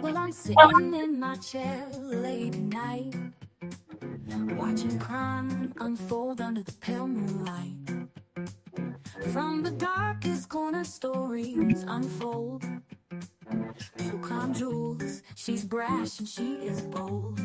Well, I'm sitting in my chair late at night, watching crime unfold under the pale moonlight. From the darkest corner, stories unfold. True crime jewels, she's brash and she is bold.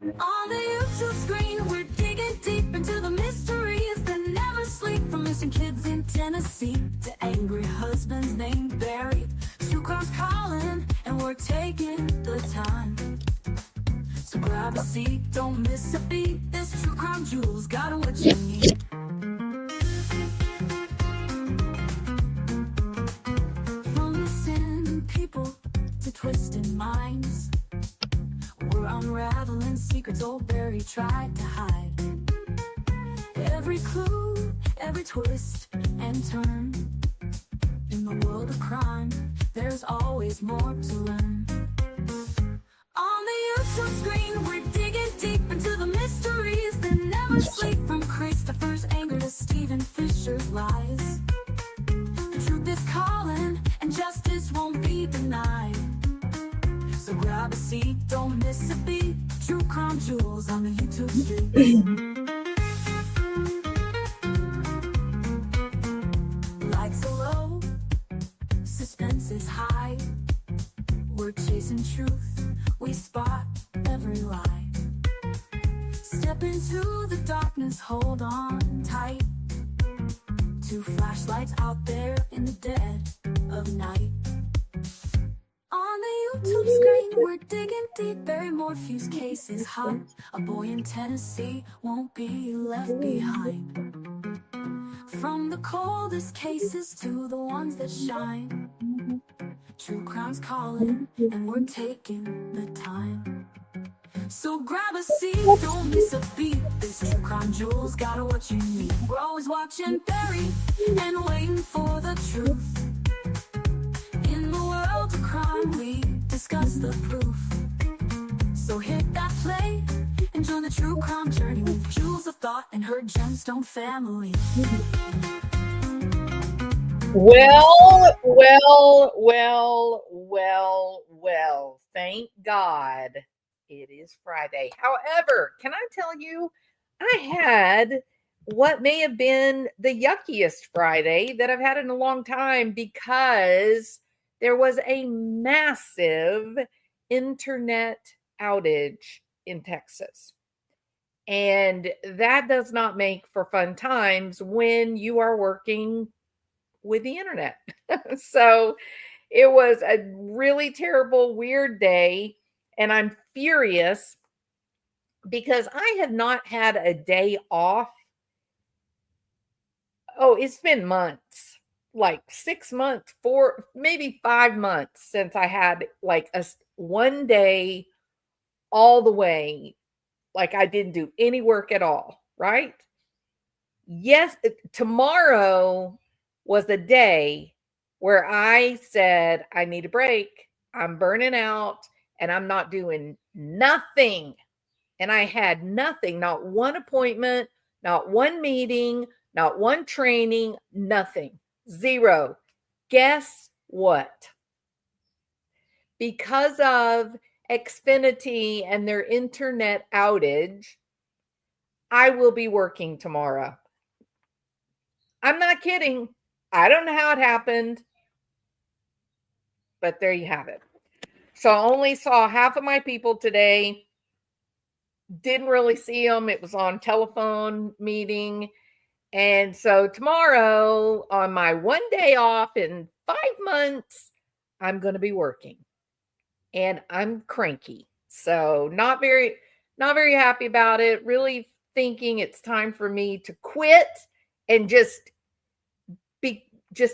On the YouTube screen, we're digging deep into the mysteries that never sleep. From missing kids in Tennessee to angry husbands named Barry. True crime's calling, and we're taking the time. So grab a seat, don't miss a beat. This true crime jewels got what you need. From missing people to twisted minds, we're unraveling secrets old Barry tried to hide. Every clue, every twist and turn. In the world of crime, there's always more to learn. On the YouTube screen, we're digging deep into the mysteries that never sleep. From Christopher's anger to Stephen Fisher's lies. The truth is calling, and justice won't be denied. So grab a seat, don't miss a beat. True crime jewels on the YouTube streets. Lights are low, suspense is high. We're chasing truth, we spot every lie. Step into the darkness, hold on tight. Two flashlights out there in the dead of night. On the YouTube screen, we're digging deep. Barry Morphew's case is hot. A boy in Tennessee won't be left behind. From the coldest cases to the ones that shine, true crime's calling, and we're taking the time. So grab a seat, don't miss a beat. This true crime jewels got what you need. We're always watching Barry and waiting for the truth. In the world of crime, we discuss the proof. So hit that play and join the true crime journey with Jewels of Thought and her gemstone family. Well. Thank God it is Friday. However, can I tell you, I had what may have been the yuckiest Friday that I've had in a long time, because there was a massive internet outage in Texas. And that does not make for fun times when you are working with the internet. So it was a really terrible, weird day. And I'm furious because I have not had a day off. Oh, it's been months, like 6 months, 4, maybe 5 months since I had like a 1 day all the way. Like I didn't do any work at all, right? Yes, tomorrow was the day where I said, I need a break. I'm burning out and I'm not doing nothing. And I had nothing, not one appointment, not one meeting, not one training, nothing. Zero. Guess what? Because of Xfinity and their internet outage, I will be working tomorrow. I'm not kidding. I don't know how it happened, but there you have it. So I only saw half of my people today. Didn't really see them. It was on telephone meeting. And so tomorrow, on my 1 day off in 5 months, I'm going to be working. And I'm cranky. So not very happy about it. Really thinking it's time for me to quit and just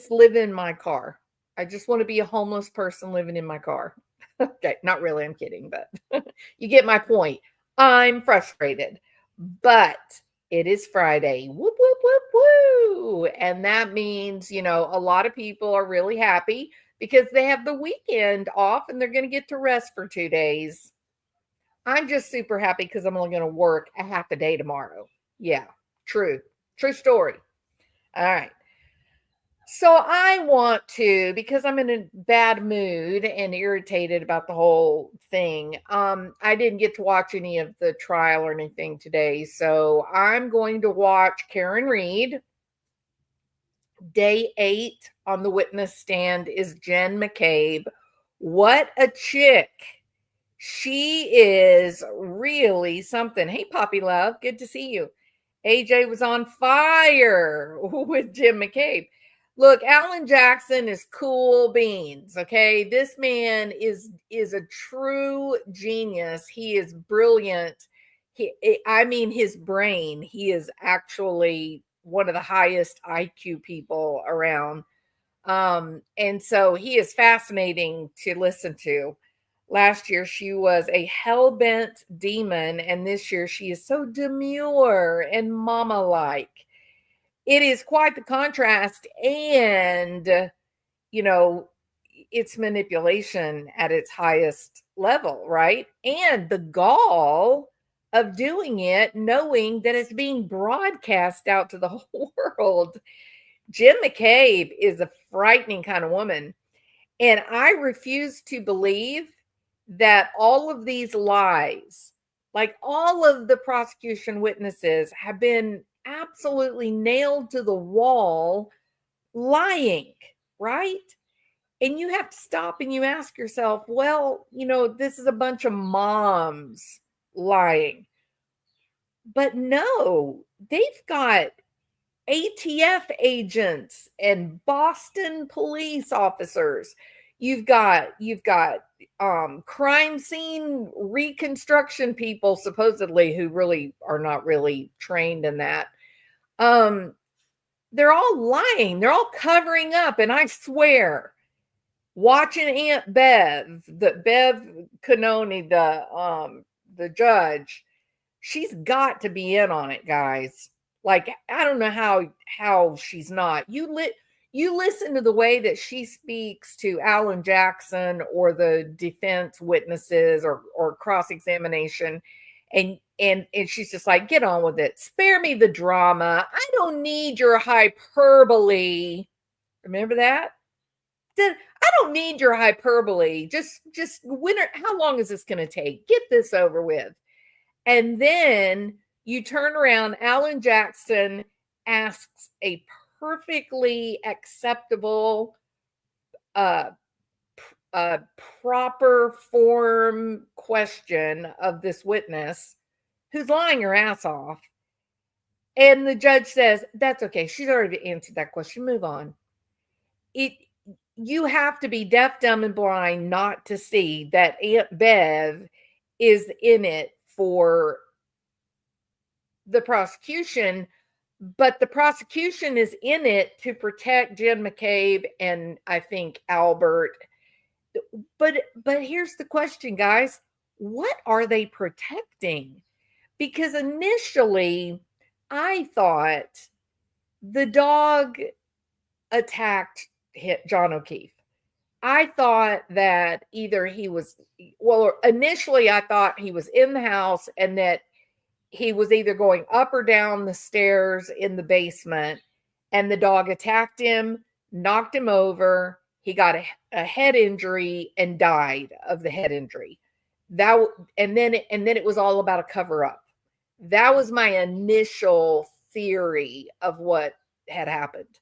live in my car. I just want to be a homeless person living in my car. Okay, not really, I'm kidding, but you get my point. I'm frustrated, but it is Friday. Whoop, whoop, whoop, woo. And that means, a lot of people are really happy because they have the weekend off and they're going to get to rest for 2 days. I'm just super happy because I'm only going to work a half a day tomorrow. Yeah, true story. All right. So I want to, because I'm in a bad mood and irritated about the whole thing. I didn't get to watch any of the trial or anything today, so I'm going to watch Karen Reed. Day 8 on the witness stand is Jen McCabe. What a chick! She is really something. Hey, Poppy Love, good to see you. AJ was on fire with Jim McCabe. Look, Alan Jackson is cool beans. Okay, this man is a true genius. He is brilliant. I mean, his brain. He is actually one of the highest IQ people around. And so he is fascinating to listen to. Last year, she was a hell bent demon, and this year, she is so demure and mama like. It is quite the contrast, and you know, it's manipulation at its highest level, right? And the gall of doing it, knowing that it's being broadcast out to the whole world. Jim McCabe is a frightening kind of woman. And I refuse to believe that all of these lies, like all of the prosecution witnesses, have been absolutely nailed to the wall lying, right? And you have to stop and you ask yourself, well, this is a bunch of moms lying. But no, they've got ATF agents and Boston police officers. You've got crime scene reconstruction people supposedly who really are not really trained in that. Um they're all lying. They're all covering up, and I swear, watching Aunt Bev, the Bev Canoni, the judge, she's got to be in on it, guys. Like, I don't know how she's not. You listen to the way that she speaks to Alan Jackson or the defense witnesses or cross-examination, and she's just like, get on with it. Spare me the drama. I don't need your hyperbole. Remember that? I don't need your hyperbole. Just how long is this going to take? Get this over with. And then you turn around, Alan Jackson asks a perfectly acceptable, uh, proper form question of this witness who's lying her ass off. And the judge says, that's okay. She's already answered that question. Move on. You have to be deaf, dumb, and blind not to see that Aunt Bev is in it for the prosecution, but the prosecution is in it to protect Jen McCabe and I think Albert. But here's the question, guys. What are they protecting? Because initially I thought the dog attacked John O'Keefe. I thought that initially I thought he was in the house and that he was either going up or down the stairs in the basement, and the dog attacked him, knocked him over. He got a head injury and died of the head injury. And then it was all about a cover up. That was my initial theory of what had happened.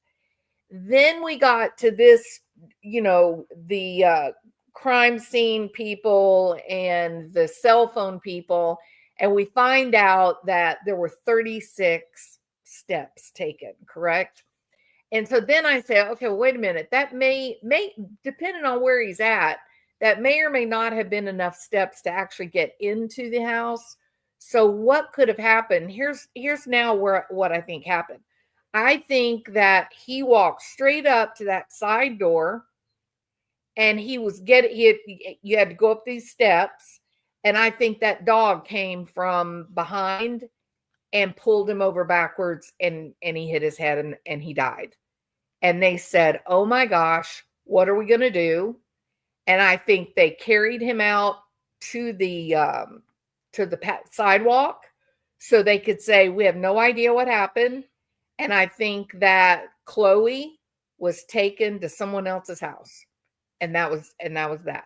Then we got to this, the crime scene people and the cell phone people, and we find out that there were 36 steps taken, correct? And so then I say, okay, wait a minute. That may depending on where he's at, that may or may not have been enough steps to actually get into the house. So what could have happened? Here's now what I think happened. I think that he walked straight up to that side door, and you had to go up these steps, and I think that dog came from behind and pulled him over backwards, and he hit his head and he died. And they said, oh my gosh, what are we going to do? And I think they carried him out to the sidewalk so they could say, we have no idea what happened. And I think that Chloe was taken to someone else's house. And that was that.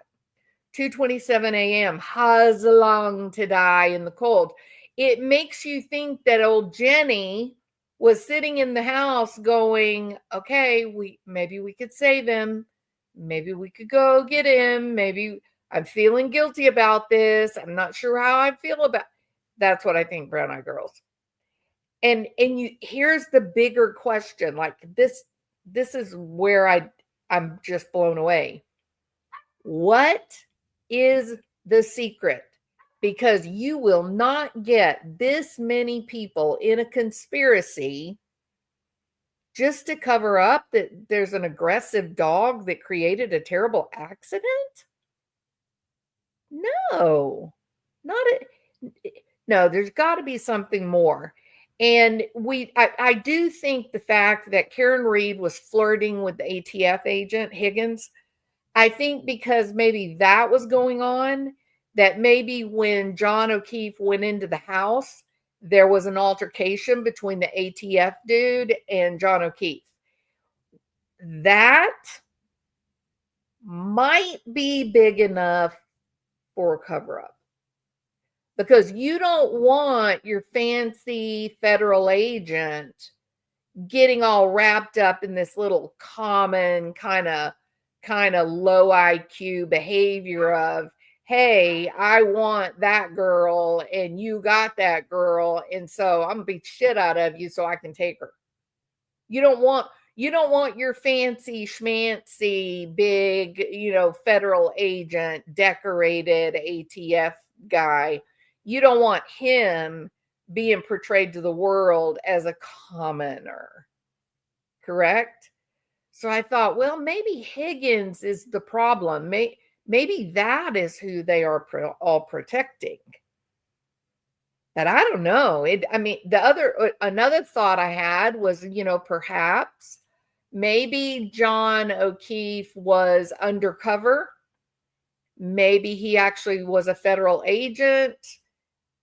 2:27 a.m. has long to die in the cold. It makes you think that old Jenny was sitting in the house going, okay, maybe we could save him. Maybe we could go get him. Maybe I'm feeling guilty about this. I'm not sure how I feel about. That's what I think, Brown Eye Girls. And here's the bigger question. Like this is where I'm just blown away. What is the secret? Because you will not get this many people in a conspiracy just to cover up that there's an aggressive dog that created a terrible accident. No, not no, there's got to be something more. And I do think the fact that Karen Reed was flirting with the ATF agent Higgins, I think because maybe that was going on, that maybe when John O'Keefe went into the house, there was an altercation between the ATF dude and John O'Keefe. That might be big enough for a cover up. Because you don't want your fancy federal agent getting all wrapped up in this little common kind of low IQ behavior of, hey, I want that girl and you got that girl, and so I'm gonna beat shit out of you so I can take her. You don't want your fancy schmancy big, federal agent, decorated ATF guy. You don't want him being portrayed to the world as a commoner. Correct? So I thought, well, maybe Higgins is the problem. Maybe that is who they are all protecting. But I don't know. Another thought I had was, perhaps maybe John O'Keefe was undercover. Maybe he actually was a federal agent.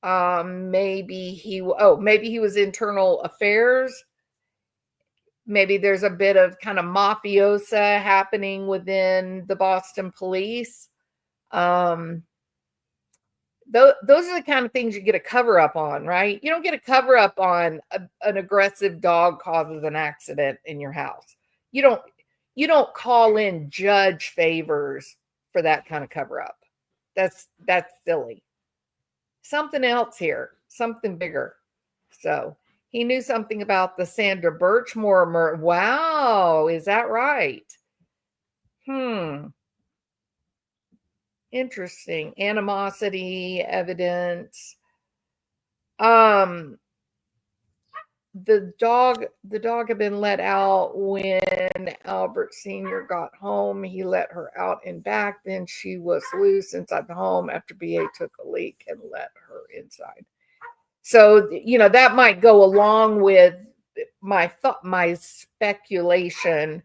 Maybe he was internal affairs. Maybe there's a bit of kind of mafiosa happening within the Boston police. Those are the kind of things you get a cover up on, right? You don't get a cover up on an aggressive dog causes an accident in your house. You don't call in judge favors for that kind of cover up. That's silly. Something else here, something bigger. So he knew something about the Sandra Birchmore murder. Wow, is that right? Interesting. Animosity, evidence. The dog had been let out when Albert Sr. got home. He let her out and back. Then she was loose inside the home after BA took a leak and let her inside. So, that might go along with my speculation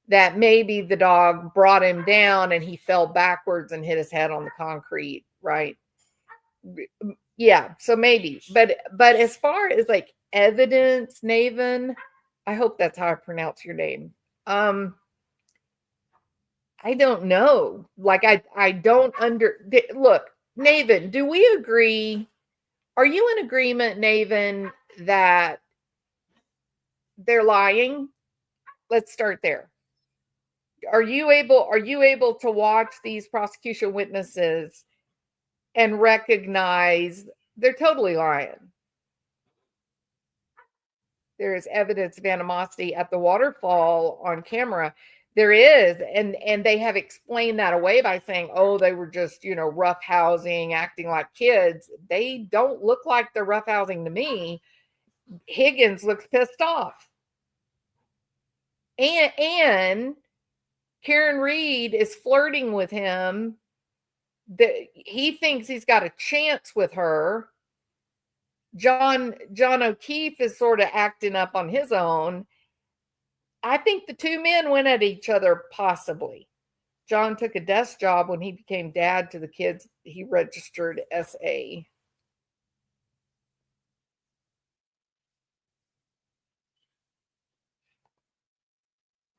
that maybe the dog brought him down and he fell backwards and hit his head on the concrete, right? Yeah, so maybe. But as far as like evidence, Naven, I hope that's how I pronounce your name. I don't know. Like I don't look, Naven, do we agree? Are you in agreement, Naven, that they're lying? Let's start there. Are you able to watch these prosecution witnesses and recognize they're totally lying? There is evidence of animosity at the waterfall on camera. There is, and they have explained that away by saying, oh, they were just, roughhousing, acting like kids. They don't look like they're roughhousing to me. Higgins looks pissed off. And Karen Reed is flirting with him. He thinks he's got a chance with her. John O'Keefe is sort of acting up on his own. I think the two men went at each other, possibly. John took a desk job when he became dad to the kids he registered SA.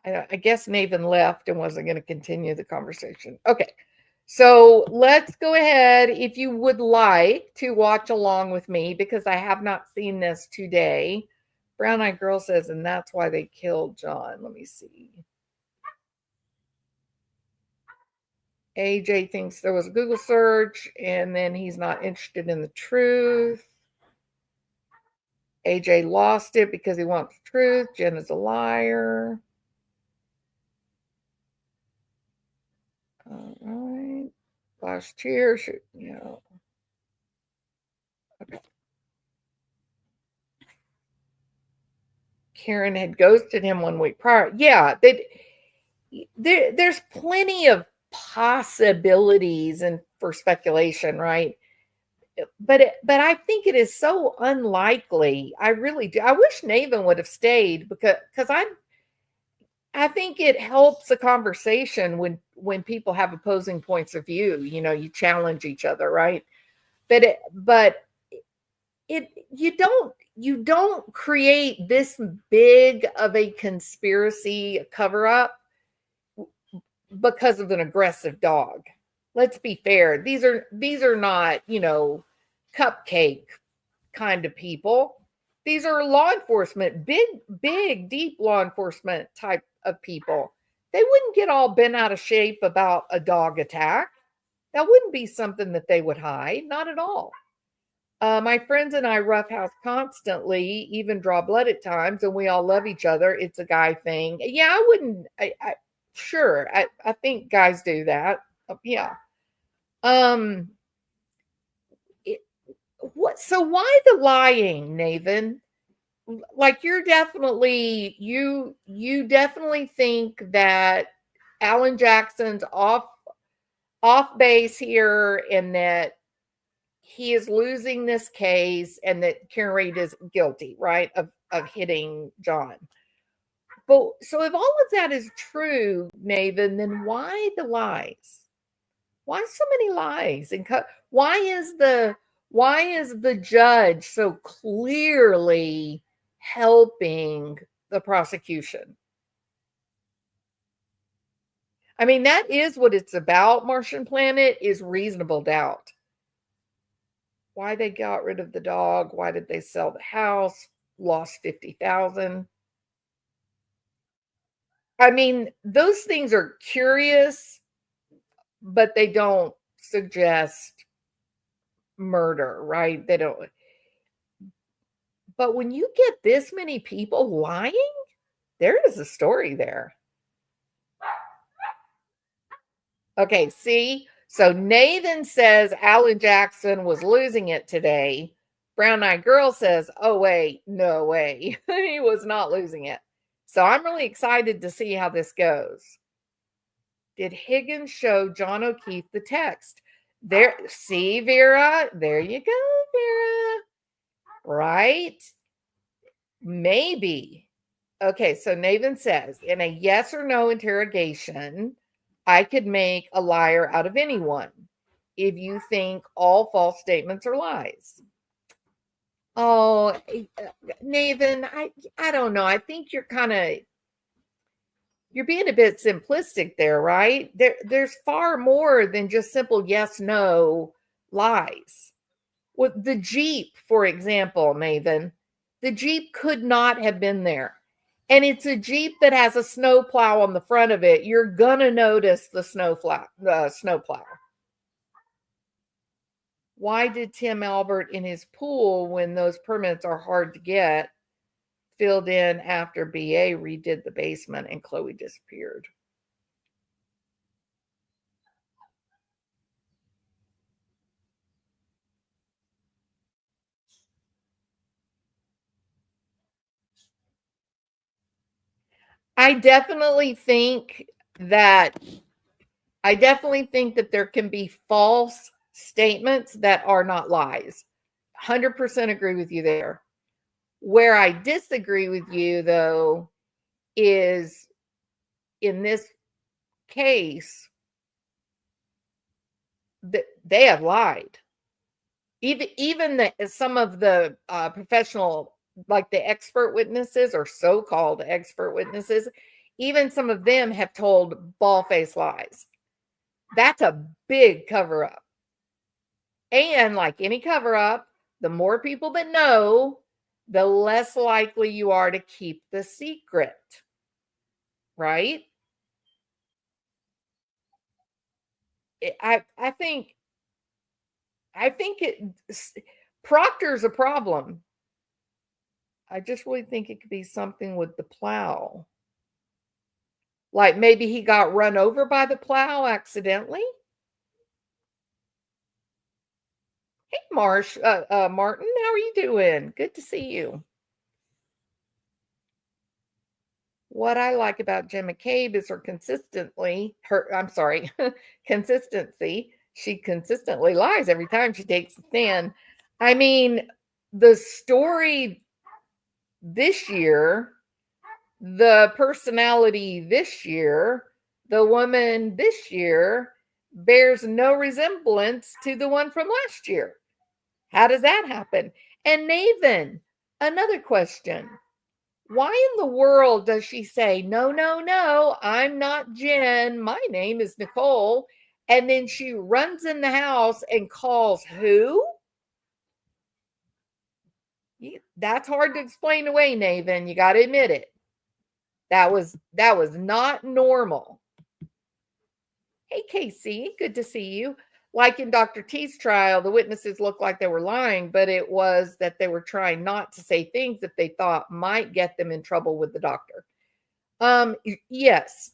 I guess Nathan left and wasn't going to continue the conversation. Okay. So let's go ahead, if you would like to watch along with me, because I have not seen this today. Brown Eyed Girl says, and that's why they killed John. Let me see. AJ thinks there was a Google search, and then he's not interested in the truth. AJ lost it because he wants the truth. Jen is a liar. All right. Last cheer. Yeah. Okay. Karen had ghosted him 1 week prior. Yeah, there's plenty of possibilities and for speculation, right? But I think it is so unlikely. I really do. I wish Nathan would have stayed because I think it helps the conversation when people have opposing points of view. You challenge each other, right? But you don't create this big of a conspiracy cover up because of an aggressive dog. Let's be fair. These are not, cupcake kind of people. These are law enforcement, big, deep law enforcement type of people. They wouldn't get all bent out of shape about a dog attack. That wouldn't be something that they would hide, not at all. My friends and I roughhouse constantly, even draw blood at times, and we all love each other. It's a guy thing. Yeah, I wouldn't. Sure. I think guys do that. Yeah. Um. What? So why the lying, Nathan? Like you definitely think that Alan Jackson's off base here, and that he is losing this case, and that Karen Reed is guilty, right, of hitting John. But so if all of that is true, Nathan, then why the lies? Why so many lies? And why is the judge so clearly helping the prosecution? I mean, that is what it's about. Martian Planet is reasonable doubt. Why they got rid of the dog? Why did they sell the house? Lost 50,000. I mean, those things are curious, but they don't suggest murder, right? They don't. But when you get this many people lying, there is a story there. Okay, see? So Nathan says Alan Jackson was losing it today. Brown Eyed Girl says, oh, wait, no way. He was not losing it. So I'm really excited to see how this goes. Did Higgins show John O'Keefe the text? There, see, Vera? There you go, Vera. Right? Maybe. Okay, so Nathan says, in a yes or no interrogation, I could make a liar out of anyone if you think all false statements are lies. Oh, Nathan, I don't know. I think you're being a bit simplistic there, right? There's far more than just simple yes no lies. With the Jeep, for example, Nathan, the Jeep could not have been there. And it's a Jeep that has a snow plow on the front of it. You're gonna notice the snow plow. Why did Tim Albert in his pool, when those permits are hard to get, filled in after BA redid the basement and Chloe disappeared? I definitely think that there can be false statements that are not lies. 100% agree with you there. Where I disagree with you, though, is in this case that they have lied. Even some of the professional, like the expert witnesses or so-called expert witnesses, even some of them have told bald-faced lies. That's a big cover-up. And like any cover-up, the more people that know, the less likely you are to keep the secret. Right? I think it Proctor's a problem. I just really think it could be something with the plow. Like maybe he got run over by the plow accidentally. Hey, Martin, how are you doing? Good to see you. What I like about Jen McCabe is consistency. She consistently lies every time she takes a stand. I mean, the story this year, the personality this year, the woman this year bears no resemblance to the one from last year. How does that happen? And Nathan, another question. Why in the world does she say, no, no, no, I'm not Jen. My name is Nicole. And then she runs in the house and calls who? That's hard to explain away, Nathan. You got to admit it. That was not normal. Hey, Casey, good to see you. Like in Dr. T's trial, the witnesses looked like they were lying, but it was that they were trying not to say things that they thought might get them in trouble with the doctor. Yes.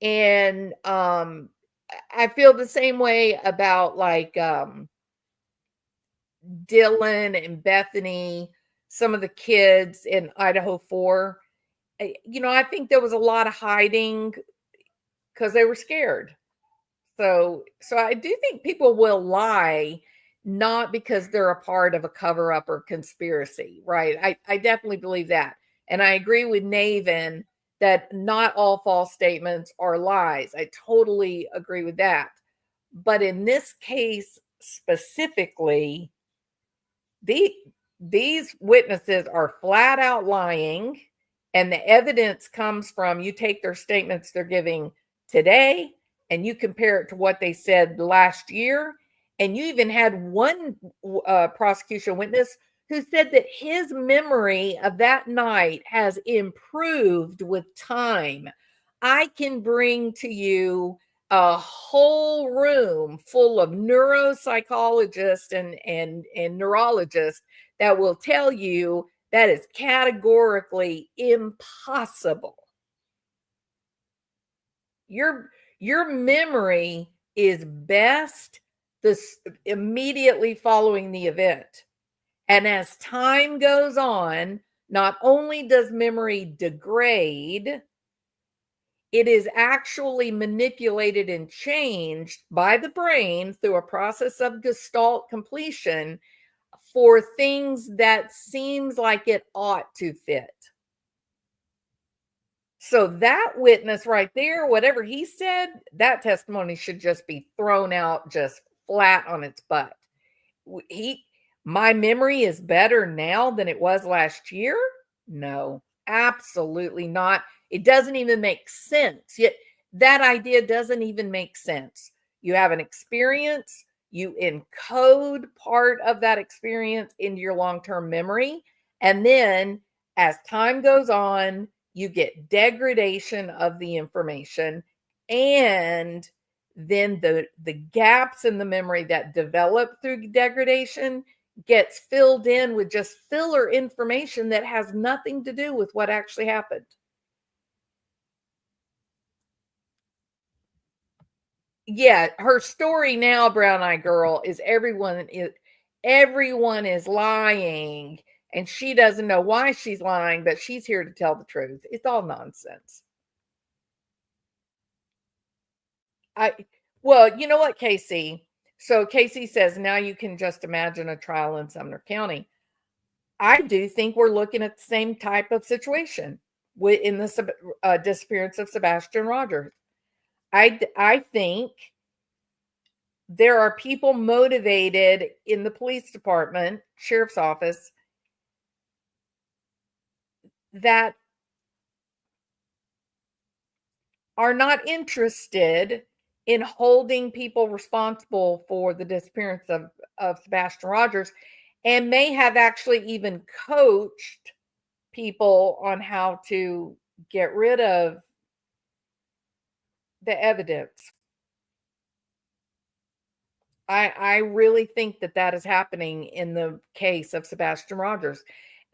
And I feel the same way about like Dylan and Bethany, some of the kids in Idaho 4. I think there was a lot of hiding because they were scared. So I do think people will lie not because they're a part of a cover up or conspiracy, right? I definitely believe that. And I agree with Nathan that not all false statements are lies. I totally agree with that. But in this case specifically, these witnesses are flat out lying, and the evidence comes from you take their statements they're giving today and you compare it to what they said last year. And you even had one prosecution witness who said that his memory of that night has improved with time. I can bring to you a whole room full of neuropsychologists and neurologists that will tell you that is categorically impossible. Your memory is best this immediately following the event. And as time goes on, not only does memory degrade, it is actually manipulated and changed by the brain through a process of gestalt completion for things that seems like it ought to fit. So that witness right there, whatever he said, that testimony should just be thrown out just flat on its butt. My memory is better now than it was last year? No, absolutely not. It doesn't even make sense. Yet that idea doesn't even make sense. You have an experience, you encode part of that experience into your long-term memory, and then as time goes on, you get degradation of the information, and then the gaps in the memory that develop through degradation gets filled in with just filler information that has nothing to do with what actually happened. Yeah, her story now, Brown Eye Girl, is everyone is lying, and she doesn't know why she's lying, but she's here to tell the truth. It's all nonsense. Well, you know what, Casey? So Casey says now you can just imagine a trial in Sumner County. I do think we're looking at the same type of situation in the disappearance of Sebastian Rogers. I think there are people motivated in the police department, sheriff's office, that are not interested in holding people responsible for the disappearance of Sebastian Rogers, and may have actually even coached people on how to get rid of the evidence. I really think that that is happening in the case of Sebastian Rogers.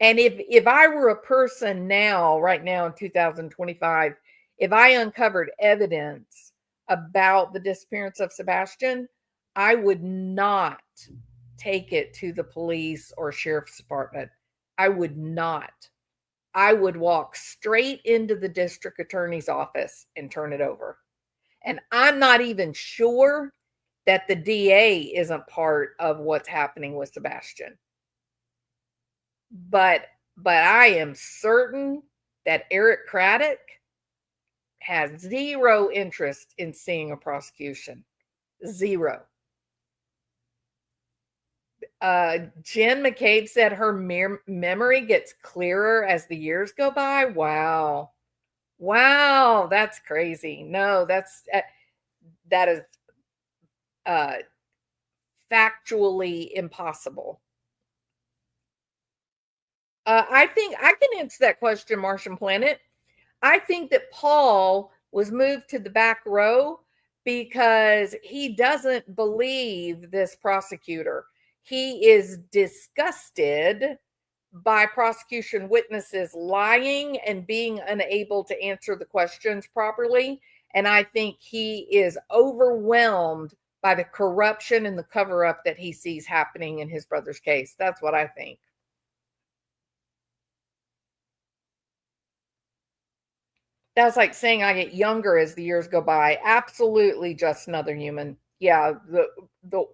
And if I were a person now, right now in 2025, if I uncovered evidence about the disappearance of Sebastian, I would not take it to the police or sheriff's department. I would not. I would walk straight into the district attorney's office and turn it over. And I'm not even sure that the DA isn't part of what's happening with Sebastian. But I am certain that Eric Craddock has zero interest in seeing a prosecution. Zero. Jen McCabe said her memory gets clearer as the years go by. Wow. Wow, that's crazy. No, that is factually impossible. I think I can answer that question, Martian Planet. I think that Paul was moved to the back row because he doesn't believe this prosecutor. He is disgusted by prosecution witnesses lying and being unable to answer the questions properly. And I think he is overwhelmed by the corruption and the cover up that he sees happening in his brother's case. That's what I think. That's like saying I get younger as the years go by. Absolutely just another human. Yeah, the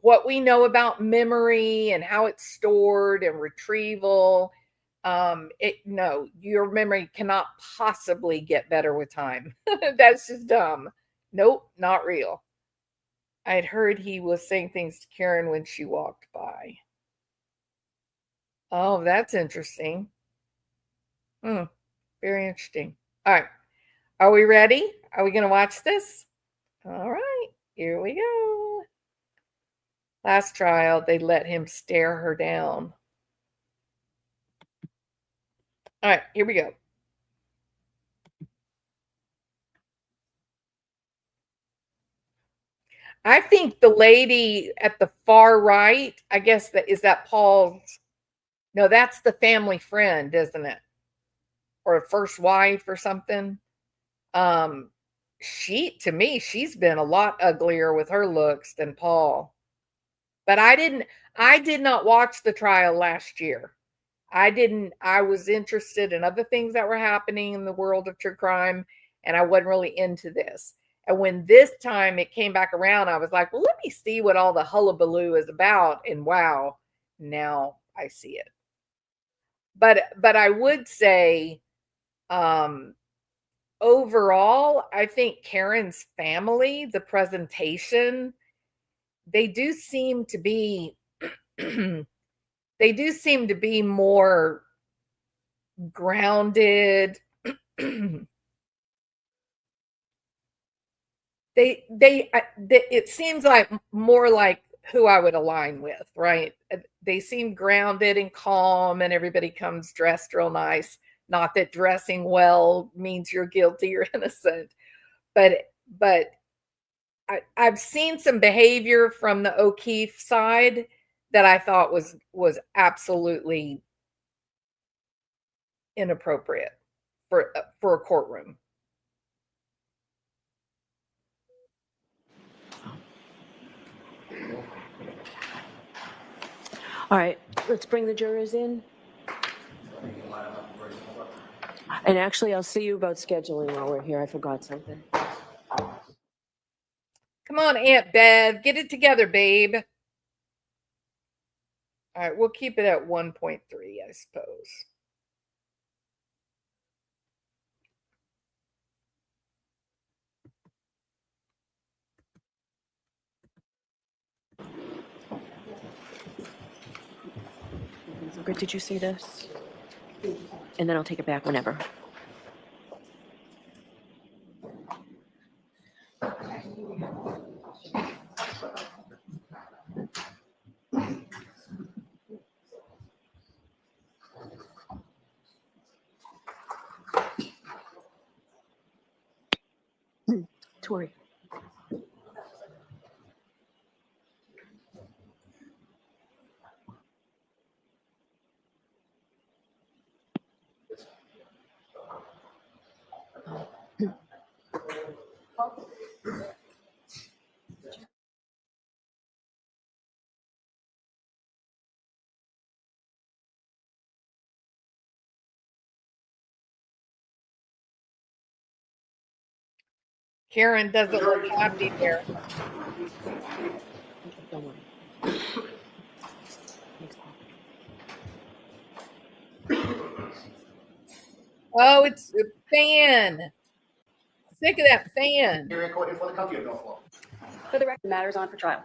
what we know about memory and how it's stored and retrieval, no, your memory cannot possibly get better with time. That's just dumb. Nope, not real. I had heard he was saying things to Karen when she walked by. Oh, that's interesting. Very interesting. All right. Are we ready? Are we going to watch this? All right. Here we go. Last trial, they let him stare her down. All right. Here we go. I think the lady at the far right, I guess that Paul's. No, that's the family friend, isn't it? Or a first wife or something. To me, she's been a lot uglier with her looks than Paul. But I did not watch the trial last year. I was interested in other things that were happening in the world of true crime, and I wasn't really into this. And when this time it came back around, I was like, well, let me see what all the hullabaloo is about. And wow, now I see it. But I would say, overall, I think Karen's family, the presentation, they do seem to be more grounded. It seems like more like who I would align with, right? They seem grounded and calm, and everybody comes dressed real nice. Not that dressing well means you're guilty or innocent, but I've seen some behavior from the O'Keefe side that I thought was absolutely inappropriate for a courtroom. All right, let's bring the jurors in. And actually, I'll see you about scheduling while we're here. I forgot something. Come on, Aunt Bev, get it together, babe. All right, we'll keep it at 1.3, I suppose. Margaret, did you see this? And then I'll take it back whenever. Tori. Karen doesn't look happy there. Don't worry. Thanks, Paul. Oh, it's a fan. Sick of that fan. For the record, the matter is on for trial.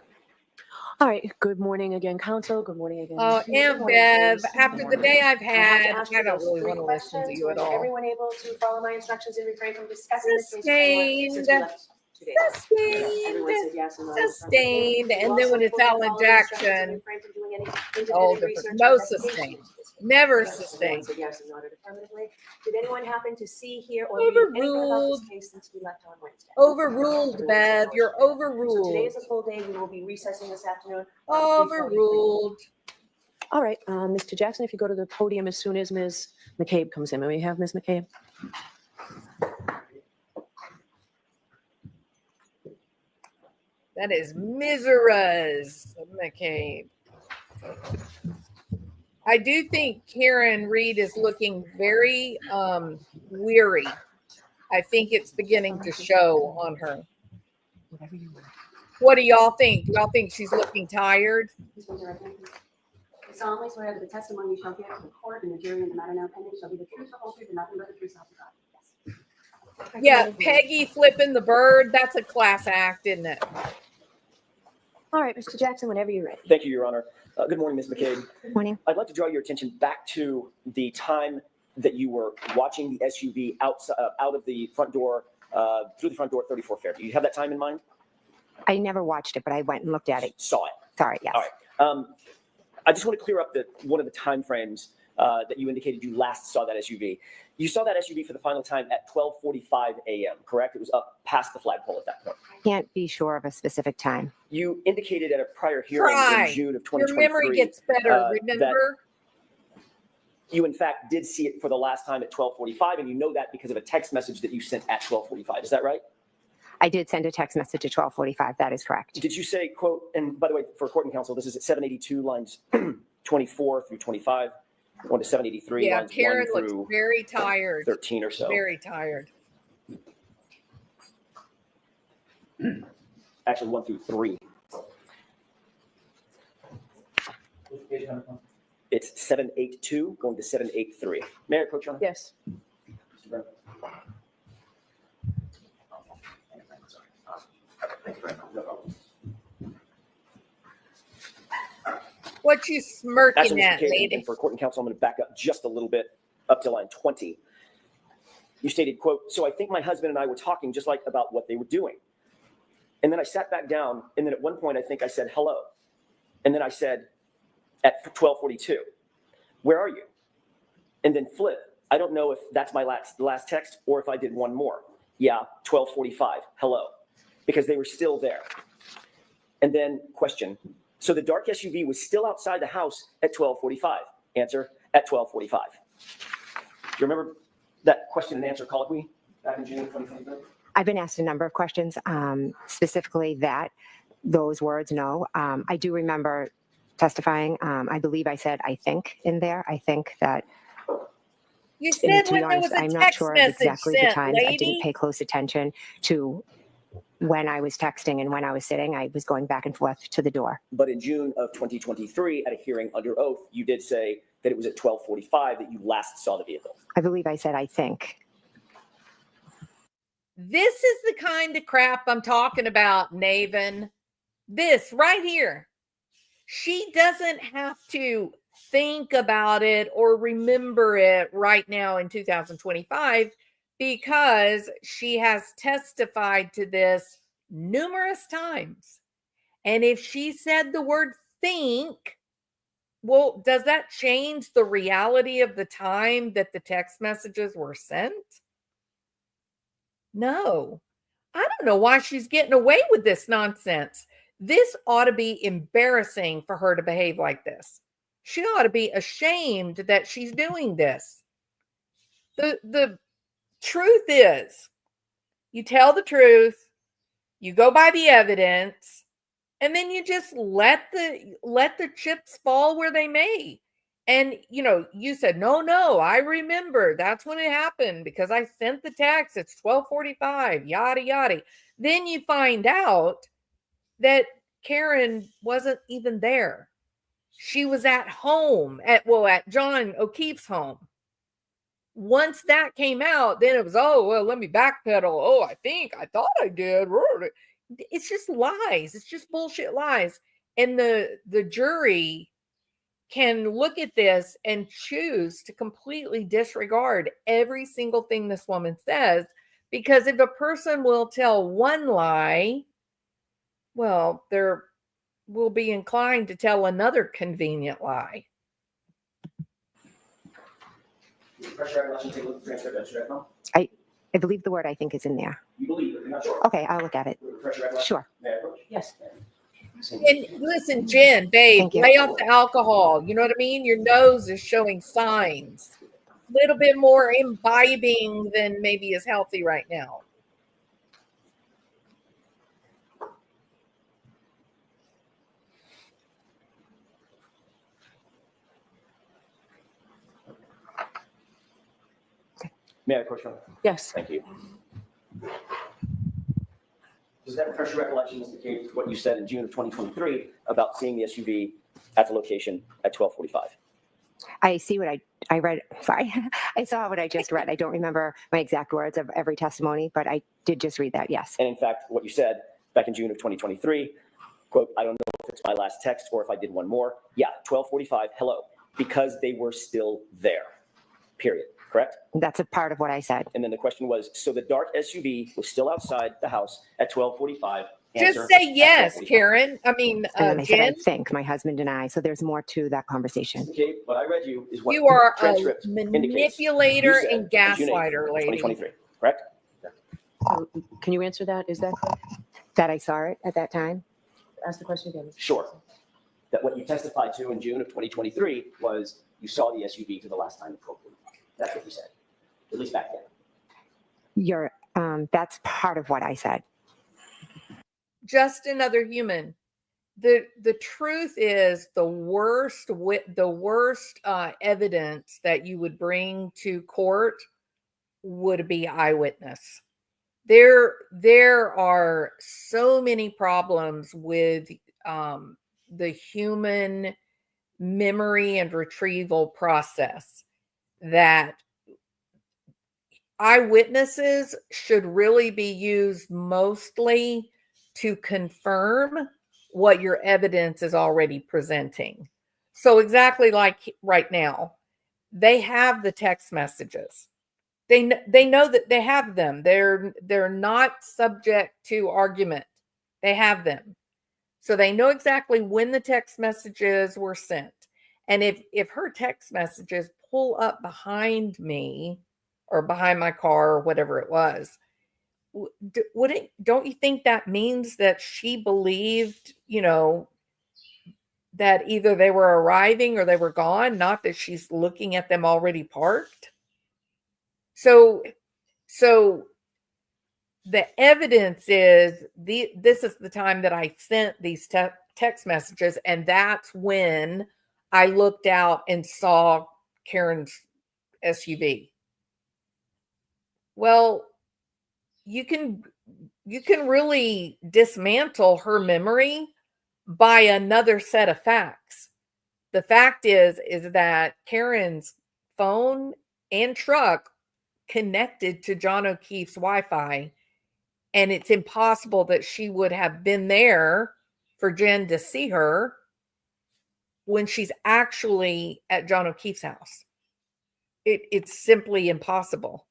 All right. Good morning again, counsel. Good morning again. Oh, Good Aunt morning, Bev, Grace. after the day I've I have had, to ask you I don't those really three want to listen to questions. you at Was all. everyone able to follow my instructions and refrain from discussing this case anymore since we Sustained. left 2 days ago? Everyone Sustained. said yes and no. Sustained. You And then also when it's able to Alan follow the instructions and Jackson, refrain from doing any all independent different. research or No investigation sustained. into this case? Never Everyone sustained. said yes and nodded affirmatively. Did anyone happen to see, hear, or read anything about Overruled. this case since we left on Wednesday? Overruled, Everyone said Bev. no, You're she did. So overruled. today is a full day. We will be recessing this afternoon. Overruled. All right, Mr. Jackson, if you go to the podium as soon as Ms. McCabe comes in. May we have Ms. McCabe? That is Miseras, McCabe. I do think Karen Reed is looking very weary. I think it's beginning to show on her. Whatever you want. What do y'all think? Do y'all think she's looking tired? I solemnly swear that the testimony you shall give to the court and the jury in the matter now pending shall be the truth, the whole truth, and nothing but the truth, so help you God. Yes. Yeah, Peggy flipping the bird. That's a class act, isn't it? All right, Mr. Jackson, whenever you're ready. Thank you, Your Honor. Good morning, Ms. McCabe. Good morning. I'd like to draw your attention back to the time that you were watching the SUV out of the front door, through the front door at 34 Fair. Do you have that time in mind? I never watched it, but I went and looked at it. Saw it. Sorry, yes. All right. I just want to clear up one of the time frames that you indicated you last saw that SUV. You saw that SUV for the final time at 12:45 a.m., correct? It was up past the flagpole at that point. Can't be sure of a specific time. You indicated at a prior hearing Try. in June of Your 2023 memory gets better, remember? you in fact did see it for the last time at 12:45, and you know that because of a text message that you sent at 12:45. Is that right? I did send a text message at 12:45. That is correct. Did you say, quote, and by the way, for court and counsel, this is at 782 lines 24 through 25, going to 783 Yeah, lines Karen 1 looks through very tired. 13 or so. Very tired. Actually, 1 through 3. It's 782 going to 783. May I approach, Your Honor? Yes. Mr. Brennan. Thank you very much. No problem. What you smirking Actually, Mr. at, Cade, lady? and for court and counsel, I'm going to back up just a little bit up to line 20. You stated, quote, so I think my husband and I were talking just like about what they were doing. And then I sat back down, and then at one point I think I said hello. And then I said at 12:42, where are you? And then flip. I don't know if that's my last text or if I did one more. Yeah, 12:45, hello. Because they were still there. And then question. So the dark SUV was still outside the house at 12:45. Answer, at 12:45. Do you remember that question and answer colloquy back in June 2023? I've been asked a number of questions, specifically those words, no. I do remember testifying. I believe I said, I think in there. I think that, You and said to be when there honest, was a I'm not text sure of message exactly the sent, times. I didn't lady. pay close attention to when I was texting and when I was sitting. I was going back and forth to the door. But in June of 2023, at a hearing under oath, you did say that it was at 12:45 that you last saw the vehicle. I believe I said, I think. This is the kind of crap I'm talking about, Naven. This right here. She doesn't have to think about it or remember it right now in 2025 because she has testified to this numerous times. And if she said the word think, well, does that change the reality of the time that the text messages were sent? No. I don't know why she's getting away with this nonsense. This ought to be embarrassing for her to behave like this. She ought to be ashamed that she's doing this. The truth is, you tell the truth, you go by the evidence, and then you just let the chips fall where they may. And you said, no, I remember that's when it happened because I sent the text. It's 12:45, yada yada. Then you find out that Karen wasn't even there. She was at home at John O'Keefe's home. Once that came out, then it was, oh, well, let me backpedal. Oh, I thought I did. It's just lies. It's just bullshit lies. And the jury can look at this and choose to completely disregard every single thing this woman says, because if a person will tell one lie, well, they're will be inclined to tell another convenient lie. I believe the word I think is in there. You believe it, you're not sure. Okay, I'll look at it. Sure. Yes. And listen, Jen, babe, Thank you. lay off the alcohol. You know what I mean? Your nose is showing signs. A little bit more imbibing than maybe is healthy right now. May I approach you? Yes. Thank you. Does that refresh your recollection, Mr. Cave, what you said in June of 2023 about seeing the SUV at the location at 12:45? I see what I read. Sorry. I saw what I just read. I don't remember my exact words of every testimony, but I did just read that. Yes. And in fact, what you said back in June of 2023, quote, I don't know if it's my last text or if I did one more. Yeah, 12:45, hello, because they were still there, period. Correct? That's a part of what I said. And then the question was, so the dark SUV was still outside the house at 12:45. Just say yes, Karen. I mean, And then I said, I Jen. think, my husband and I. So there's more to that conversation. Okay, what I read you is what You are a transcript indicates. manipulator You said and on June 8th, gaslighter, lady. 2023, correct? Can you answer that? Is that correct? That I saw it at that time. Ask the question again. Sure. That what you testified to in June of 2023 was you saw the SUV for the last time at 12:45. That's what you said, at least back then. That's part of what I said. Just another human. The truth is the worst evidence that you would bring to court would be eyewitness. There are so many problems with the human memory and retrieval process that eyewitnesses should really be used mostly to confirm what your evidence is already presenting. So exactly like right now, they have the text messages. They know that they have them. They're not subject to argument. They have them. So they know exactly when the text messages were sent. And if her text messages pull up behind me or behind my car or whatever it was, don't you think that means that she believed, that either they were arriving or they were gone, not that she's looking at them already parked? So the evidence is this is the time that I sent these text messages, and that's when I looked out and saw Karen's SUV. Well, you can really dismantle her memory by another set of facts. The fact is that Karen's phone and truck connected to John O'Keefe's Wi-Fi, and it's impossible that she would have been there for Jen to see her when she's actually at John O'Keefe's house. It's simply impossible.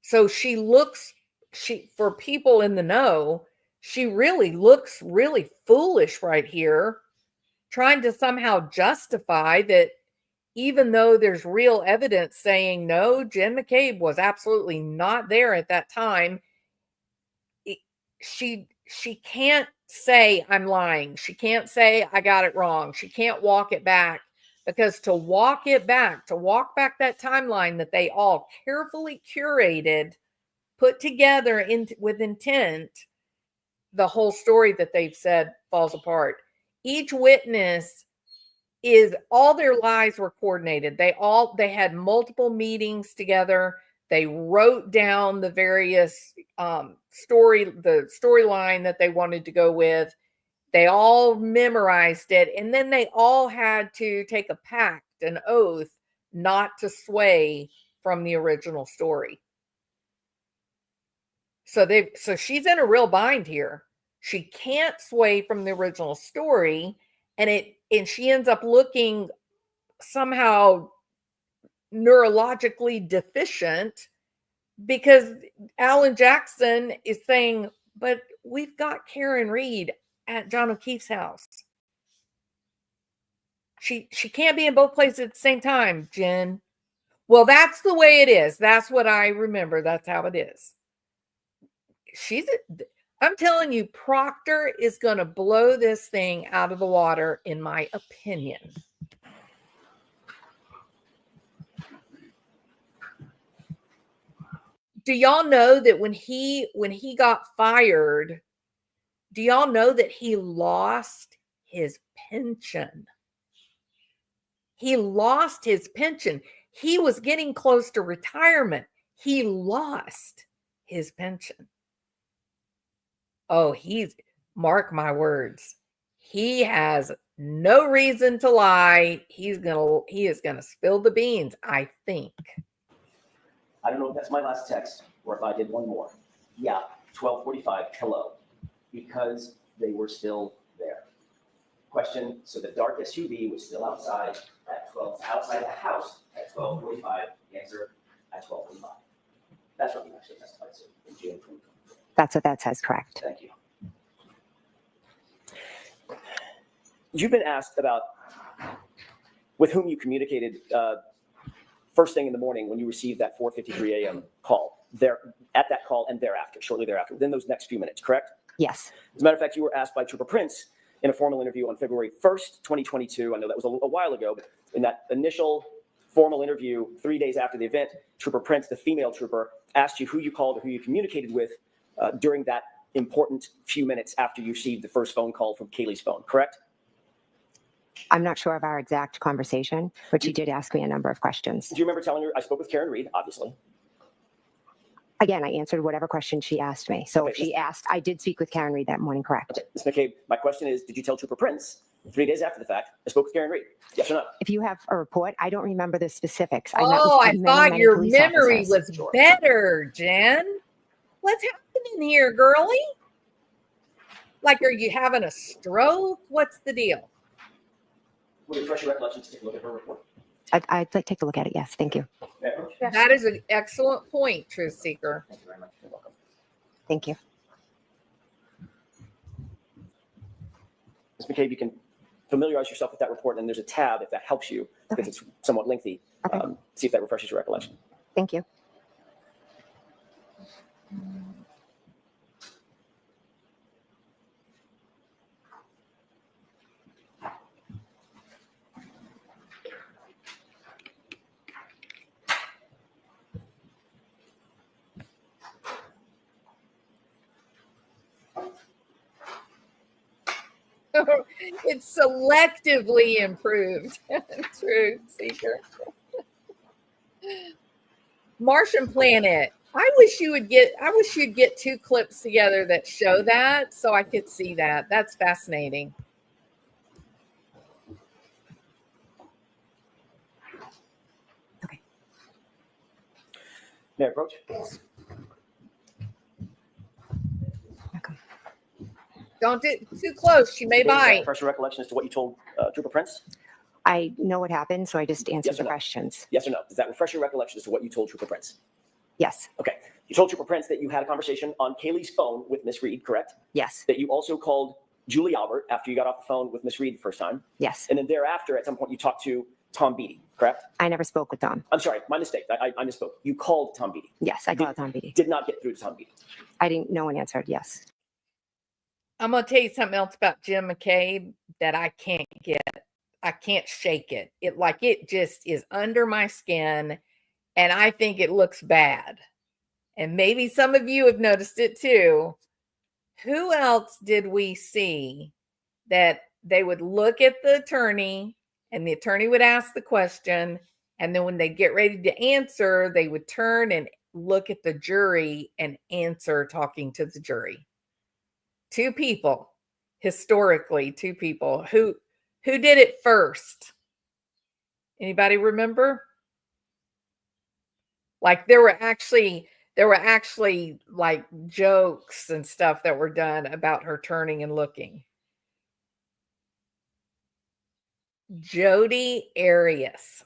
So she looks for people in the know, she really looks really foolish right here, trying to somehow justify that even though there's real evidence saying no, Jen McCabe was absolutely not there at that time. She can't say I'm lying. She can't say I got it wrong. She can't walk it back, because to walk back that timeline that they all carefully curated, put together with intent, the whole story that they've said falls apart. Each witness all their lies were coordinated. They had multiple meetings together. They wrote down the various storyline that they wanted to go with. They all memorized it, and then they all had to take a pact, an oath, not to sway from the original story. So she's in a real bind here. She can't sway from the original story, and she ends up looking somehow neurologically deficient, because Alan Jackson is saying, but we've got Karen Reed at John O'Keefe's house. She can't be in both places at the same time, Jen. Well, that's the way it is. That's what I remember. That's how it is. I'm telling you, Proctor is going to blow this thing out of the water, in my opinion. Do y'all know that when he got fired, do y'all know that he lost his pension? He lost his pension. He was getting close to retirement. He lost his pension. Oh, mark my words. He has no reason to lie. He is gonna spill the beans, I think. I don't know if that's my last text or if I did one more. Yeah, 12:45, hello. Because they were still there. Question, so the dark SUV was still outside outside the house at 12:45. Answer, at 12:45. That's what you actually testified to in June 2020. That's what that says, correct. Thank you. You've been asked about with whom you communicated first thing in the morning when you received that 4:53 a.m. call. At that call and thereafter, shortly thereafter, within those next few minutes, correct? Yes. As a matter of fact, you were asked by Trooper Prince in a formal interview on February 1st, 2022. I know that was a while ago, but in that initial formal interview 3 days after the event, Trooper Prince, the female trooper, asked you who you called or who you communicated with during that important few minutes after you received the first phone call from Kaylee's phone, correct? I'm not sure of our exact conversation, but she did ask me a number of questions. Do you remember telling her, I spoke with Karen Reed, obviously? Again, I answered whatever question she asked me. So if she asked, I did speak with Karen Reed that morning, correct? Okay, Ms. McCabe, my question is, did you tell Trooper Prince 3 days after the fact, I spoke with Karen Reed? Yes or no? If you have a report, I don't remember the specifics. I thought your memory was better, Jen. What's happening here, girlie? Like, are you having a stroke? What's the deal? Would you refresh your recollection to take a look at her report? I'd like to take a look at it, yes. Thank you. That is an excellent point, Truth Seeker. Thank you very much. You're welcome. Thank you. Ms. McCabe, you can familiarize yourself with that report, and there's a tab if that helps you, because it's somewhat lengthy. Okay. See if that refreshes your recollection. Thank you. It's selectively improved. Truth Seeker. Martian Planet. I wish you'd get two clips together that show that so I could see that. That's fascinating. Okay. May I approach? Okay. Don't do too close. She may bite. Refresh your recollection as to what you told Trooper Prince? I know what happened, so I just answered Yes or the no? questions. Yes or no? Does that refresh your recollection as to what you told Trooper Prince? Yes. Okay. You told Trooper Prince that you had a conversation on Kaylee's phone with Miss Reed, correct? Yes. That you also called Julie Albert after you got off the phone with Miss Reed the first time. Yes. And then thereafter, at some point, you talked to Tom Beatty, correct? I never spoke with Tom. I'm sorry, my mistake. I misspoke. You called Tom Beatty. Yes, I called Tom Beatty. Did not get through to Tom Beatty. I didn't. No one answered. Yes. I'm going to tell you something else about Jim McCabe that I can't get. I can't shake it. It just is under my skin, and I think it looks bad. And maybe some of you have noticed it too. Who else did we see that they would look at the attorney and the attorney would ask the question, and then when they get ready to answer, they would turn and look at the jury and answer talking to the jury? Two people, historically, two people. Who did it first? Anybody remember? Like there were actually like jokes and stuff that were done about her turning and looking. Jodi Arias.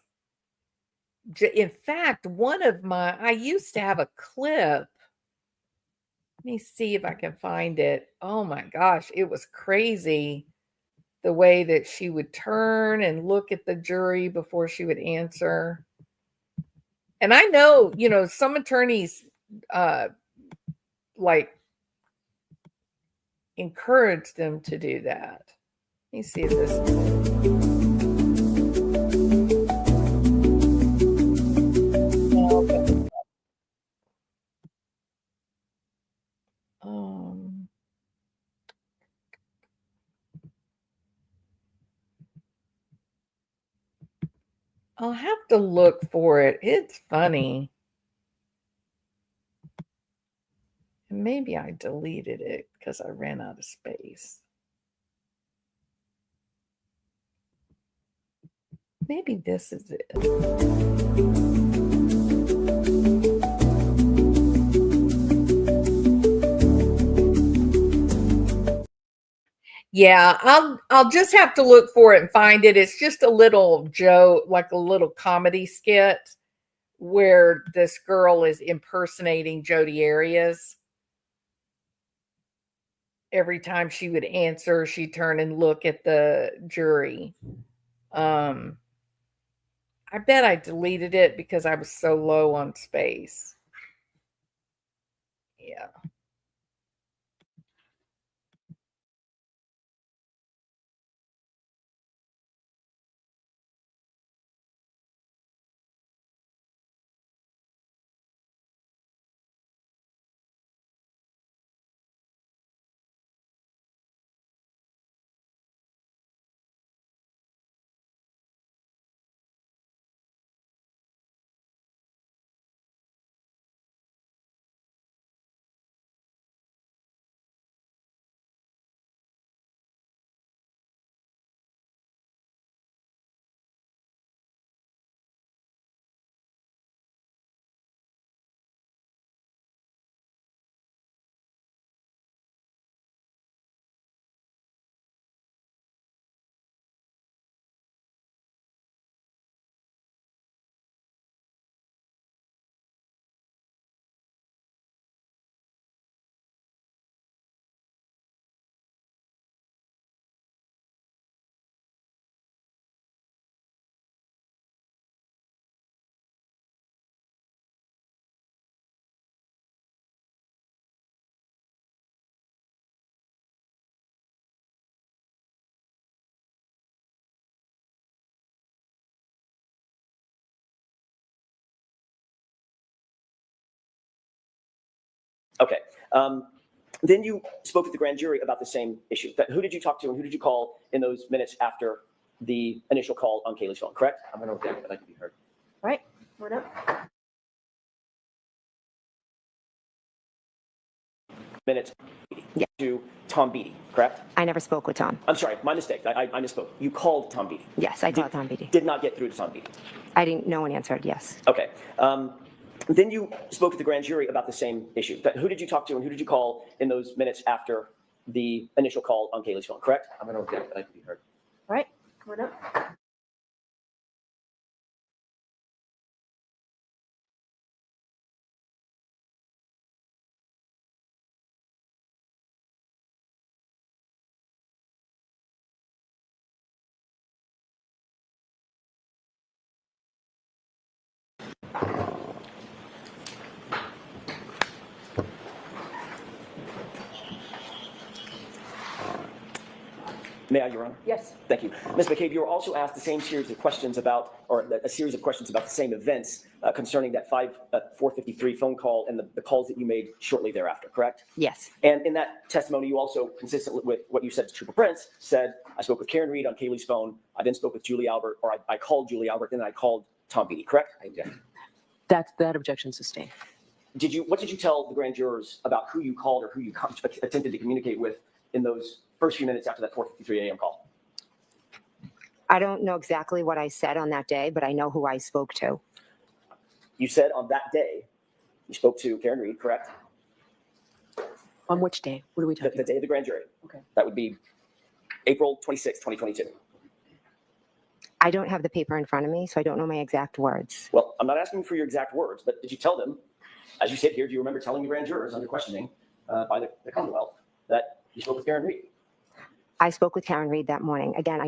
In fact, I used to have a clip. Let me see if I can find it. Oh my gosh, it was crazy the way that she would turn and look at the jury before she would answer. And I know, some attorneys encourage them to do that. Let me see if this. I'll have to look for it. It's funny. And maybe I deleted it because I ran out of space. Maybe this is it. Yeah, I'll just have to look for it and find it. It's just a little joke, like a little comedy skit where this girl is impersonating Jodi Arias. Every time she would answer, she'd turn and look at the jury. I bet I deleted it because I was so low on space. Yeah. Okay. Then you spoke with the grand jury about the same issue. Who did you talk to and who did you call in those minutes after the initial call on Kaylee's phone, correct? I'm going to object, but I can be heard. All right, what up? Minutes Yeah. to Tom Beatty, correct? I never spoke with Tom. I'm sorry, my mistake. I misspoke. You called Tom Beatty. Yes, I called Tom Beatty. Did not get through to Tom Beatty. I didn't. No one answered. Yes. Okay. Then you spoke with the grand jury about the same issue. Who did you talk to and who did you call in those minutes after the initial call on Kaylee's phone, correct? I'm going to object, but I can be heard. All right, what up? May I, Your Honor? Yes. Thank you. Ms. McCabe, you were also asked the same series of questions about, or a series of questions about the same events concerning that 4:53 phone call and the calls that you made shortly thereafter, correct? Yes. And in that testimony, you also, consistent with what you said to Trooper Prince, said, I spoke with Karen Reed on Kaylee's phone. I then spoke with Julie Albert, or I called Julie Albert, and then I called Tom Beatty, correct? That objection sustained. What did you tell the grand jurors about who you called or who you attempted to communicate with in those first few minutes after that 4:53 a.m. call? I don't know exactly what I said on that day, but I know who I spoke to. You said on that day, you spoke to Karen Reed, correct? On which day? What are we The talking about? day of the grand jury. Okay. That would be April 26, 2022. I don't have the paper in front of me, so I don't know my exact words. Well, I'm not asking for your exact words, but did you tell them, as you sit here, do you remember telling the grand jurors under questioning by the Commonwealth that you spoke with Karen Reed? I spoke with Karen Reed that morning. Again,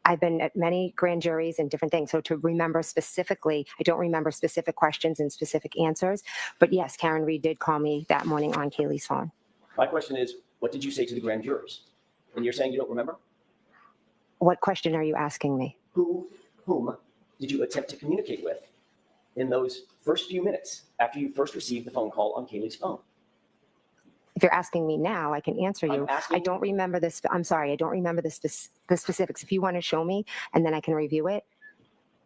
I've been at many grand juries and different things. So to remember specifically, I don't remember specific questions and specific answers. But yes, Karen Reed did call me that morning on Kaylee's phone. My question is, what did you say to the grand jurors? And you're saying you don't remember? What question are you asking me? Whom did you attempt to communicate with in those first few minutes after you first received the phone call on Kaylee's phone? If you're asking me now, I can answer you. I'm asking- I don't remember this. I'm sorry. I don't remember the specifics. If you want to show me and then I can review it.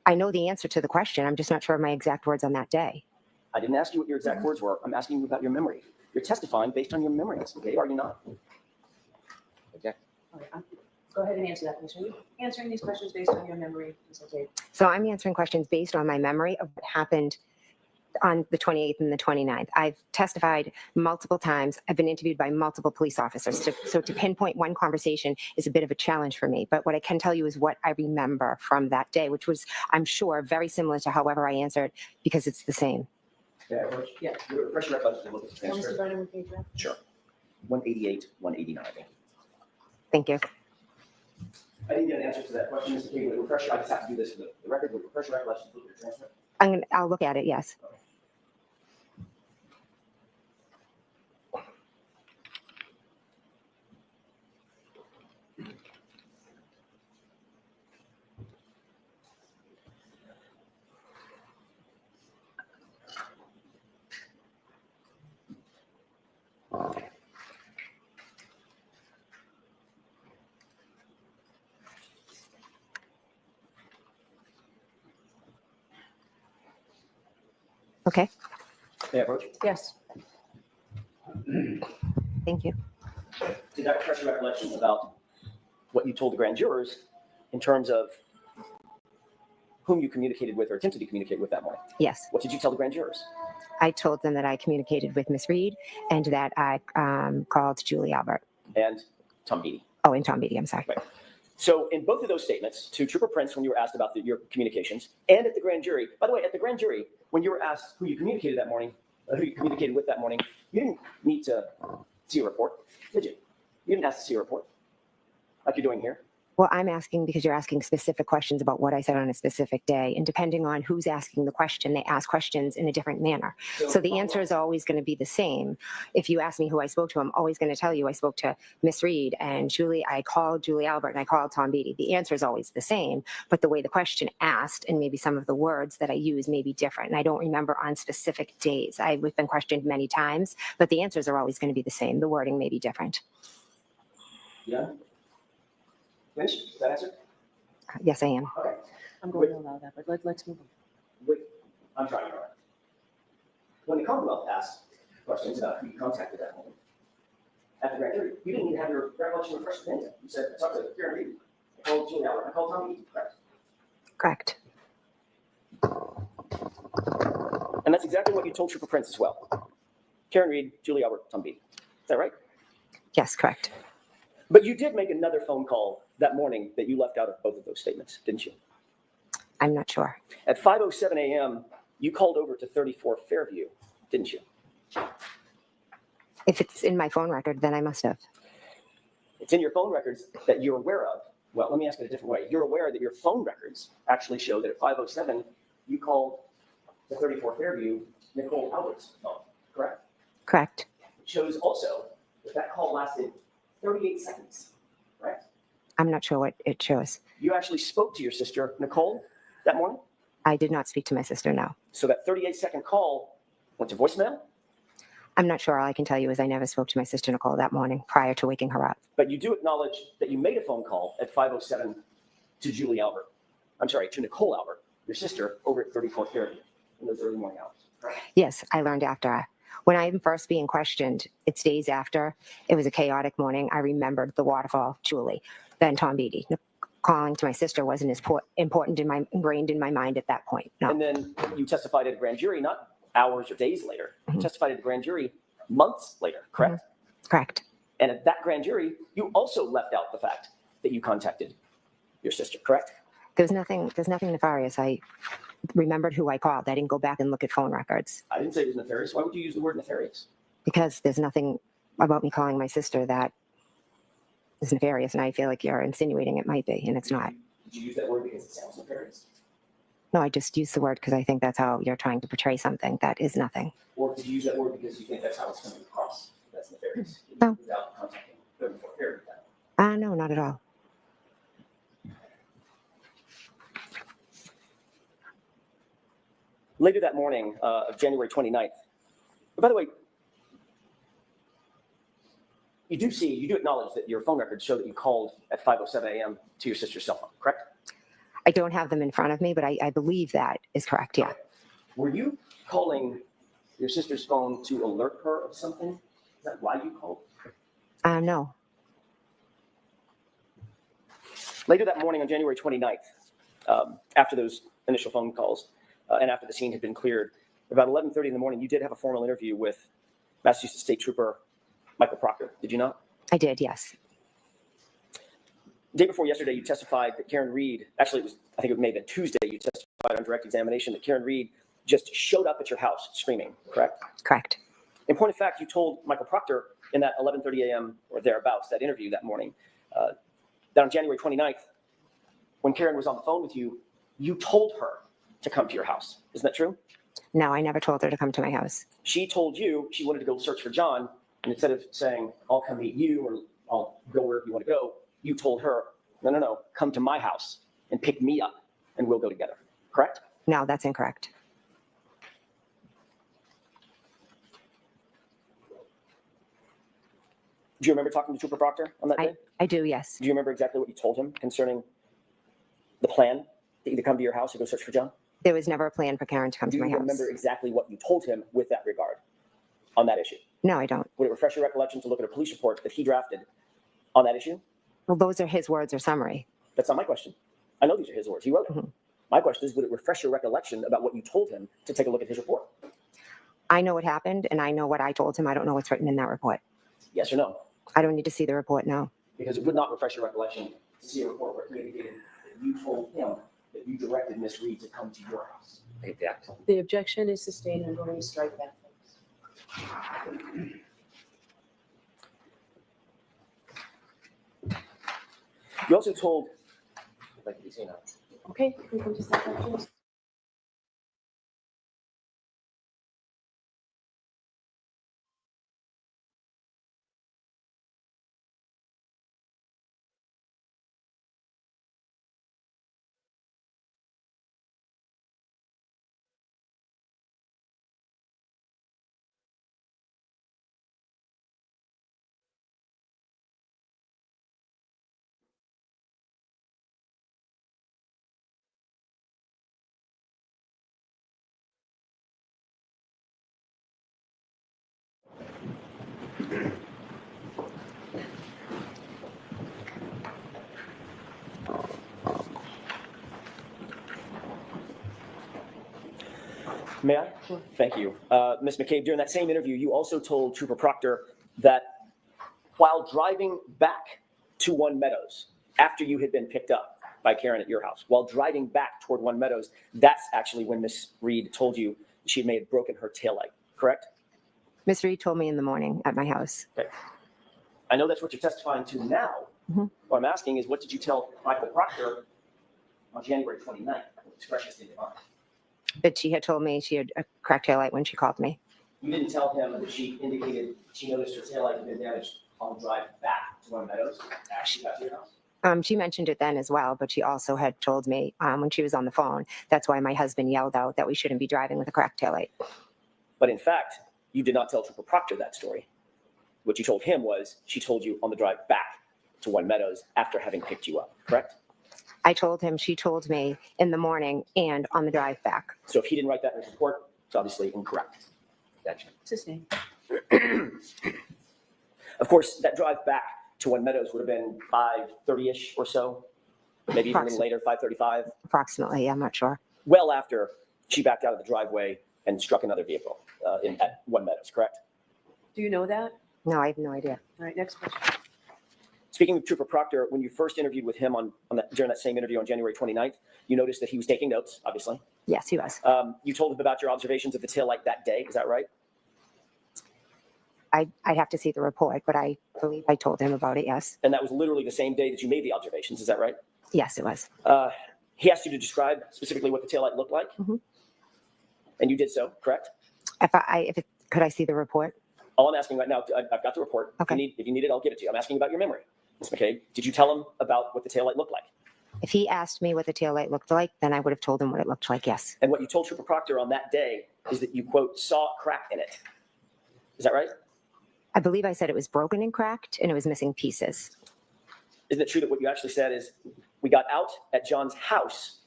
I know the answer to the question. I'm just not sure of my exact words on that day. I didn't ask you what your exact words were. I'm asking you about your memory. You're testifying based on your memories, okay? Are you not? All right, go ahead and answer that question. Are you answering these questions based on your memory? Ms. McCabe? So I'm answering questions based on my memory of what happened on the 28th and the 29th. I've testified multiple times. I've been interviewed by multiple police officers. So to pinpoint one conversation is a bit of a challenge for me. But what I can tell you is what I remember from that day, which was, I'm sure, very similar to however I answered, because it's the same. Yeah, Coach? Yeah. Refresh your recollection and look at the Tell Mr. transcript. Brennan what page you're on. Sure. 188, 189, I think. Thank you. I didn't get an answer to that question, Mr. King. Refresh, I just have to do this for the record. Refresh your recollection, look at the transcript. I'll look at it, yes. Okay, May I approach? Yes. thank you. Did that refresh your recollection about what you told the grand jurors in terms of whom you communicated with or attempted to communicate with that morning? Yes, What did you tell the grand jurors? I told them that I communicated with Miss Reed and that I called Julie Albert. And Tom Beatty. Oh, and Tom Beatty, I'm sorry. Right. So in both of those statements, to Trooper Prince when you were asked about your communications, and at the grand jury, by the way, at the grand jury, when you were asked who you communicated that morning, who you communicated with that morning, you didn't need to see a report, did you? You didn't ask to see a report, like you're doing here. Well, I'm asking because you're asking specific questions about what I said on a specific day. And depending on who's asking the question, they ask questions in a different manner. So the answer is always going to be the same. If you ask me who I spoke to, I'm always going to tell you I spoke to Miss Reed and Julie. I called Julie Albert and I called Tom Beatty. The answer is always the same, but the way the question asked and maybe some of the words that I use may be different. And I don't remember on specific days. I've been questioned many times, but the answers are always going to be the same. The wording may be different. Yeah. Finish? Is that answer? Yes, I am. Okay. I'm going to allow that, but let's move on. Wait, I'm trying to. When the Commonwealth asked questions about who you contacted that morning at the grand jury, you didn't even have your recollection refreshed in it. You said, I talked to Karen Reed, I called Julie Albert, I called Tom Beatty, correct? Correct. And that's exactly what you told Trooper Prince as well. Karen Reed, Julie Albert, Tom Beatty. Is that right? Yes, correct. But you did make another phone call that morning that you left out of both of those statements, didn't you? I'm not sure. At 5:07 a.m., you called over to 34 Fairview, didn't you? If it's in my phone record, then I must have. It's in your phone records that you're aware of. Well, let me ask it a different way. You're aware that your phone records actually show that at 5:07, you called to 34 Fairview, Nicole Albert's phone, correct? Correct. It shows also that that call lasted 38 seconds, correct? I'm not sure what it shows. You actually spoke to your sister, Nicole, that morning? I did not speak to my sister, no. So that 38-second call went to voicemail? I'm not sure. All I can tell you is I never spoke to my sister Nicole that morning prior to waking her up. But you do acknowledge that you made a phone call at 5:07 to Julie Albert. I'm sorry, to Nicole Albert, your sister, over at 34th Ferry in those early morning hours. Right? Yes, I learned after. When I'm first being questioned, it's days after. It was a chaotic morning. I remembered the waterfall, Julie, then Tom Beatty. Calling to my sister wasn't as important ingrained in my mind at that point. No. And then you testified at a grand jury, not hours or days later. You testified at a grand jury months later, correct? Correct. And at that grand jury, you also left out the fact that you contacted your sister, correct? There's nothing nefarious. I remembered who I called. I didn't go back and look at phone records I didn't say it was nefarious. Why would you use the word nefarious? because there's nothing about me calling my sister that is nefarious, and I feel like you're insinuating it might be, and it's not. Did you use that word because it sounds nefarious? No, I just used the word because I think that's how you're trying to portray something that is nothing. Or did you use that word because you think that's how it's coming across? That's nefarious. No. Without contacting 34th Ferry. No, not at all. Later that morning of January 29th, by the way, you do acknowledge that your phone records show that you called at 5:07 a.m. to your sister's cell phone, correct? I don't have them in front of me, but I believe that is correct. Yeah. Were you calling your sister's phone to alert her of something? Is that why you called? No. Later that morning on January 29th, after those initial phone calls and after the scene had been cleared, about 11:30 in the morning, you did have a formal interview with Massachusetts State Trooper Michael Proctor, did you not? I did, yes. The day before yesterday, you testified that Karen Reed, actually, I think it may have been Tuesday, you testified on direct examination that Karen Reed just showed up at your house screaming, correct? Correct. In point of fact, you told Michael Proctor in that 11:30 a.m. or thereabouts, that interview that morning, that on January 29th, when Karen was on the phone with you, you told her to come to your house. Isn't that true? No, I never told her to come to my house. She told you she wanted to go search for John, and instead of saying, I'll come meet you or I'll go wherever you want to go, you told her, no, come to my house and pick me up and we'll go together. Correct? No, that's incorrect. Do you remember talking to Trooper Proctor on that day? I do, yes. Do you remember exactly what you told him concerning the plan to either come to your house or go search for John? There was never a plan for Karen to come Do to you my house. remember exactly what you told him with that regard on that issue? No, I don't. Would it refresh your recollection to look at a police report that he drafted on that issue? Well, those are his words or summary. That's not my question. I know these are his words. He wrote it. Mhm. My question is, would it refresh your recollection about what you told him to take a look at his report? I know what happened, and I know what I told him. I don't know what's written in that report. Yes or no? I don't need to see the report, no. Because it would not refresh your recollection to see a report where he indicated that you told him that you directed Miss Reed to come to your house. Exactly. The objection is sustained and we're going to strike that. You also told, I'd like to be seen now. Okay, we can just let that close. May I? Sure. Thank you. Ms. McCabe, during that same interview, you also told Trooper Proctor that while driving back to One Meadows, after you had been picked up by Karen at your house, while driving back toward One Meadows, that's actually when Miss Reed told you she may have broken her taillight, correct? Miss Reed told me in the morning at my house. Okay. I know that's what you're testifying to now. Mhm. What I'm asking is, what did you tell Michael Proctor on January 29th? Expression state of mind. But she had told me she had a cracked taillight when she called me. You didn't tell him that she indicated she noticed her taillight had been damaged on the drive back to One Meadows after she got to your house? She mentioned it then as well, but she also had told me when she was on the phone, that's why my husband yelled out that we shouldn't be driving with a cracked taillight. But in fact, you did not tell Trooper Proctor that story. What you told him was she told you on the drive back to One Meadows after having picked you up, correct? I told him, she told me in the morning and on the drive back. So if he didn't write that in his report, it's obviously incorrect. Gotcha. Sustained. Of course, that drive back to One Meadows would have been 5:30-ish or so, maybe even a little later, 5:35. Approximately, I'm not sure. Well after she backed out of the driveway and struck another vehicle at One Meadows, correct? Do you know that? No, I have no idea. All right, next question. Speaking of Trooper Proctor, when you first interviewed with him during that same interview on January 29th, you noticed that he was taking notes, obviously. Yes, he was. You told him about your observations of the taillight that day, is that right? I'd have to see the report, but I believe I told him about it, yes. And that was literally the same day that you made the observations, is that right? Yes, it was. He asked you to describe specifically what the taillight looked like, and you did so, correct? Could I see the report? All I'm asking right now, I've got the report. Okay. If you need it, I'll give it to you. I'm asking about your memory. Ms. McCabe, did you tell him about what the taillight looked like? If he asked me what the taillight looked like, then I would have told him what it looked like, yes. And what you told Trooper Proctor on that day is that you, quote, saw a crack in it. Is that right? I believe I said it was broken and cracked and it was missing pieces. Isn't it true that what you actually said is we got out at John's house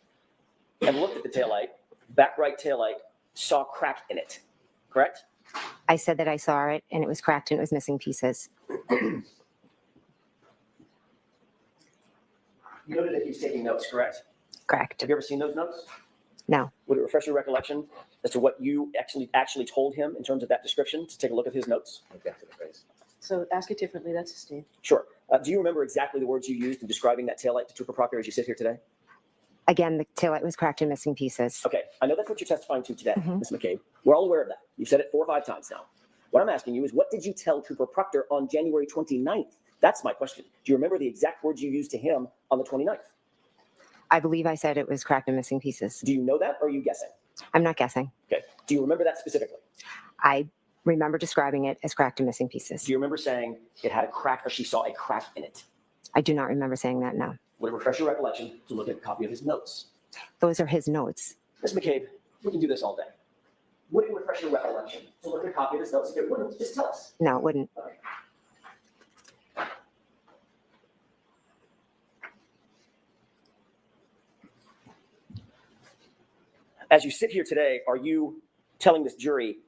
and looked at the taillight, back right taillight, saw a crack in it, correct? I said that I saw it and it was cracked and it was missing pieces. You noted that he was taking notes, correct? Correct. Have you ever seen those notes? No. Would it refresh your recollection as to what you actually told him in terms of that description to take a look at his notes? So ask it differently. That's sustained. Sure. Do you remember exactly the words you used in describing that taillight to Trooper Proctor as you sit here today? Again, the taillight was cracked and missing pieces. Okay. I know that's what you're testifying to today, Ms. McCabe. We're all aware of that. You've said it 4 or 5 times now. What I'm asking you is, what did you tell Trooper Proctor on January 29th? That's my question. Do you remember the exact words you used to him on the 29th? I believe I said it was cracked and missing pieces. Do you know that, or are you guessing? I'm not guessing. Okay. Do you remember that specifically? I remember describing it as cracked and missing pieces. Do you remember saying it had a crack or she saw a crack in it? I do not remember saying that, no. Would it refresh your recollection to look at a copy of his notes? Those are his notes. Ms. McCabe, we can do this all day. Would it refresh your recollection to look at a copy of his notes? If it wouldn't, just tell us. No, it wouldn't. Okay. As you sit here today, are you telling this jury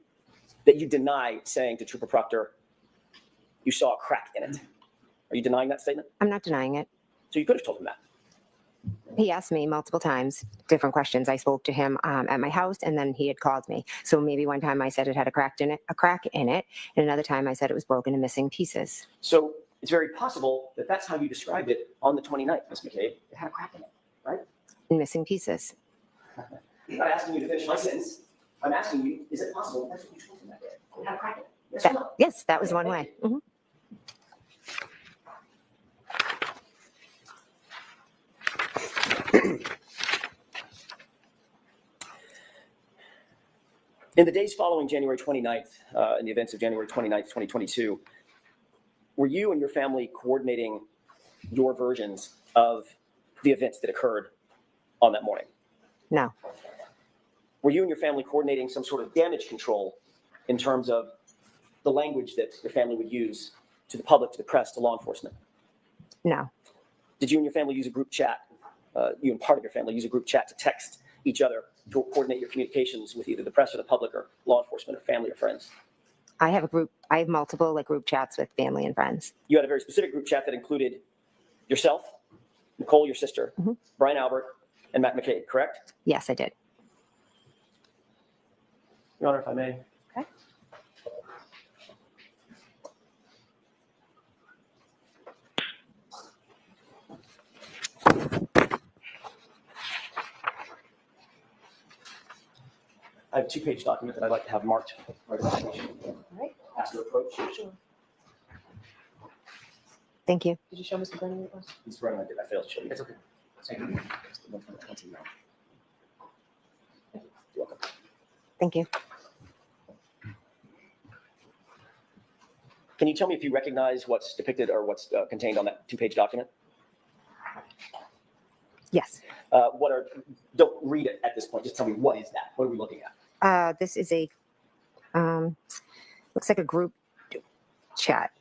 that you deny saying to Trooper Proctor, you saw a crack in it? Are you denying that statement? I'm not denying it. So you could have told him that. He asked me multiple times different questions. I spoke to him at my house, and then he had called me. So maybe one time I said it had a crack in it, and another time I said it was broken and missing pieces. So it's very possible that that's how you described it on the 29th, Ms. McCabe. It had a crack in it, right? And missing pieces. I'm not asking you to finish my sentence. I'm asking you, is it possible that's what you told him that day? It had a crack in it. Yes or no? Yes, that was one way. Mhm. In the days following January 29th, in the events of January 29th, 2022, were you and your family coordinating your versions of the events that occurred on that morning? No. Were you and your family coordinating some sort of damage control in terms of the language that your family would use to the public, to the press, to law enforcement? No. Did you and your family use a group chat, you and part of your family use a group chat to text each other to coordinate your communications with either the press or the public or law enforcement or family or friends? I have multiple group chats with family and friends. You had a very specific group chat that included yourself, Nicole, your sister, Brian Albert, and Matt McCabe, correct? Yes, I did. Your Honor, if I may. Okay. I have a 2-page document that I'd like to have marked. All right. Asked to approach. Sure. Thank you. Did you show Mr. Brennan what it was? He's running. I failed to show you. It's okay. Thank you. It's the one from that 20 now. You're welcome. Thank you. Can you tell me if you recognize what's depicted or what's contained on that 2-page document? Yes. Don't read it at this point. Just tell me, what is that? What are we looking at? This is a, looks like a group chat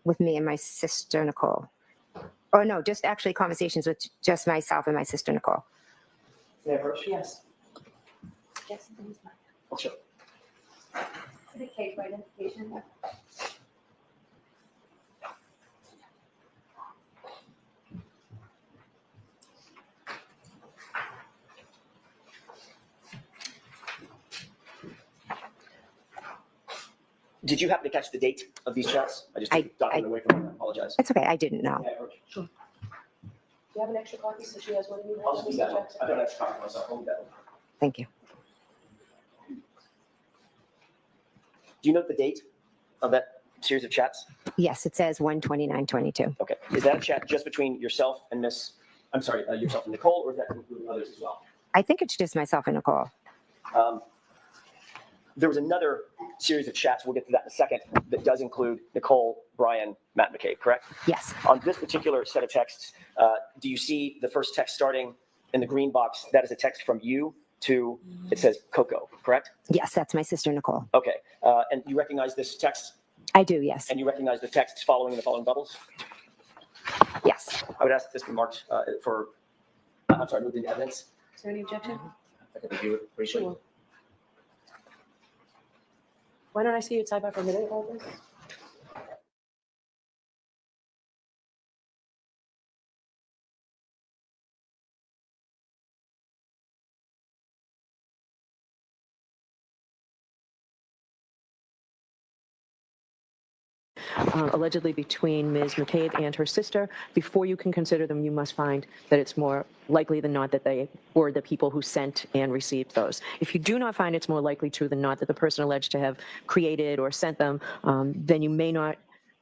with me and my sister, Nicole. Oh, no, just actually conversations with just myself and my sister, Nicole. May I approach? Yes. Yes, please. Oh, sure. The case for identification. Did you happen to catch the date of these chats? I just took the document away from you. I apologize. It's okay. I didn't know. May I approach? Do you have an extra copy so she has one of you? I'll just use that one. I don't have to copy myself. I'll leave that one. Thank you. Do you know the date of that series of chats? Yes, it says 12922. Okay. Is that a chat just between yourself and yourself and Nicole, or is that including others as well? I think it's just myself and Nicole. There was another series of chats, we'll get to that in a second, that does include Nicole, Brian, Matt McCabe, correct? Yes. On this particular set of texts, do you see the first text starting in the green box? That is a text from you to, it says Coco, correct? Yes, that's my sister, Nicole. Okay. And you recognize this text, I do, yes. and you recognize the texts following the following bubbles? Yes. I would ask this be marked moved into evidence. Is there any objection? I could review it briefly. Sure. Why don't I see you sidebar for a minute about this? Allegedly between Ms. McCabe and her sister. Before you can consider them, you must find that it's more likely than not that they were the people who sent and received those. If you do not find it's more likely true than not that the person alleged to have created or sent them, then you may not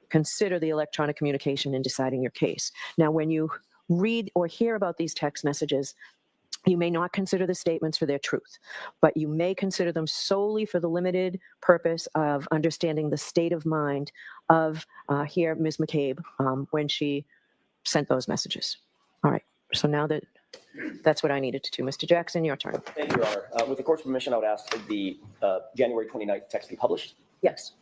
consider the electronic communication in deciding your case. Now, when you read or hear about these text messages, you may not consider the statements for their truth, but you may consider them solely for the limited purpose of understanding the state of mind of here, Ms. McCabe, when she sent those messages. All right. So now that's what I needed to do. Mr. Jackson, your turn. Thank you, Your Honor. With the court's permission, I would ask that the January 29th text be published. Yes.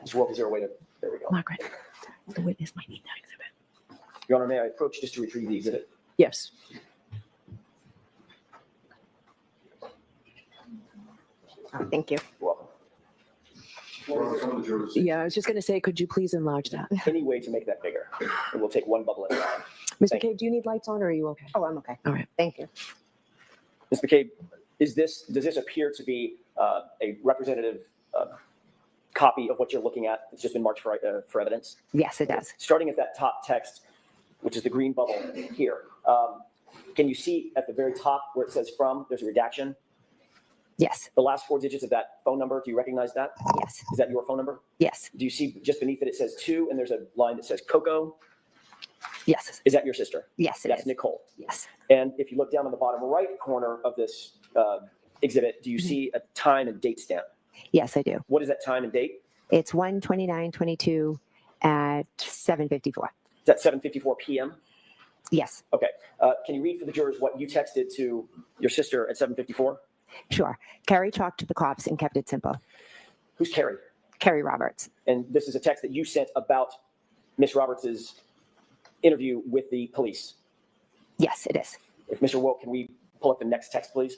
Mr. Wolf, is there a way to, there we go. Margaret, the witness might need that exhibit. Your Honor, may I approach just to retrieve the exhibit? Yes. Thank you. You're welcome. Yeah, I was just going to say, could you please enlarge that? Any way to make that bigger? And we'll take one bubble at a time. Ms. Thank you. McCabe, do you need lights on or are you okay? Oh, I'm okay. All right. Thank you. Ms. McCabe, does this appear to be a representative copy of what you're looking at? It's just been marked for evidence? Yes, it does. Starting at that top text, which is the green bubble here, can you see at the very top where it says from, there's a redaction? Yes. The last 4 digits of that phone number, do you recognize that? Yes. Is that your phone number? Yes. Do you see just beneath it, it says to, and there's a line that says Coco? Yes. Is that your sister? Yes, it That's is. Nicole. Yes. And if you look down on the bottom right corner of this exhibit, do you see a time and date stamp? Yes, I do. What is that time and date? It's 12922 at 7:54. Is that 7:54 p.m.? Yes. Okay. Can you read for the jurors what you texted to your sister at 7:54? Sure. Carrie talked to the cops and kept it simple. Who's Carrie? Carrie Roberts. And this is a text that you sent about Miss Roberts's interview with the police. Yes, it is. If Mr. Woke, can we pull up the next text, please?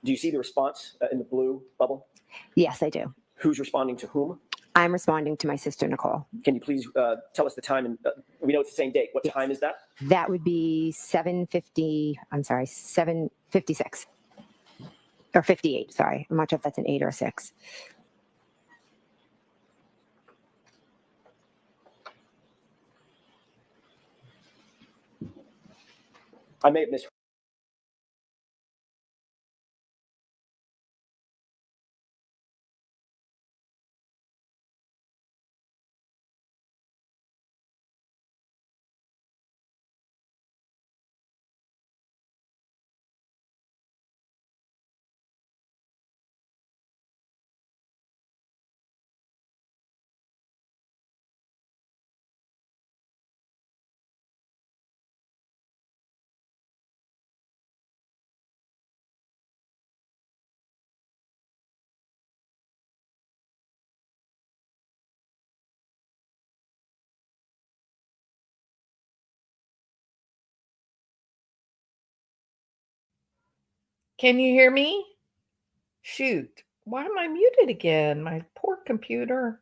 Do you see the response in the blue bubble? Yes, I do. Who's responding to whom? I'm responding to my sister, Nicole. Can you please tell us the time? And we know it's the same date. What Yes. time is that? That would be 7:56. Or 58, sorry. I'm not sure if that's an 8 or a 6. I may have misheard. Can you hear me? Shoot. Why am I muted again? My poor computer.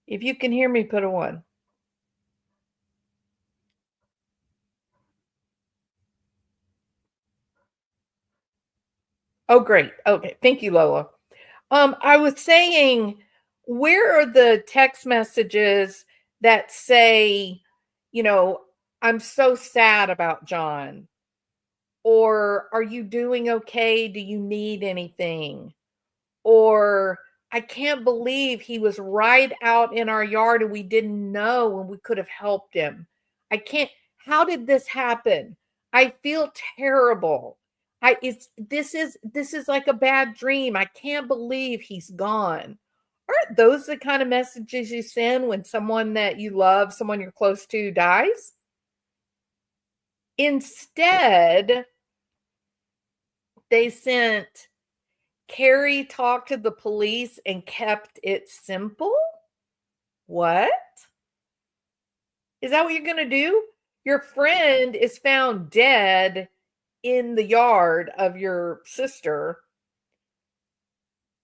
If you can hear me, put a 1. Oh, great. Okay. Thank you, Lola. I was saying, where are the text messages that say, you know, I'm so sad about John? Or are you doing okay? Do you need anything? Or I can't believe he was right out in our yard and we didn't know and we could have helped him. I can't, how did this happen? I feel terrible. This is like a bad dream. I can't believe he's gone. Aren't those the kind of messages you send when someone that you love, someone you're close to dies? Instead, they sent Carrie talked to the police and kept it simple? What? Is that what you're going to do? Your friend is found dead in the yard of your sister,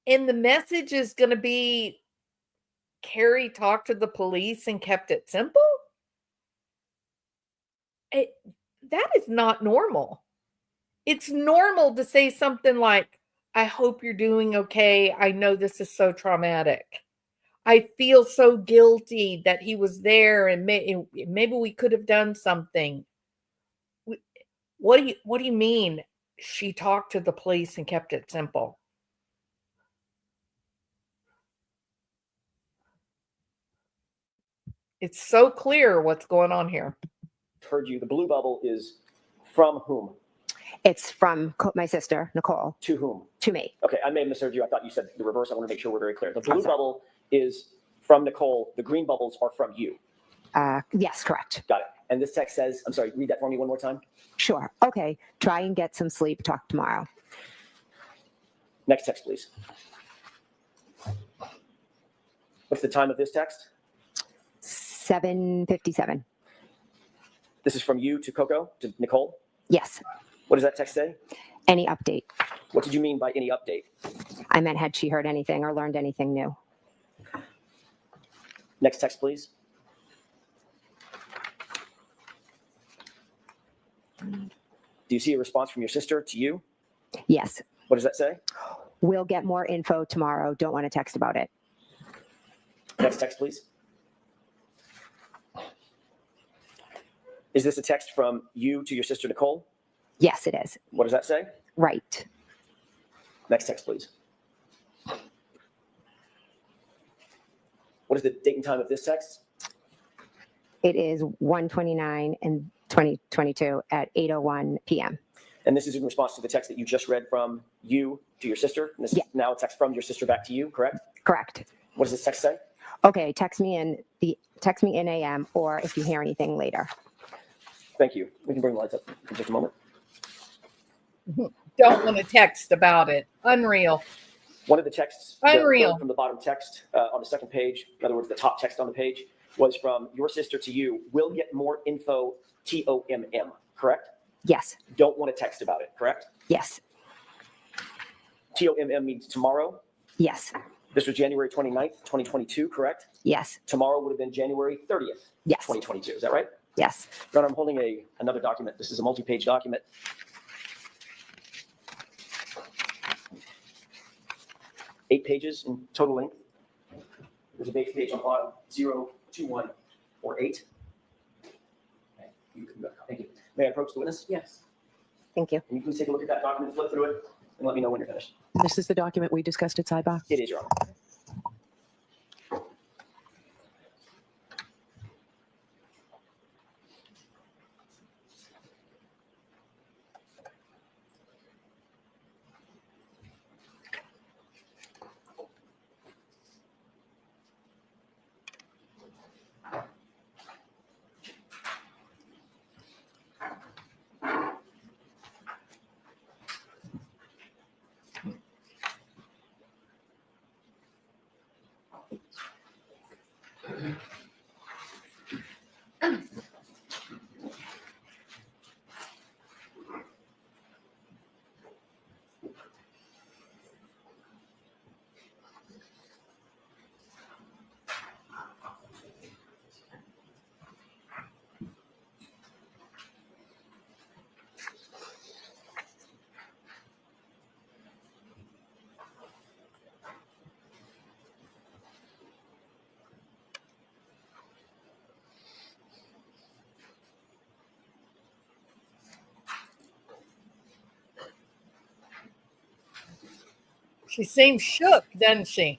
and the message is going to be Carrie talked to the police and kept it simple? It, that is not normal. It's normal to say something like, I hope you're doing okay. I know this is so traumatic. I feel so guilty that he was there and maybe we could have done something. What do you mean she talked to the police and kept it simple? It's so clear what's going on here. Heard you. The blue bubble is from whom? It's from my sister, Nicole, To whom? to me. Okay, I may have misheard you. I thought you said the reverse. I want to make sure we're very clear. The blue I'm sorry. bubble is from Nicole. The green bubbles are from you. Yes, correct. Got it. And this text says, I'm sorry, read that for me one more time. Sure. Okay. Try and get some sleep. Talk tomorrow. Next text, please. What's the time of this text? 7:57. This is from you to Coco, to Nicole. Yes. What does that text say? Any update? What did you mean by any update? I meant had she heard anything or learned anything new? Next text, please. Do you see a response from your sister to you? Yes. What does that say? We'll get more info tomorrow. Don't want to text about it. Next text, please. Is this a text from you to your sister Nicole? Yes, it is. What does that say? Right. Next text, please. What is the date and time of this text? It is 1:29 in 2022 at 8:01 p.m. And this is in response to the text that you just read from you to your sister. And this Yeah. is now a text from your sister back to you, correct? Correct. What does this text say? Okay. Text me in AM or if you hear anything later. Thank you. We can bring the lights up for just a moment. Don't want to text about it. Unreal. One of the texts Unreal. from the bottom text on the second page, in other words, the top text on the page, was from your sister to you. We'll get more info, TOMM, correct? Yes. Don't want to text about it, correct? Yes. TOMM means tomorrow. Yes. This was January 29th, 2022, correct? Yes. Tomorrow would have been January 30th, Yes. 2022. Is that right? Yes. Your Honor, I'm holding another document. This is a multi-page document. Eight pages in total length. There's a base page on bottom, 02148. Okay, thank you. May I approach the witness? Yes. Thank you. Can you please take a look at that document, flip through it, and let me know when you're finished? This is the document we discussed at sidebar. It is, Your Honor. She seems shook, doesn't she?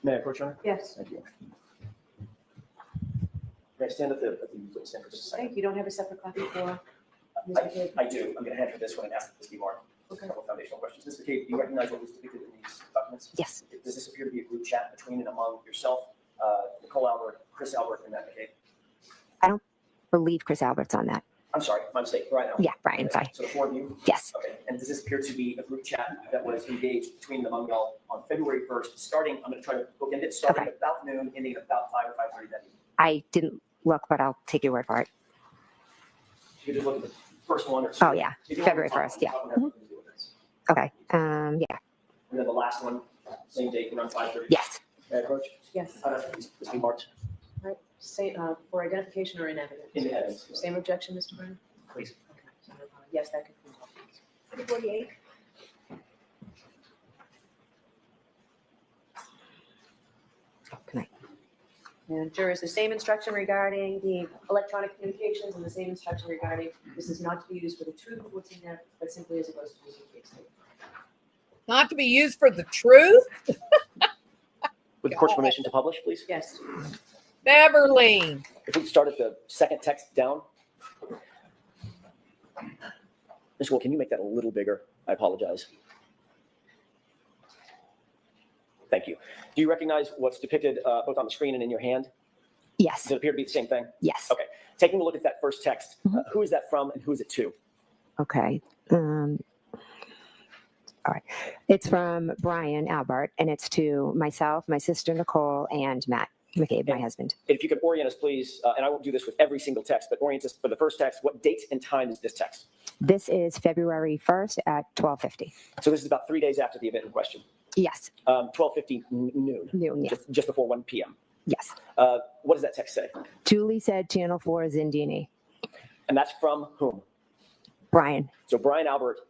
May I approach, Your Honor? Yes. Thank you. May I stand at the witness stand for just a second? Thank you. Don't have a separate copy for Ms. McCabe? I do. I'm going to hand her this one and ask that this be marked. Okay. A couple foundational questions. Ms. McCabe, do you recognize what was depicted in these documents? Yes. Does this appear to be a group chat between and among yourself, Nicole Albert, Chris Albert, and Matt McCabe? Believe Chris Albert's on that. I'm sorry, my mistake. Brian Albert. Yeah, Brian, sorry. So the four of you? Yes. Okay. And does this appear to be a group chat that was engaged between and among y'all on February 1st, starting, I'm going to try to bookend it, starting Okay. about noon, ending at about 5 or 5:30 that evening? I didn't look, but I'll take your word for it. You could just look at the first one or two. Oh, yeah. If you want February to talk 1st, on it, yeah. talk on everything to do with this. Okay. Yeah. And then the last one, same date, around 5:30. Yes. May I approach? Yes. This be marked Right. Say, for identification or in evidence? in the evidence. Same objection, Mr. Brown? Please. Okay. So, yes, that concludes all. 48. Good night. And jurors, the same instruction regarding the electronic communications and the same instruction regarding this is not to be used for the truth of what's in there, but simply as opposed to using case statement. Not to be used for the truth? With the court's permission to publish, please? Yes. Beverly. If we could start at the second text down. Ms. Will, can you make that a little bigger? I apologize. Thank you. Do you recognize what's depicted both on the screen and in your hand? Yes. Does it appear to be the same thing? Yes. Okay. Taking a look at that first text, who is that from and who is it to? Okay. All right. It's from Brian Albert, and it's to myself, my sister Nicole, and Matt McCabe, my husband. If you could orient us, please, and I won't do this with every single text, but orient us for the first text. What date and time is this text? This is February 1st at 12:50. So this is about 3 days after the event in question. Yes. 12:50 noon, Noon, yes. just before 1 p.m. Yes. What does that text say? Julie said Channel 4 is in D&E. And that's from whom? Brian. So Brian Albert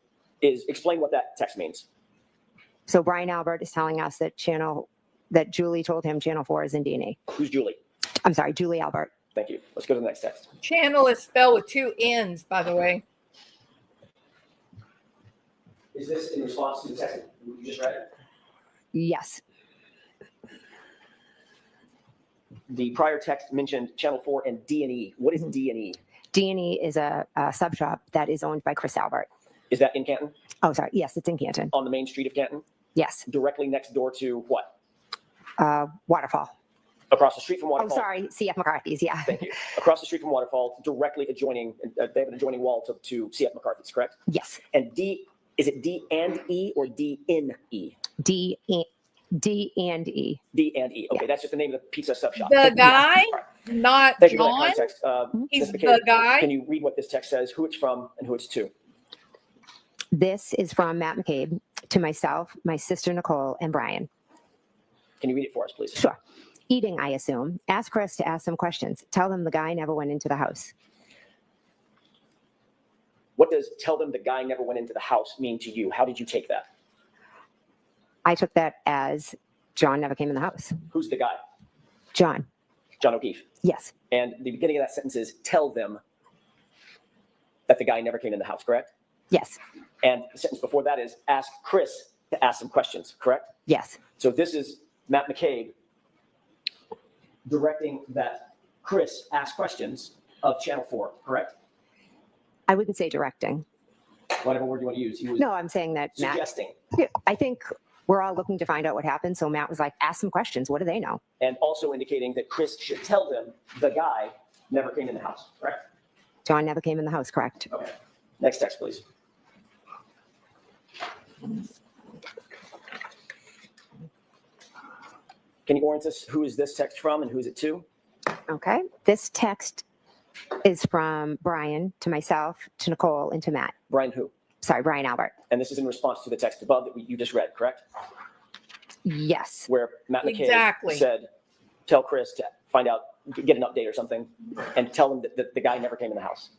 explain what that text means. So Brian Albert is telling us that Julie told him Channel 4 is in D&E. Who's Julie? I'm sorry, Julie Albert. Thank you. Let's go to the next text. Channel is spelled with two N's, by the way. Is this in response to the text you just read? Yes. The prior text mentioned Channel 4 and D&E. What is D&E? D&E is a sub shop that is owned by Chris Albert. Is that in Canton? Oh, sorry. Yes, it's in Canton. On the main street of Canton? Yes. Directly next door to what? Waterfall. Across the street from Oh, Waterfall? sorry. CF McCarthy's. Yeah. Thank you. Across the street from Waterfall, directly adjoining, they have an adjoining wall to CF McCarthy's, correct? Yes. And D, is it D and E or D in E? D and E. D and E. Okay, that's just the name of the pizza sub shop. The guy, not Thank you for that John. context. He's Ms. McCabe, the guy. Can you read what this text says, who it's from and who it's to? This is from Matt McCabe to myself, my sister Nicole, and Brian. Can you read it for us, please? Sure. Eating, I assume. Ask Chris to ask some questions. Tell them the guy never went into the house. What does tell them the guy never went into the house mean to you? How did you take that? I took that as John never came in the house. Who's the guy? John. John O'Keefe. Yes. And the beginning of that sentence is tell them that the guy never came in the house, correct? Yes. And the sentence before that is ask Chris to ask some questions, correct? Yes. So this is Matt McCabe directing that Chris ask questions of Channel 4, correct? I wouldn't say directing. Whatever word you want to use. He was No, I'm saying that Matt. suggesting. Yeah, I think we're all looking to find out what happened. So Matt was like, ask some questions. What do they know? And also indicating that Chris should tell them the guy never came in the house, correct? John never came in the house, correct? Okay. Next text, please. Can you orient us who is this text from and who is it to? Okay. This text is from Brian to myself, to Nicole, and to Matt. Brian who? Sorry, Brian Albert. And this is in response to the text above that you just read, correct? Yes. Where Matt McCabe Exactly. said, tell Chris to find out, get an update or something, and tell him that the guy never came in the house.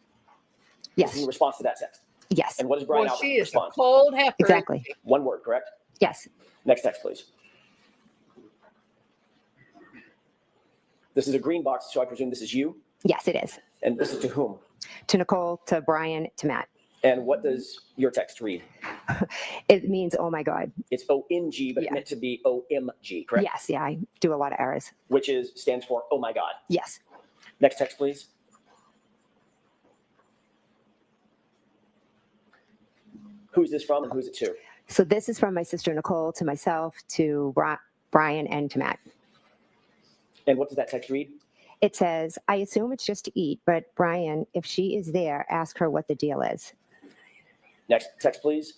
This is Yes, in response to that text. yes, And what does Brian Well, Albert she is a respond? cold heifer. exactly. One word, correct? Yes, Next text, please. This is a green box, so I presume this is you. yes, it is. And this is to whom? To Nicole, to Brian, to Matt. And what does your text read? It means, oh my God. It's ONG, but it's Yeah. meant to be OMG, correct? Yes, yeah, I do a lot of errors. Which stands for oh my God. Yes. Next text, please. Who's this from and who's it to? So this is from my sister Nicole to myself, to Brian, and to Matt. And what does that text read? It says, I assume it's just to eat, but Brian, if she is there, ask her what the deal is. Next text, please.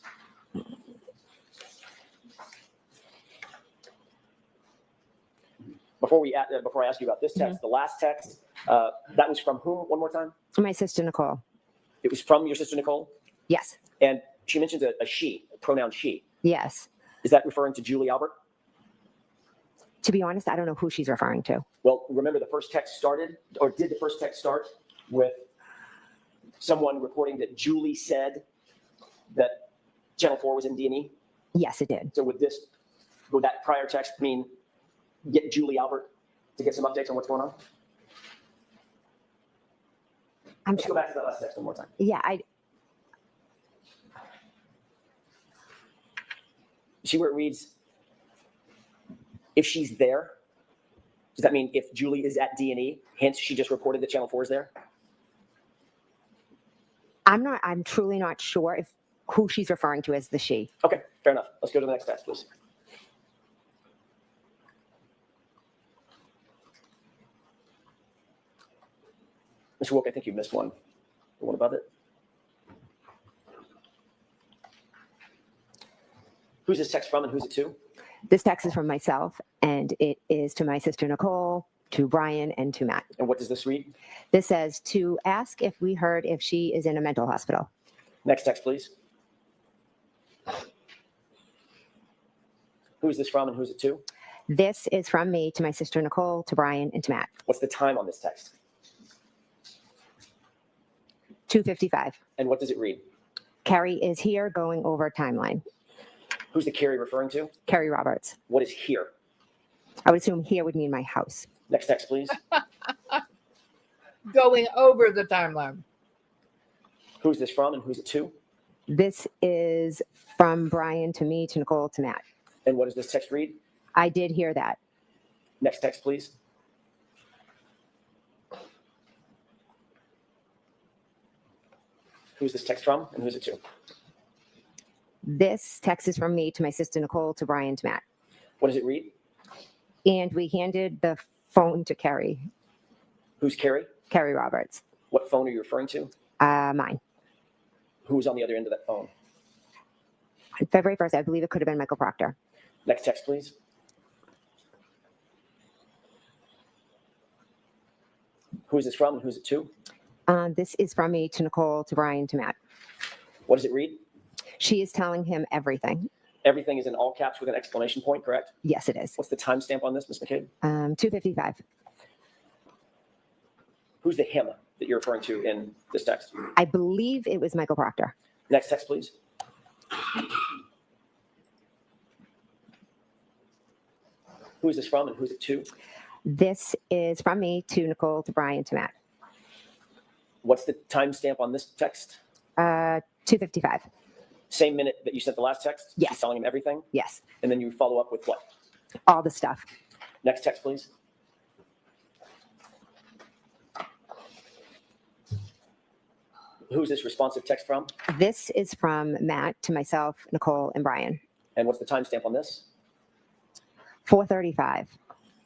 Before I ask you about this text, the last text, that was from whom? One more time. My sister Nicole. It was from your sister Nicole, Yes. and she mentions a she, a pronoun she. Yes. Is that referring to Julie Albert? To be honest, I don't know who she's referring to. Well, remember the first text started, or did the first text start with someone reporting that Julie said that Channel 4 was in D&E? Yes, it did. So would that prior text mean get Julie Albert to get some updates on what's going on? Let's go back to that last text one more time. Yeah, You see where it reads, if she's there? Does that mean if Julie is at D&E, hence she just reported that Channel 4 is there? I'm truly not sure if who she's referring to as the she. Okay, fair enough. Let's go to the next text, please. Mr. Wilk, I think you missed one. The one above it. Who's this text from and who's it to? This text is from myself, and it is to my sister Nicole, to Brian, and to Matt. And what does this read? This says to ask if we heard if she is in a mental hospital. Next text, please. Who is this from and who's it to? This is from me to my sister Nicole, to Brian, and to Matt. What's the time on this text? 2:55. And what does it read? Carrie is here going over timeline. Who's the Carrie referring to? Carrie Roberts. What is here? I would assume here would mean my house. Next text, please. Going over the timeline. Who's this from and who's it to? This is from Brian to me, to Nicole, to Matt. And what does this text read? I did hear that. Next text, please. Who's this text from and who's it to? This text is from me to my sister Nicole, to Brian, to Matt. What does it read? And we handed the phone to Carrie, Who's Carrie? Carrie Roberts. What phone are you referring to? Mine. Who's on the other end of that phone? On February 1st, I believe it could have been Michael Proctor. Next text, please. Who is this from and who's it to? This is from me to Nicole, to Brian, to Matt. What does it read? She is telling him everything. Everything is in all caps with an exclamation point, correct? Yes, it is. What's the timestamp on this, Ms. McCabe? 2:55. Who's the him that you're referring to in this text? I believe it was Michael Proctor. Next text, please. Who is this from and who's it to? This is from me to Nicole, to Brian, to Matt. What's the timestamp on this text? 2:55. Same minute that you sent the last text? Yes. She's telling him everything? Yes. And then you follow up with what? All the stuff. Next text, please. Who's this responsive text from? This is from Matt to myself, Nicole, and Brian. And what's the timestamp on this? 4:35.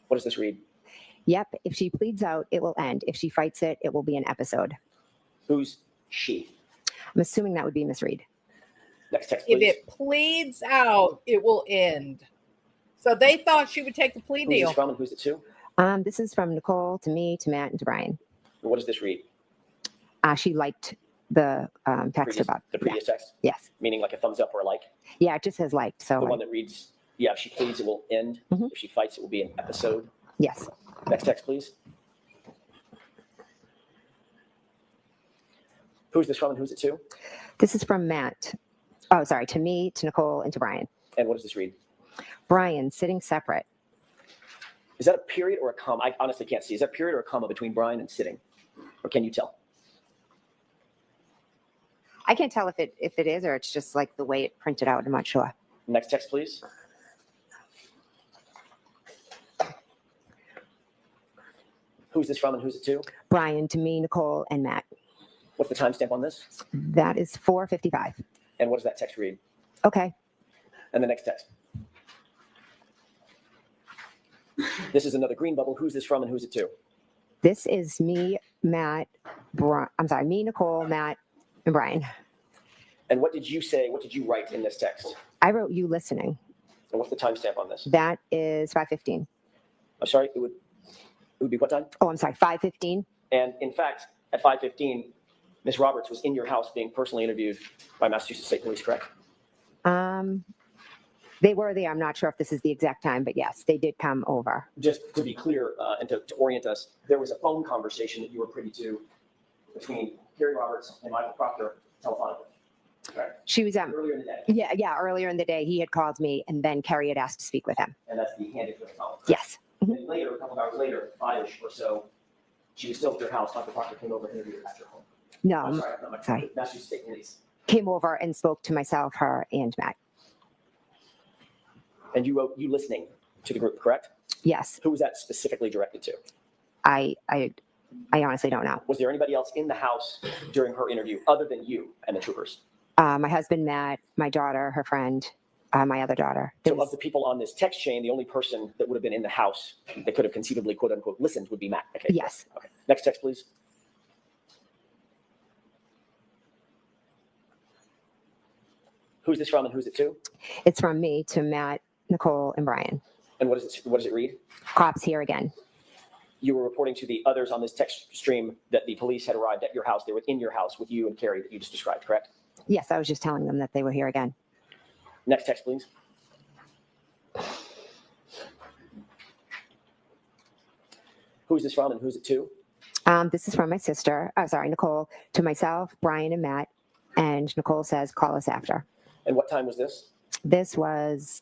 What does this read? Yep. If she pleads out, it will end. If she fights it, it will be an episode. Who's she? I'm assuming that would be Miss Reed. Next text, If please. it pleads out, it will end. So they thought she would take the plea Who's deal. this from and who's it to? This is from Nicole to me, to Matt, and to Brian. And what does this read? She liked the text about. The previous text? Yes. Meaning like a thumbs up or a like? Yeah, it just says liked. The So one that reads, yeah, if she pleads, it will end. Mhm. If she fights, it will be an episode. yes. Next text, please. Who's this from and who's it to? This is from Matt. Oh, sorry, to me, to Nicole, and to Brian. And what does this read? Brian, sitting separate. Is that a period or a comma? I honestly can't see. Is that a period or a comma between Brian and sitting? Or can you tell? I can't tell if it is or it's just like the way it printed out. I'm not sure. Next text, please. Who's this from and who's it to? Brian, to me, Nicole, and Matt. What's the timestamp on this? That is 4:55. And what does that text read? Okay. And the next text. This is another green bubble. Who's this from and who's it to? This is me, Matt, me, Nicole, Matt, and Brian. And what did you say? What did you write in this text? I wrote you listening. And what's the timestamp on this? That is 5:15. I'm sorry, it would be what time? Oh, I'm sorry, 5:15. And in fact, at 5:15, Ms. Roberts was in your house being personally interviewed by Massachusetts State Police, correct? They were there. I'm not sure if this is the exact time, but yes, they did come over. Just to be clear and to orient us, there was a phone conversation that you were privy to between Carrie Roberts and Michael Proctor telephonically. Right? She was Earlier in the day. yeah, earlier in the day he had called me and then Kerry had asked to speak with him. And that's the handed with the phone. Yes. And later, a couple of hours later, 5-ish or so, she was still at your house. Dr. Proctor came over and interviewed her at your home. No, I'm sorry, not sorry. Massachusetts State Police. Came over and spoke to myself, her, and Matt. And you wrote you listening to the group, correct? Yes. Who was that specifically directed to? I honestly don't know. Was there anybody else in the house during her interview other than you and the troopers? My husband, Matt, my daughter, her friend, my other daughter. There So of was- the people on this text chain, the only person that would have been in the house that could have conceivably, quote unquote, listened would be Matt. Okay. Yes. Okay. Next text, please. Who's this from and who's it to? It's from me to Matt, Nicole, and Brian. And what does it read? Cops here again. You were reporting to the others on this text stream that the police had arrived at your house. They were in your house with you and Carrie that you just described, correct? Yes, I was just telling them that they were here again. Next text, please. Who's this from and who's it to? This is from my sister, Nicole, to myself, Brian, and Matt. And Nicole says, call us after. And what time was this? This was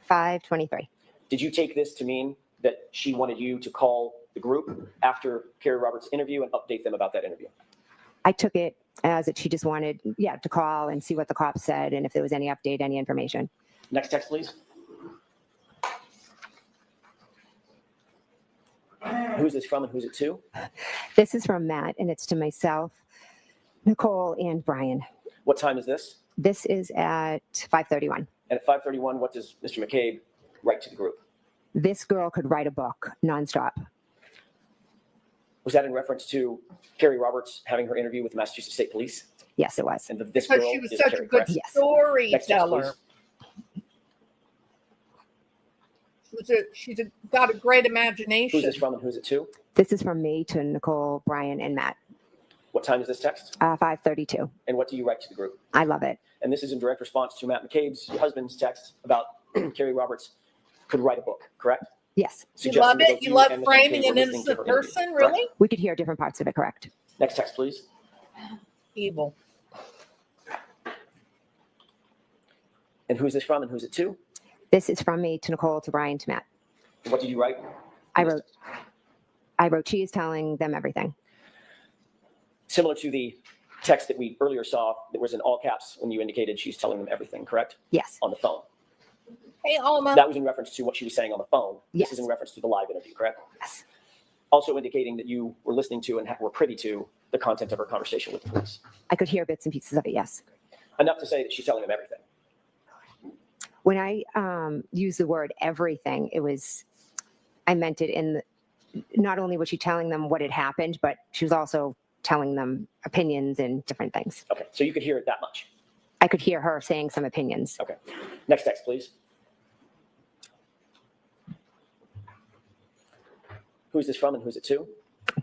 5:23. Did you take this to mean that she wanted you to call the group after Carrie Roberts' interview and update them about that interview? I took it as that she just wanted, to call and see what the cops said and if there was any update, any information. Next text, please. Who's this from and who's it to? This is from Matt, and it's to myself, Nicole, and Brian. What time is this? This is at 5:31. And at 5:31, what does Mr. McCabe write to the group? This girl could write a book nonstop. Was that in reference to Carrie Roberts having her interview with the Massachusetts State Police? Yes, it was. And this Because girl she was is such Carrie, a good correct? Yes. Next text, storyteller. please. She's got a great Who's imagination. this from and who's it to? This is from me to Nicole, Brian, and Matt. What time is this text? 5:32. And what do you write to the group? I love it. And this is in direct response to Matt McCabe's, your husband's text about Carrie Roberts could write a book, correct? Yes, You Suggesting love that it? both You love and Mr. framing McCabe an were listening to innocent her interview, person, correct? really? we could hear different parts of it, correct? Next text, please. Evil. And who's this from and who's it to? This is from me to Nicole, to Brian, to Matt. What did you write? I wrote, she is telling them everything. Similar to the text that we earlier saw that was in all caps when you indicated she's telling them everything, correct? Yes, On the phone. Hey, Alma. That was in reference to what she was saying on the phone. This Yes. is in reference to the live interview, correct? yes, Also indicating that you were listening to and were privy to the content of her conversation with the police. I could hear bits and pieces of it, yes. Enough to say that she's telling them everything. When I use the word everything, I meant it in not only was she telling them what had happened, but she was also telling them opinions and different things. Okay, so you could hear it that much. I could hear her saying some opinions. Okay. Next text, please. Who's this from and who's it to?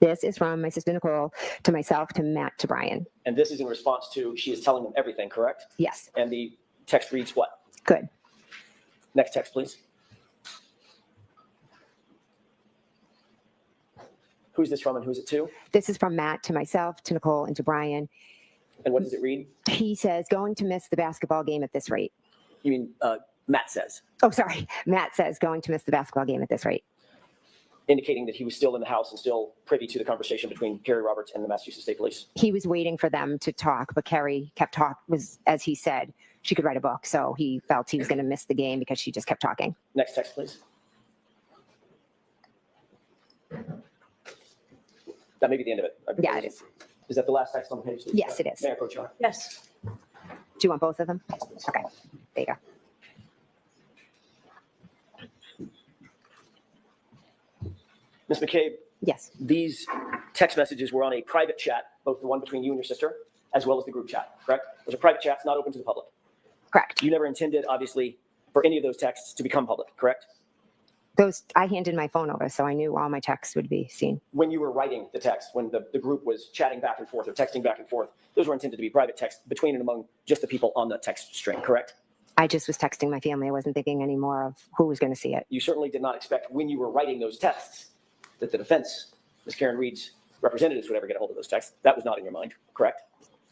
This is from my sister Nicole to myself, to Matt, to Brian. And this is in response to she is telling them everything, correct? Yes, And the text reads what? good. Next text, please. Who's this from and who's it to? This is from Matt to myself, to Nicole, and to Brian. And what does it read? He says, going to miss the basketball game at this rate. You mean Matt says, Oh, sorry. Matt says, going to miss the basketball game at this rate. indicating that he was still in the house and still privy to the conversation between Kerry Roberts and the Massachusetts State Police. He was waiting for them to talk, but Kerry kept talking, was, as he said, she could write a book. So he felt he was going to miss the game because she just kept talking. Next text, please. That may be the end of it. Yeah, it is. Is that the last text on the page? Yes, it is. May I approach you? Yes. Do you want both of them? Okay, there you go. Ms. McCabe, Yes, these text messages were on a private chat, both the one between you and your sister, as well as the group chat, correct? Those are private chats, not open to the public. correct. You never intended, obviously, for any of those texts to become public, correct? Those, I handed my phone over, so I knew all my texts would be seen. When you were writing the text, when the group was chatting back and forth or texting back and forth, those were intended to be private texts between and among just the people on the text string, correct? I just was texting my family. I wasn't thinking anymore of who was going to see it. You certainly did not expect when you were writing those texts that the defense, Ms. Karen Reed's representatives, would ever get a hold of those texts. That was not in your mind, correct?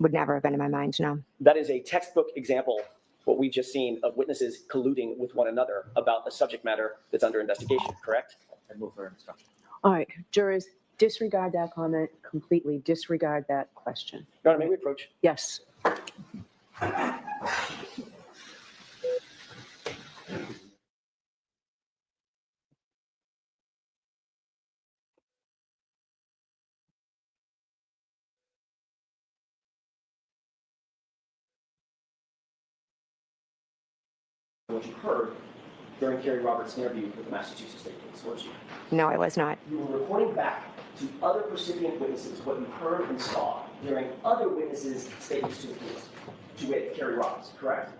Would never have been in my mind, no. That is a textbook example, what we've just seen, of witnesses colluding with one another about the subject matter that's under investigation, correct? I move for instruction. All right, jurors, disregard that comment completely. Disregard that question. Your Honor, may we approach? Yes. What you heard during Kerry Roberts' interview with the Massachusetts State Police, weren't you? No, I was not. You were reporting back to other recipient witnesses what you heard and saw during other witnesses' statements to the police, to wit, Kerry Roberts, correct?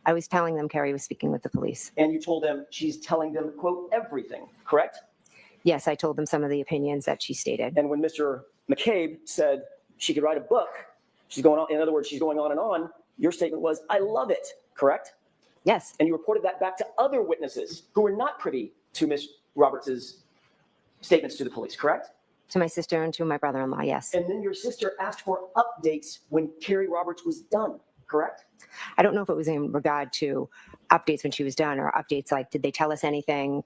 I was telling them Kerry was speaking with the police. And you told them she's telling them, quote, everything, correct? Yes, I told them some of the opinions that she stated. And when Mr. McCabe said she could write a book, she's going on, in other words, she's going on and on, your statement was, I love it, correct? Yes, And you reported that back to other witnesses who were not privy to Ms. Roberts' statements to the police, correct? to my sister and to my brother-in-law, yes. And then your sister asked for updates when Kerry Roberts was done, correct? I don't know if it was in regard to updates when she was done or updates like, did they tell us anything?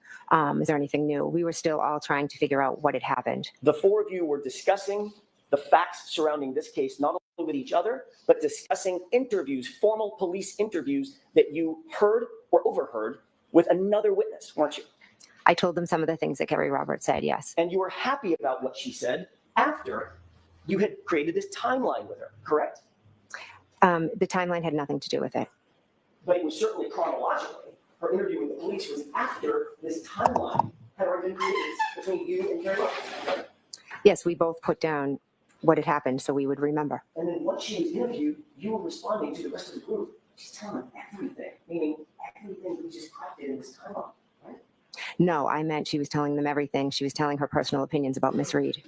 Is there anything new? We were still all trying to figure out what had happened. The four of you were discussing the facts surrounding this case, not only with each other, but discussing interviews, formal police interviews that you heard or overheard with another witness, weren't you? I told them some of the things that Kerry Roberts said, yes. And you were happy about what she said after you had created this timeline with her, correct? The timeline had nothing to do with it. But it was certainly chronologically, her interview with the police was after this timeline had already been created between you and Kerry Roberts. Yes, we both put down what had happened so we would remember. And then once she was interviewed, you were responding to the rest of the group. She's telling them everything, meaning everything we just crafted in this timeline, right? No, I meant she was telling them everything. She was telling her personal opinions about Miss Reed.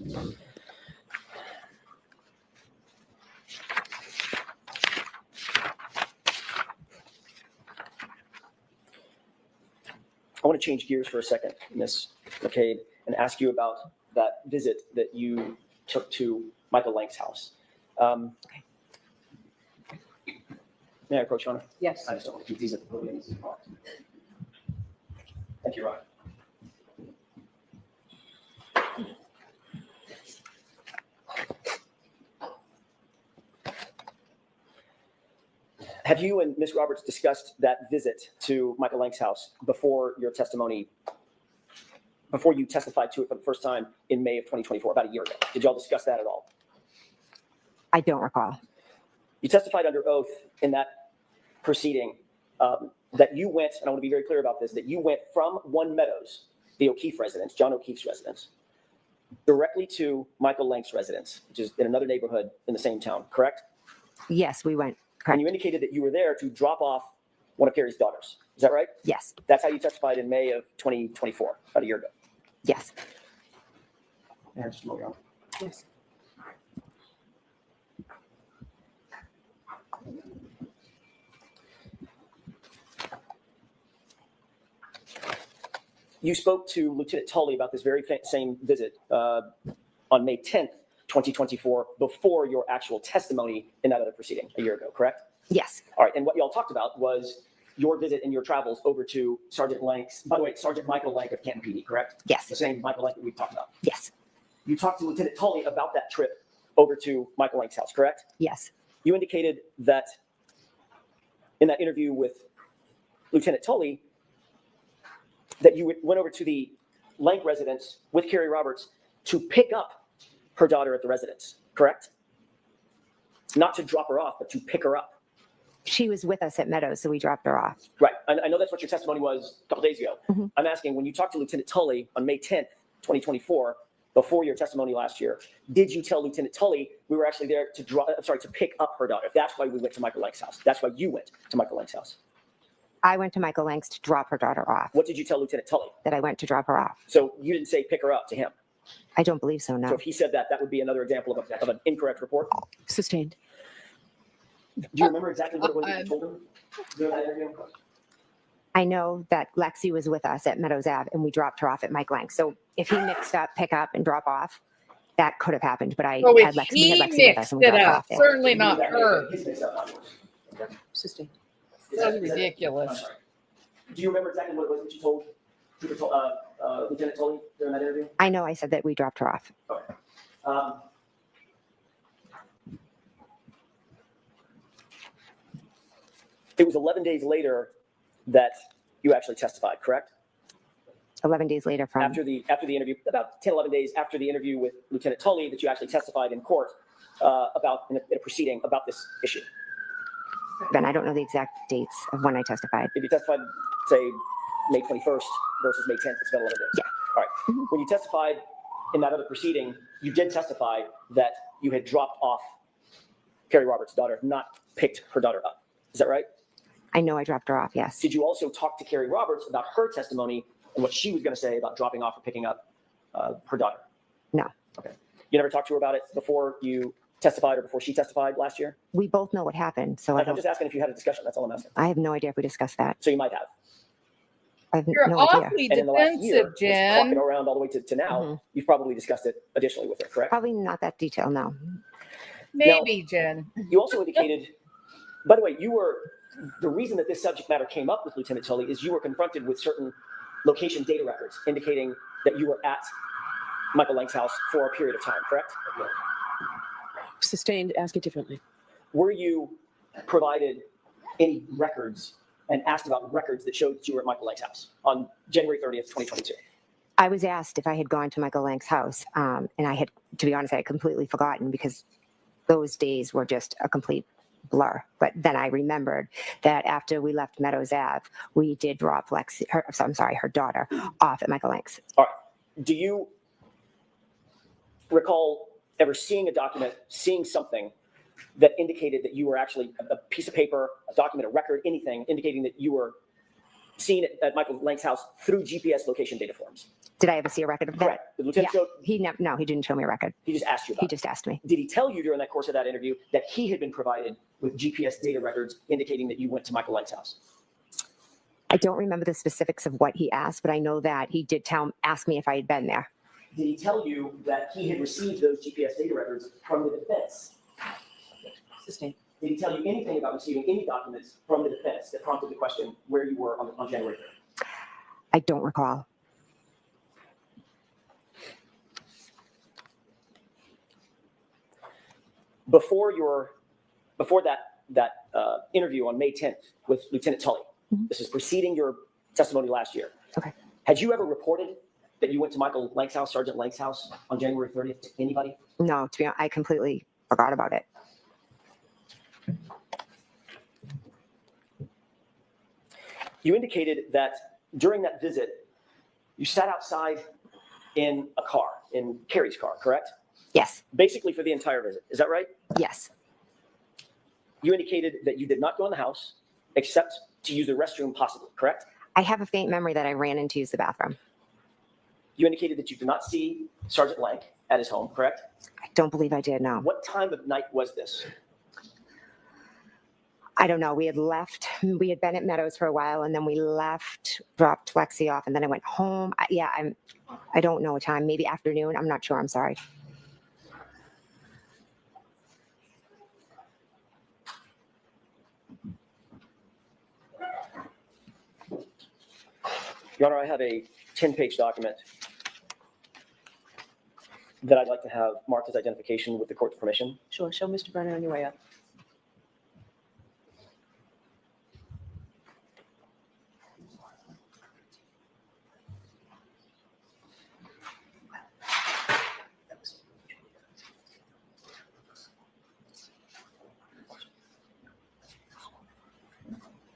I want to change gears for a second, Ms. McCabe, and ask you about that visit that you took to Michael Lank's house. May I approach, Your Honor? Yes. I just don't want to keep these at the podium. Thank you, Ron. Have you and Ms. Roberts discussed that visit to Michael Lank's house before your testimony, before you testified to it for the first time in May of 2024, about a year ago? Did y'all discuss that at all? I don't recall. You testified under oath in that proceeding that you went, and I want to be very clear about this, that you went from One Meadows, the O'Keefe residence, John O'Keefe's residence, directly to Michael Lank's residence, which is in another neighborhood in the same town, correct? Yes, we went. And Correct. you indicated that you were there to drop off one of Kerry's daughters. Is that right? Yes, That's how you testified in May of 2024, about a year ago. yes. Yeah, just a moment. Yes. You spoke to Lieutenant Tully about this very same visit on May 10th, 2024, before your actual testimony in that other proceeding a year ago, correct? Yes, All right, and what y'all talked about was your visit and your travels over to Sergeant Lank's, by the way, Sergeant Michael Lank of Canton PD, correct? yes, The same Michael Lank that we've talked about. yes, You talked to Lieutenant Tully about that trip over to Michael Lank's house, correct? yes. You indicated that in that interview with Lieutenant Tully, that you went over to the Lank residence with Carrie Roberts to pick up her daughter at the residence, correct? Not to drop her off, but to pick her up. She was with us at Meadows, so we dropped her off. Right. I know that's what your testimony was a couple days ago. Mhm. I'm asking, when you talked to Lieutenant Tully on May 10th, 2024, before your testimony last year, did you tell Lieutenant Tully we were actually there to pick up her daughter? That's why we went to Michael Lank's house. That's why you went to Michael Lank's house. I went to Michael Lank's to drop her daughter off, What did you tell Lieutenant Tully? that I went to drop her off. So you didn't say pick her up to him. I don't believe so, So no. if he said that, that would be another example of an incorrect report. Sustained. Do you remember exactly what it was that you told him during that interview? I know that Lexi was with us at Meadows Ave and we dropped her off at Mike Lank. So if he mixed up pick up and drop off, that could have happened, but I So had if Lexi, we he had Lexi with us mixed and we it dropped her up, off there. certainly not That may have her. been his mix-up, not yours. Sustained. That's Is that- ridiculous. I'm sorry. Do you remember exactly what it was that you told Lieutenant Tully during that interview? I know I said that we dropped her off. Okay. Um, it was 11 days later that you actually testified, correct? 11 days later from, After the interview, about 10, 11 days after the interview with Lieutenant Tully, that you actually testified in court about in a proceeding about this issue. Ben, I don't know the exact dates of when I testified. If you testified, say, May 21st versus May 10th, it's been 11 days. Yeah. All right. Mhm. When you testified in that other proceeding, you did testify that you had dropped off Carrie Roberts' daughter, not picked her daughter up. Is that right? I know I dropped her off, yes. Did you also talk to Carrie Roberts about her testimony and what she was going to say about dropping off or picking up her daughter? No. Okay. You never talked to her about it before you testified or before she testified last year? We both know what happened, so I'm just asking if you had a discussion. That's all I'm asking. I have no idea if we discussed that. So you might have. I have You're no idea. awfully And in the last year, defensive, just walking Jen. around all the way to now, Mhm. you've probably discussed it additionally with her, correct? Probably not that detail, no. Maybe, Jen. You also indicated, by the way, the reason that this subject matter came up with Lieutenant Tully is you were confronted with certain location data records indicating that you were at Michael Lank's house for a period of time, correct? Sustained. Ask it differently. Were you provided any records and asked about records that showed that you were at Michael Lank's house on January 30th, 2022? I was asked if I had gone to Michael Lank's house, and I had, to be honest, I had completely forgotten because those days were just a complete blur. But then I remembered that after we left Meadows Ave, we did drop her daughter off at Michael Lank's. All right. Do you recall ever seeing a document, seeing something that indicated that you were actually a piece of paper, a document, a record, anything indicating that you were seen at Michael Lank's house through GPS location data forms? Did I ever see a record of that? Correct. The lieutenant Yeah. showed, No, he didn't show me a record. he just asked you about He it. just asked me. Did he tell you during that course of that interview that he had been provided with GPS data records indicating that you went to Michael Lank's house? I don't remember the specifics of what he asked, but I know that he did ask me if I had been there. Did he tell you that he had received those GPS data records from the defense? Sustained. Did he tell you anything about receiving any documents from the defense that prompted the question where you were on January 3rd? I don't recall. Before that interview on May 10th with Lieutenant Tully, Mhm. this is preceding your testimony last year. Okay. Had you ever reported that you went to Michael Lank's house, Sergeant Lank's house, on January 30th to anybody? No, to be honest, I completely forgot about it. You indicated that during that visit, you sat outside in a car, in Carrie's car, correct? Yes, Basically for the entire visit. Is that right? yes, You indicated that you did not go in the house except to use the restroom possibly, correct? I have a faint memory that I ran in to use the bathroom. You indicated that you did not see Sergeant Lank at his home, correct? I don't believe I did, no. What time of night was this? I don't know. We had been at Meadows for a while and then we left, dropped Lexi off and then I went home. I don't know what time, maybe afternoon. I'm not sure. I'm sorry. Your Honor, I have a 10-page document that I'd like to have marked as identification with the court's permission. Sure, show Mr. Brennan on your way up.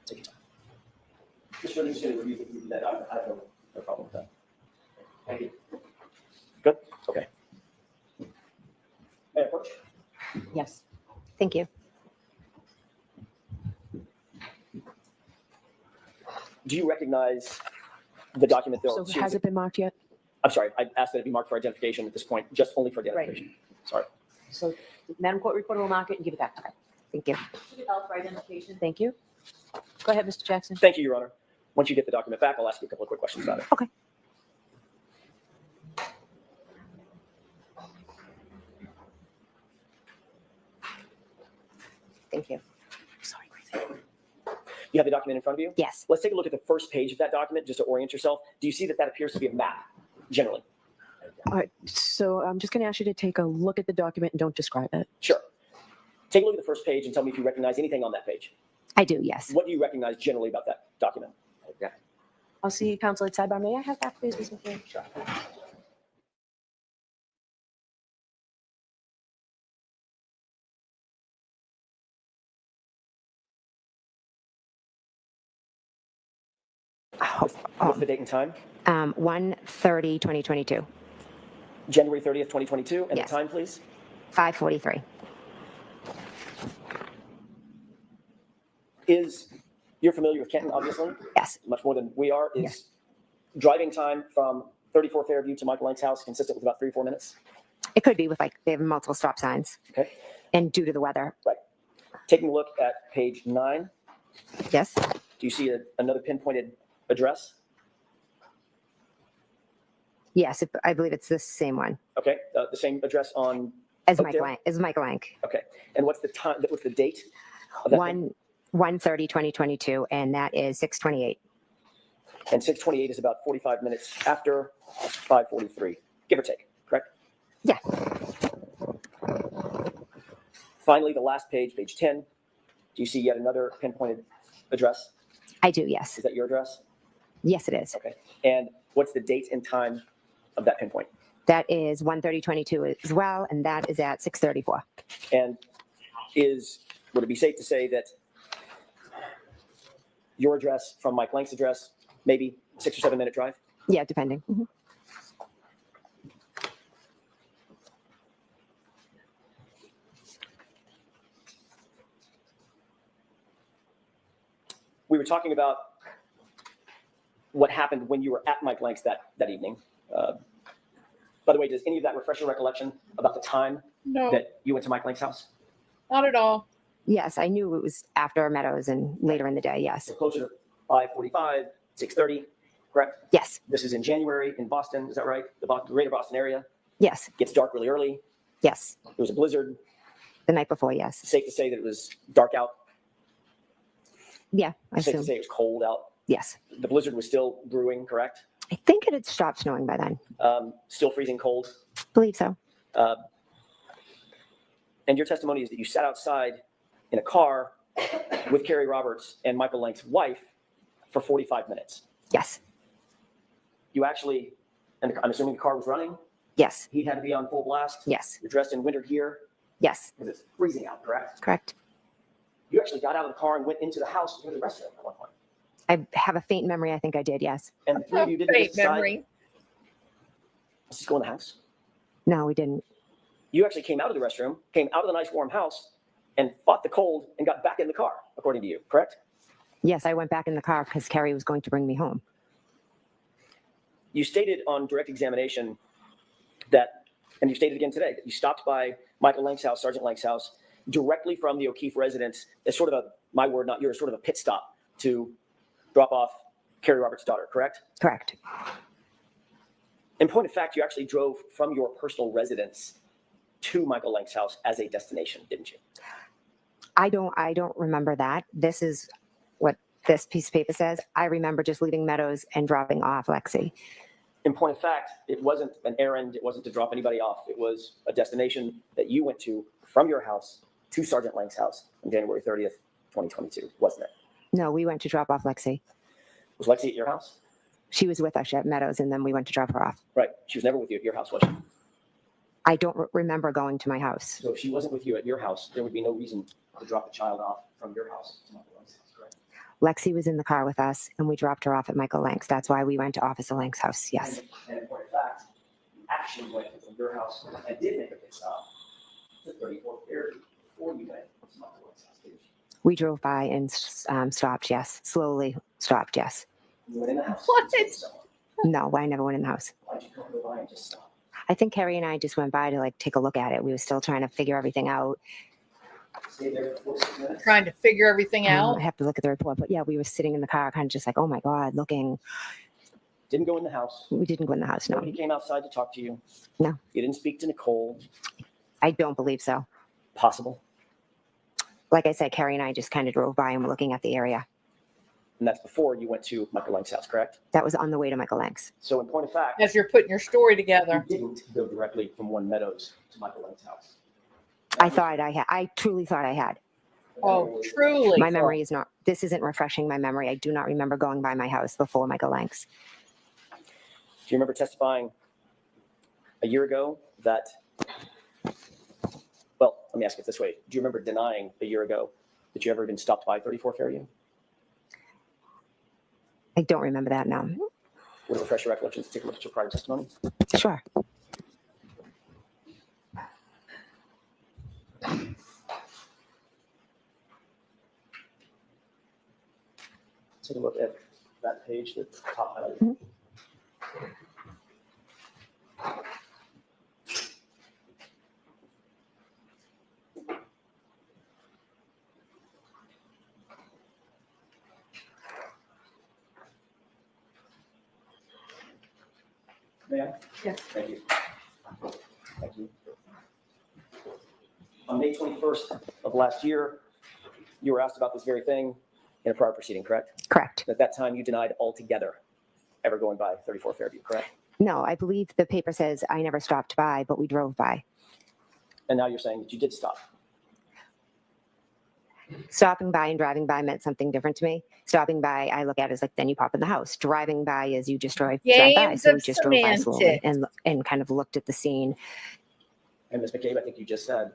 Take your time. Mr. Brennan, just going to review that. I have no problem with that. Thank you. Good? Okay. May I approach? Yes. Thank you. Do you recognize the document? So has it been marked yet? I'm sorry, I asked that it be marked for identification at this point, just only for identification. Sorry. So Madam Court Reporter will mark it and give it back. Okay. Thank you. Should be held for identification. Thank you. Go ahead, Mr. Jackson. Thank you, Your Honor. Once you get the document back, I'll ask you a couple of quick questions about it. Okay. Thank you. Sorry. You have the document in front of you? Yes. Let's take a look at the first page of that document just to orient yourself. Do you see that that appears to be a map, generally? All right, so I'm just going to ask you to take a look at the document and don't describe it. Sure. Take a look at the first page and tell me if you recognize anything on that page. I do, yes. What do you recognize generally about that document? I'll see counsel at sidebar. May I have that, please, Ms. McCabe? Sure. What's the date and time? 1/30/2022, January 30th, 2022. And Yes. the time, please? 5:43. You're familiar with Kenton, obviously, Yes. much more than we are. Is Yes. driving time from 34 Fairview to Michael Lang's house consistent with about 3 or 4 minutes? It could be with they have multiple stop signs Okay. and due to the weather. Right. Taking a look at page 9, Yes. do you see another pinpointed address? Yes. I believe it's the same one Okay. The same address on, as Oakdale? Michael Lang. okay. And what's the time, what's the date of that? 1/30/2022, and that is 6:28. And 6:28 is about 45 minutes after 5:43, give or take, correct? Yeah. Finally, the last page, page 10, do you see yet another pinpointed address? I do, yes. Is that your address? Yes, it is. Okay. And what's the date and time of that pinpoint? That is 1/30/22 as well, and that is at 6:34. And would it be safe to say that your address from Mike Lang's address, maybe 6 or 7 minute drive? Yeah, depending. Mhm. We were talking about what happened when you were at Mike Lang's that evening. By the way, does any of that refresh your recollection about the time No, that you went to Mike Lang's house? not at all. Yes, I knew it was after Meadows and later in the day. Yes. So closer to 5:45, 6:30, correct? Yes. This is in January in Boston, is that right? The greater Boston area. Yes. Gets dark really early. Yes. There was a blizzard. The night before. Yes. Safe to say that it was dark out. Yeah. I Safe to assume. say it was cold out. Yes. The blizzard was still brewing, correct? I think it had stopped snowing by then. Still freezing cold. Believe so. And your testimony is that you sat outside in a car with Carrie Roberts and Michael Lang's wife for 45 minutes. Yes. You actually, and I'm assuming the car was running. Yes. He had to be on full blast. Yes. You're dressed in winter gear Yes. because it's freezing out, correct? Correct. You actually got out of the car and went into the house to go to the restroom at one point. I have a faint memory. I think I did. Yes. And the three of you didn't Great just decide, memory. let's just go in the house. No, we didn't. You actually came out of the restroom, came out of the nice warm house, and fought the cold and got back in the car, according to you, correct? Yes, I went back in the car because Carrie was going to bring me home. You stated on direct examination that, and you stated again today, that you stopped by Michael Lang's house, Sergeant Lang's house, directly from the O'Keefe residence as sort of a, my word, not yours, sort of a pit stop to drop off Carrie Roberts' daughter, correct? Correct. In point of fact, you actually drove from your personal residence to Michael Lang's house as a destination, didn't you? I don't remember that. This is what this piece of paper says. I remember just leaving Meadows and dropping off Lexi. In point of fact, it wasn't an errand. It wasn't to drop anybody off. It was a destination that you went to from your house to Sergeant Lang's house on January 30th, 2022, wasn't it? No, we went to drop off Lexi. Was Lexi at your house? She was with us at Meadows, and then we went to drop her off. Right. She was never with you at your house, was she? I don't remember going to my house. So if she wasn't with you at your house, there would be no reason to drop the child off from your house to Michael Lang's house, correct? Lexi was in the car with us, and we dropped her off at Michael Lang's. That's why we went to Officer Lang's house. Yes. And in point of fact, you actually went from your house and did make a pit stop to 34th area before you went to Michael Lang's house, didn't you? We drove by and stopped. Yes. Slowly stopped. Yes. You went in the house. What? No, I never went in the house. Why'd you come go by and just stop? I think Carrie and I just went by to like take a look at it. We were still trying to figure everything out. Stay there for 46 minutes. Trying to figure everything out. I have to look at the report, but yeah, we were sitting in the car, kind of just like, oh my God, looking. Didn't go in the house. We didn't go in the house. No, Nobody came outside to talk to you. No. You didn't speak to Nicole. I don't believe so. Possible. Like I said, Carrie and I just kind of drove by and were looking at the area. And that's before you went to Michael Lang's house, correct? That was on the way to Michael Lang's. So in point of fact, As you're putting your story you together. didn't go directly from One Meadows to Michael Lang's house. I thought I had. I truly thought I had. Oh, truly. My memory is not. This isn't refreshing my memory. I do not remember going by my house before Michael Lang's. Do you remember testifying a year ago that, well, let me ask it this way. Do you remember denying a year ago that you ever been stopped by 34 Fairview? I don't remember that now. Would it refresh your recollections to take a look at your prior testimony? Sure. Take a look at that page, the top highlight. Mhm. May I? Yes. Thank you. Thank you. On May 21st of last year, you were asked about this very thing in a prior proceeding, correct? Correct. At that time, you denied altogether ever going by 34 Fairview, correct? No, I believe the paper says I never stopped by, but we drove by. And now you're saying that you did stop. Stopping by and driving by meant something different to me. Stopping by, I look at it as like, then you pop in the house. Driving by is you just drive by. Games So we of just drove by slowly semantics. and kind of looked at the scene. And Ms. McCabe, I think you just said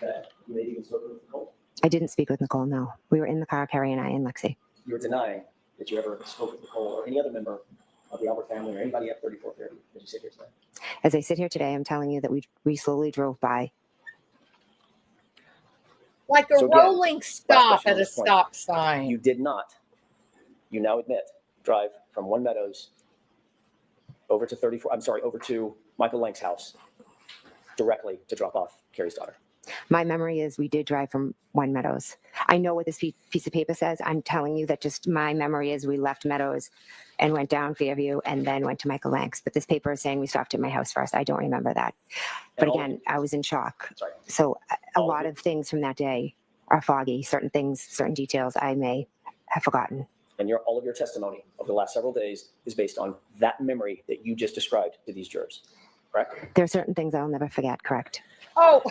that you maybe even spoken with Nicole. I didn't speak with Nicole, no. We were in the car, Carrie and I, and Lexi. You were denying that you ever spoke with Nicole or any other member of the Albert family or anybody at 34 Fairview. Did you sit here today? As I sit here today, I'm telling you that we slowly drove by. Like a So again, rolling stop question at on a this point. stop sign. You did not, you now admit, drive from One Meadows over to Michael Lang's house directly to drop off Carrie's daughter. My memory is we did drive from One Meadows. I know what this piece of paper says. I'm telling you that just my memory is we left Meadows and went down Fairview and then went to Michael Lang's. But this paper is saying we stopped at my house first. I don't remember that. But And all- again, I was in shock. Sorry. So a All lot of of things from that day are foggy. Certain things, certain details I may have forgotten. And all of your testimony over the last several days is based on that memory that you just described to these jurors, correct? There are certain things I'll never forget, correct? Oh,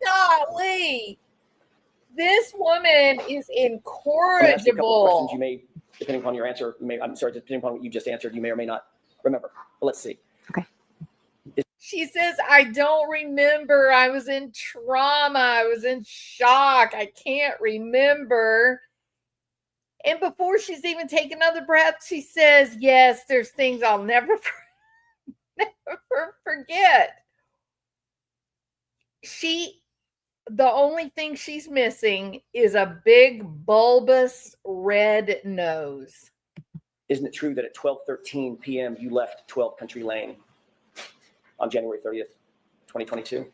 golly. This woman is I'm gonna ask you a couple of questions you incorrigible. may, depending upon your answer, depending upon what you just answered, you may or may not remember. But let's see. She says, I don't remember. I was in trauma. I was in shock. I can't remember. And before she's even taken another breath, she says, yes, there's things I'll never forget. The only thing she's missing is a big bulbous red nose. Isn't it true that at 12:13 p.m. you left 12 Country Lane on January 30th, 2022?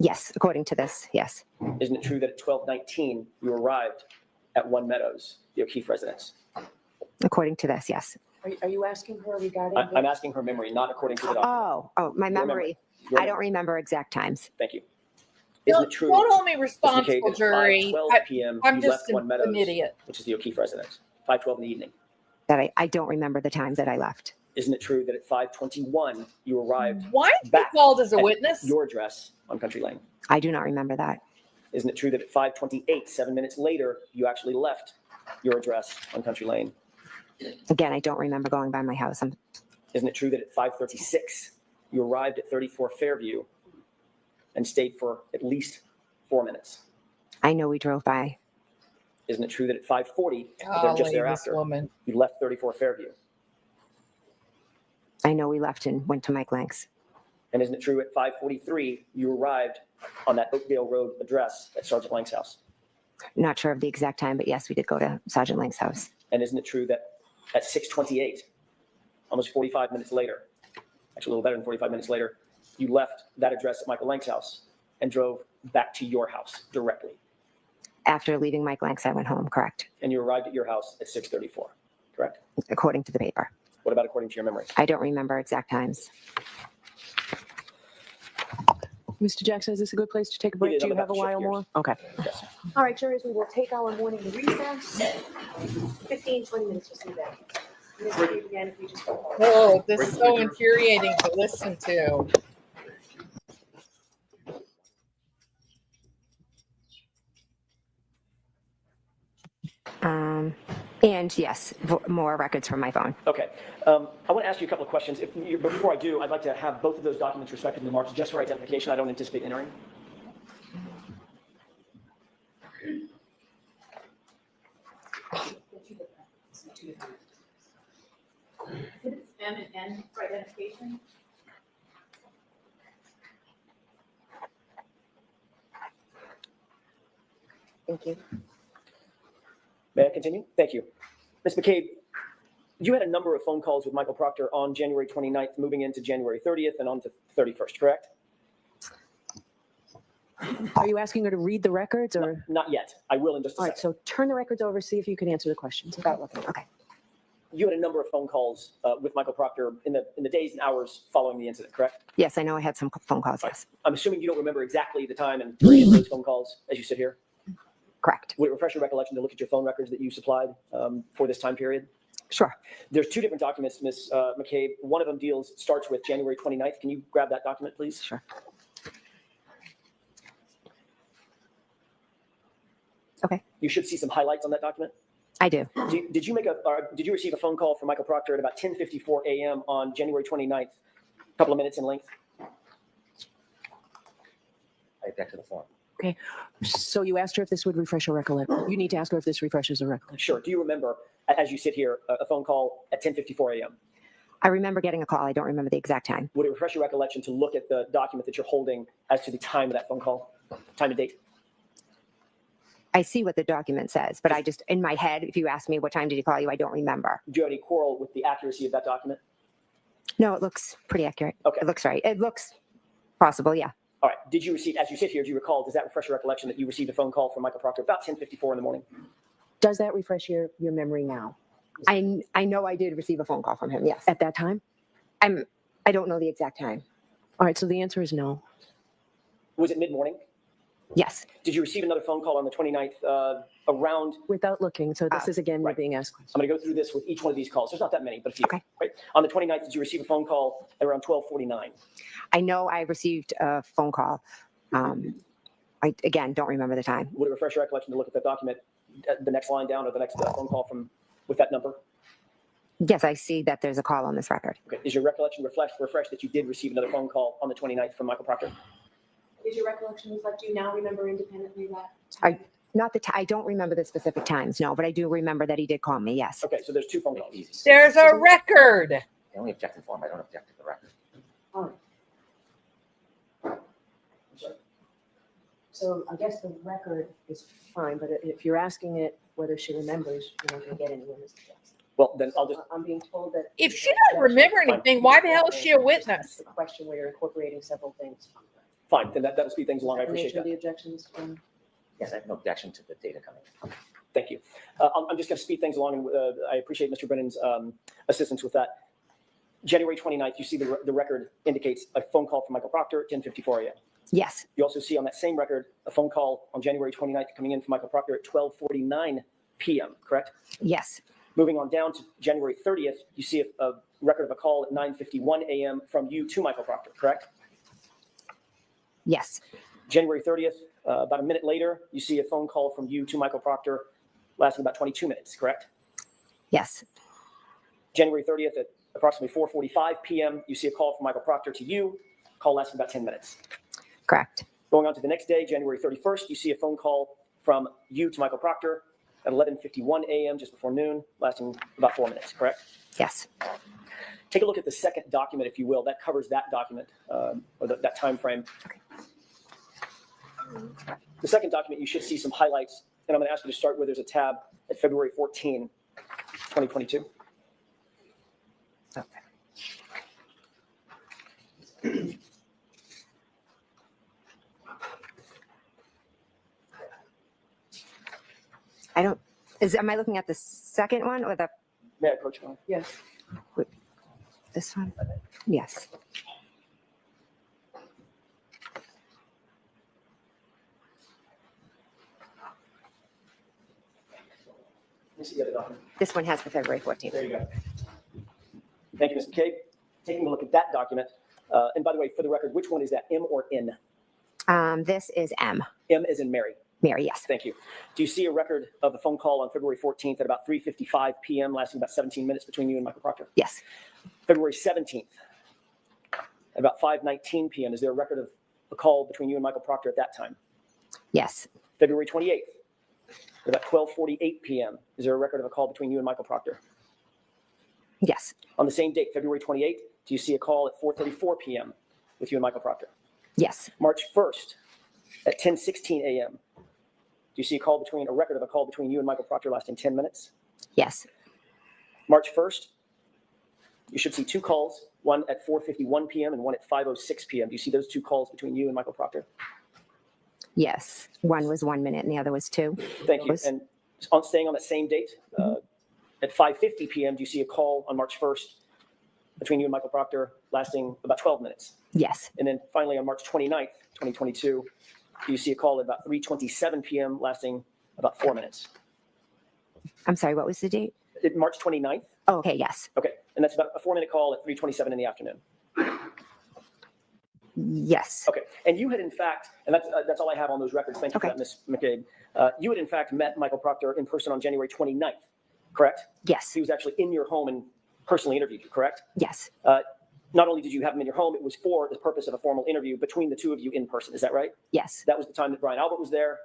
Yes, according to this, yes. Isn't it true that at 12:19 you arrived at One Meadows, the O'Keefe residence? According to this, yes. Are you asking her regarding? I'm asking her memory, not according to the document. Oh, my Your memory. memory. Your I don't memory. remember exact times. Thank you. Isn't Don't, it true, don't hold me Ms. McCabe, responsible, that at jury. 5:12 p.m. I'm you just left One an Meadows, idiot. which is the O'Keefe residence, 5:12 in the evening? That I don't remember the times that I left. Isn't it true that at 5:21 you arrived Why did you back called as a at witness? your address on Country Lane? I do not remember that. Isn't it true that at 5:28, 7 minutes later, you actually left your address on Country Lane? Again, I don't remember going by my house. Isn't it true that at 5:36 you arrived at 34 Fairview and stayed for at least 4 minutes? I know we drove by. Isn't it true that at 5:40, just Golly, this thereafter, woman. you left 34 Fairview? I know we left and went to Mike Lank's. And isn't it true at 5:43 you arrived on that Oakdale Road address at Sergeant Lang's house? Not sure of the exact time, but yes, we did go to Sergeant Lang's house. And isn't it true that at 6:28, almost 45 minutes later, actually a little better than 45 minutes later, you left that address at Michael Lang's house and drove back to your house directly? After leaving Mike Lank's, I went home, correct? And you arrived at your house at 6:34, correct? According to the paper. What about according to your memory? I don't remember exact times. Mr. Jackson, is this a good place to take a break? is. Do I'm you have a about to shift while more? Okay. Yes. All right, jurors, we will take our morning recess. 15, 20 minutes, we'll see that. Ms. McCabe, again, if we just go forward. Oh, this is so infuriating to listen to. And yes, more records from my phone. Okay. I want to ask you a couple of questions. Before I do, I'd like to have both of those documents respectively marked just for identification. I don't anticipate entering. M and N for identification. Thank you. May I continue? Thank you. Ms. McCabe, you had a number of phone calls with Michael Proctor on January 29th, moving into January 30th and on to 31st, correct? Are you asking her to read the records or? Not yet. I will in just a All right, second. so turn the records over, see if you can answer the questions without looking. Okay. You had a number of phone calls with Michael Proctor in the days and hours following the incident, correct? Yes, I know I had some phone calls, yes. I'm assuming you don't remember exactly the time and duration of those phone calls as you sit here. Correct. Would it refresh your recollection to look at your phone records that you supplied for this time period? Sure. There's two different documents, Ms. McCabe. One of them starts with January 29th. Can you grab that document, please? Sure. Okay. You should see some highlights on that document. I do. Did you receive a phone call from Michael Proctor at about 10:54 a.m. on January 29th, a couple of minutes in length? I object to the form. So you asked her if this would refresh her recollection. You need to ask her if this refreshes her recollection. Sure. Do you remember, as you sit here, a phone call at 10:54 a.m.? I remember getting a call. I don't remember the exact time. Would it refresh your recollection to look at the document that you're holding as to the time of that phone call, time and date? I see what the document says, but I just, in my head, if you ask me what time did he call you, I don't remember. Do you have any quarrel with the accuracy of that document? No, it looks pretty accurate. Okay. It looks right. It looks possible, yeah. All right. Did you receive, as you sit here, do you recall, does that refresh your recollection that you received a phone call from Michael Proctor about 10:54 in the morning? Does that refresh your memory now? I know I did receive a phone call from him, yes. At that time? I don't know the exact time. All right, so the answer is no. Was it mid-morning? Yes. Did you receive another phone call on the 29th around? Without looking, so this is again, you're right. being asked questions. I'm going to go through this with each one of these calls. There's not that many, but a few. Okay. Right. On the 29th, did you receive a phone call at around 12:49? I know I received a phone call. I, again, don't remember the time. Would it refresh your recollection to look at the document, the next line down, or the next phone call with that number? Yes, I see that there's a call on this record. Okay. Is your recollection refreshed that you did receive another phone call on the 29th from Michael Proctor? Is your recollection reflect, do you now remember independently that? Not the I don't remember the specific times, no, but I do remember that he did call me, yes. Okay. So there's two phone calls. Easy. There's a record. I only object to the form. I don't object to the record. All right. I'm sorry. So I guess the record is Fine, but if you're asking it whether she remembers, you're not going to get anywhere, Mr. Jackson. Well, then I'll just. I'm being told that. If she doesn't remember anything, why the hell is she a witness? The question where you're incorporating several things. Fine. Then that'll speed things along. I The appreciate nature of that. the objections. Yes, I have no objection to the data coming. Thank you. I'm just going to speed things along, and I appreciate Mr. Brennan's assistance with that. January 29th, you see the record indicates a phone call from Michael Proctor at 10:54 a.m. Yes. You also see on that same record a phone call on January 29th coming in from Michael Proctor at 12:49 p.m., correct? Yes. Moving on down to January 30th, you see a record of a call at 9:51 a.m. from you to Michael Proctor, correct? Yes. January 30th, about a minute later, you see a phone call from you to Michael Proctor lasting about 22 minutes, correct? Yes. January 30th at approximately 4:45 p.m., you see a call from Michael Proctor to you, call lasting about 10 minutes. Correct. Going on to the next day, January 31st, you see a phone call from you to Michael Proctor at 11:51 a.m., just before noon, lasting about 4 minutes, correct? Yes. Take a look at the second document, if you will. That covers that document, or that time frame. Okay. The second document, you should see some highlights, and I'm going to ask you to start where there's a tab at February 14, 2022. Okay. I don't, am I looking at the second one or May I approach one? Yes. this one? Yes. Let me see the other document. This one has the February 14th. There you go. Thank you, Ms. McCabe. Taking a look at that document. And by the way, for the record, which one is that, M or N? This is M. M as in Mary. Mary, yes. Thank you. Do you see a record of a phone call on February 14th at about 3:55 p.m., lasting about 17 minutes between you and Michael Proctor? Yes. February 17th at about 5:19 p.m., is there a record of a call between you and Michael Proctor at that time? Yes. February 28th at about 12:48 p.m., is there a record of a call between you and Michael Proctor? Yes. On the same date, February 28th, do you see a call at 4:34 p.m. with you and Michael Proctor? Yes. March 1st at 10:16 a.m., do you see a record of a call between you and Michael Proctor lasting 10 minutes? Yes. March 1st, you should see two calls, one at 4:51 p.m. and one at 5:06 p.m. Do you see those two calls between you and Michael Proctor? Yes. One was 1 minute and the other was 2. Thank you. Those. And staying on that same date, at 5:50 p.m., do you see a call on March 1st between you and Michael Proctor lasting about 12 minutes? Yes. And then finally on March 29th, 2022, do you see a call at about 3:27 p.m. lasting about 4 minutes? I'm sorry, what was the date? March 29th? Oh, okay, yes. Okay. And that's about a 4-minute call at 3:27 in the afternoon. Yes. Okay. And you had, in fact, and that's all I have on those records. Thank you for Okay. that, Ms. McCabe. You had, in fact, met Michael Proctor in person on January 29th, correct? Yes. He was actually in your home and personally interviewed you, correct? Yes. Not only did you have him in your home, it was for the purpose of a formal interview between the two of you in person. Is that right? Yes. That was the time that Brian Albert was there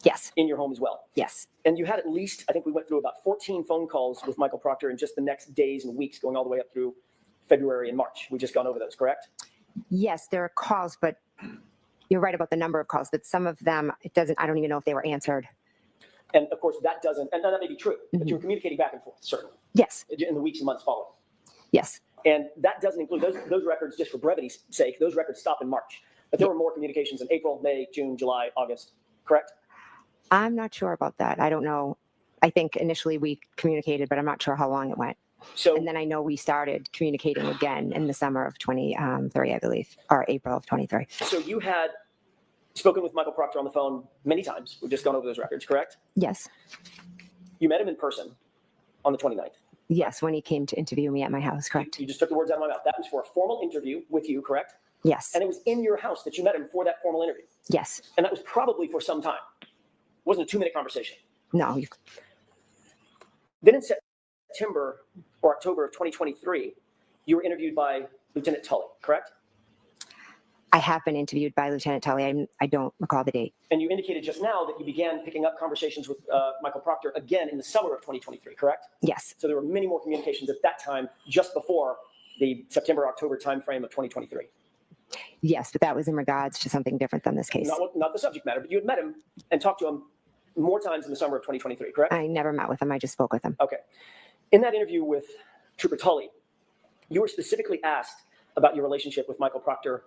Yes. in your home as well. Yes. And you had at least, I think we went through about 14 phone calls with Michael Proctor in just the next days and weeks, going all the way up through February and March. We just gone over those, correct? Yes, there are calls, but you're right about the number of calls, but some of them, I don't even know if they were answered. And of course, that doesn't, and that may be true, but you were communicating back and forth, certainly, Yes. in the weeks and months following. Yes. And that doesn't include those records, just for brevity's sake, those records stop in March. But there were more communications in April, May, June, July, August, correct? I'm not sure about that. I don't know. I think initially we communicated, but I'm not sure how long it went. So, And then I know we started communicating again in the summer of 23, I believe, or April of 23. so you had spoken with Michael Proctor on the phone many times. We've just gone over those records, correct? Yes. You met him in person on the 29th. Yes, when he came to interview me at my house, correct? You just took the words out of my mouth. That was for a formal interview with you, correct? Yes. And it was in your house that you met him for that formal interview. Yes. And that was probably for some time. It wasn't a 2-minute conversation. No. Then in September or October of 2023, you were interviewed by Lieutenant Tully, correct? I have been interviewed by Lieutenant Tully. I don't recall the date. And you indicated just now that you began picking up conversations with Michael Proctor again in the summer of 2023, correct? Yes. So there were many more communications at that time, just before the September-October timeframe of 2023. Yes, but that was in regards to something different than this case. Not the subject matter, but you had met him and talked to him more times in the summer of 2023, correct? I never met with him. I just spoke with him. Okay. In that interview with Trooper Tully, you were specifically asked about your relationship with Michael Proctor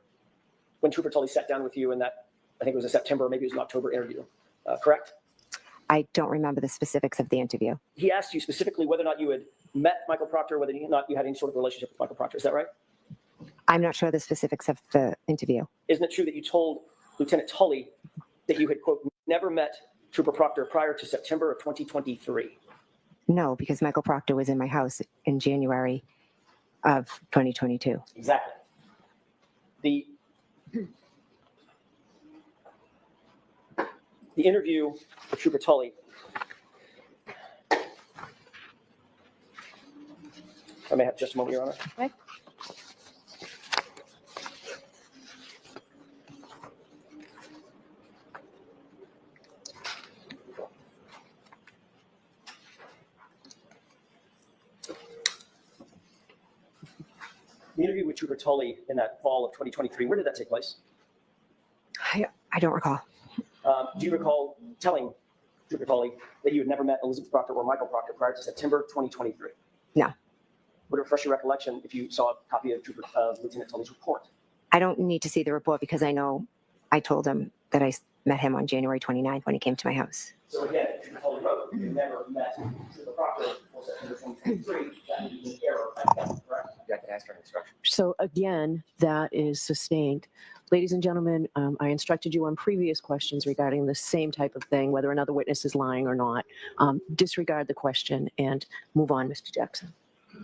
when Trooper Tully sat down with you in that, I think it was a September, or maybe it was an October interview, correct? I don't remember the specifics of the interview. He asked you specifically whether or not you had met Michael Proctor, whether or not you had any sort of relationship with Michael Proctor. Is that right? I'm not sure the specifics of the interview. Isn't it true that you told Lieutenant Tully that you had, quote, never met Trooper Proctor prior to September of 2023? No, because Michael Proctor was in my house in January of 2022. Exactly. The interview with Trooper Tully, I may have just a moment, Your Honor. Okay. The interview with Trooper Tully in that fall of 2023, where did that take place? I don't recall. Do you recall telling Trooper Tully that you had never met Elizabeth Proctor or Michael Proctor prior to September 2023? No. Would it refresh your recollection if you saw a copy of Lieutenant Tully's report? I don't need to see the report because I know I told him that I met him on January 29th when he came to my house. So again, Trooper Tully wrote you never met Trooper Proctor before September 2023. That would be an error, correct? You have to ask for an instruction. So again, that is sustained. Ladies and gentlemen, I instructed you on previous questions regarding the same type of thing, whether another witness is lying or not. Disregard the question and move on, Mr. Jackson.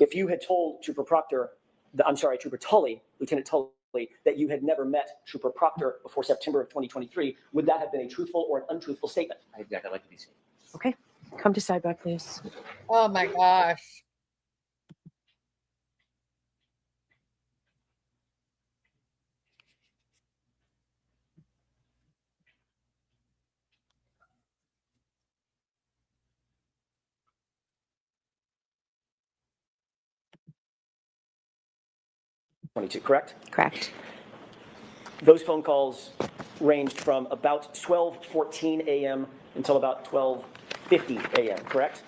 If you had told Trooper Tully, Lieutenant Tully, that you had never met Trooper Proctor before September of 2023, would that have been a truthful or an untruthful statement? I object. I'd like to be seen. Okay, come to sidebar, please. Oh my gosh. Correct? Correct. Those phone calls ranged from about 12:14 a.m. until about 12:50 a.m., correct?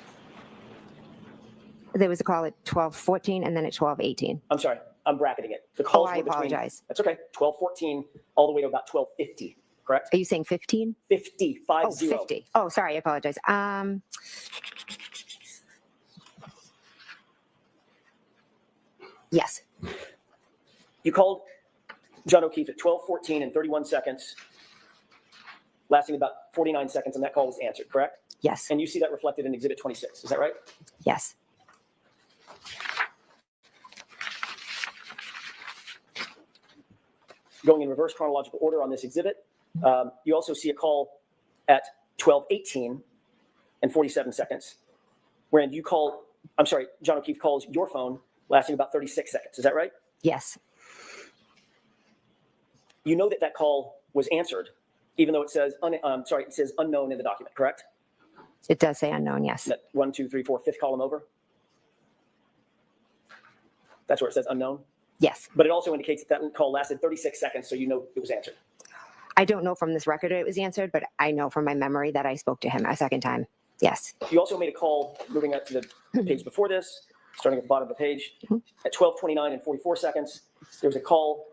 There was a call at 12:14 and then at 12:18. I'm sorry, I'm bracketing it. The calls I were between, apologize. that's okay, 12:14 all the way to about 12:50, correct? Are you saying 15? 50, Oh, 50. Oh, sorry, I apologize. Yes, You called John O'Keefe at 12:14 and 31 seconds, lasting about 49 seconds, and that call was answered, correct? yes, And you see that reflected in Exhibit 26, is that right? yes. Going in reverse chronological order on this exhibit, you also see a call at 12:18 and 47 seconds, wherein John O'Keefe calls your phone lasting about 36 seconds, is that right? Yes, You know that call was answered, even though it says, it says unknown in the document, correct? it does say unknown, yes. That 1, 2, 3, 4, fifth column over. That's where it says unknown. Yes. But it also indicates that call lasted 36 seconds, so you know it was answered. I don't know from this record it was answered, but I know from my memory that I spoke to him a second time. Yes. You also made a call, moving up to the page before this, starting at the bottom of the page, at 12:29 and 44 seconds. There was a call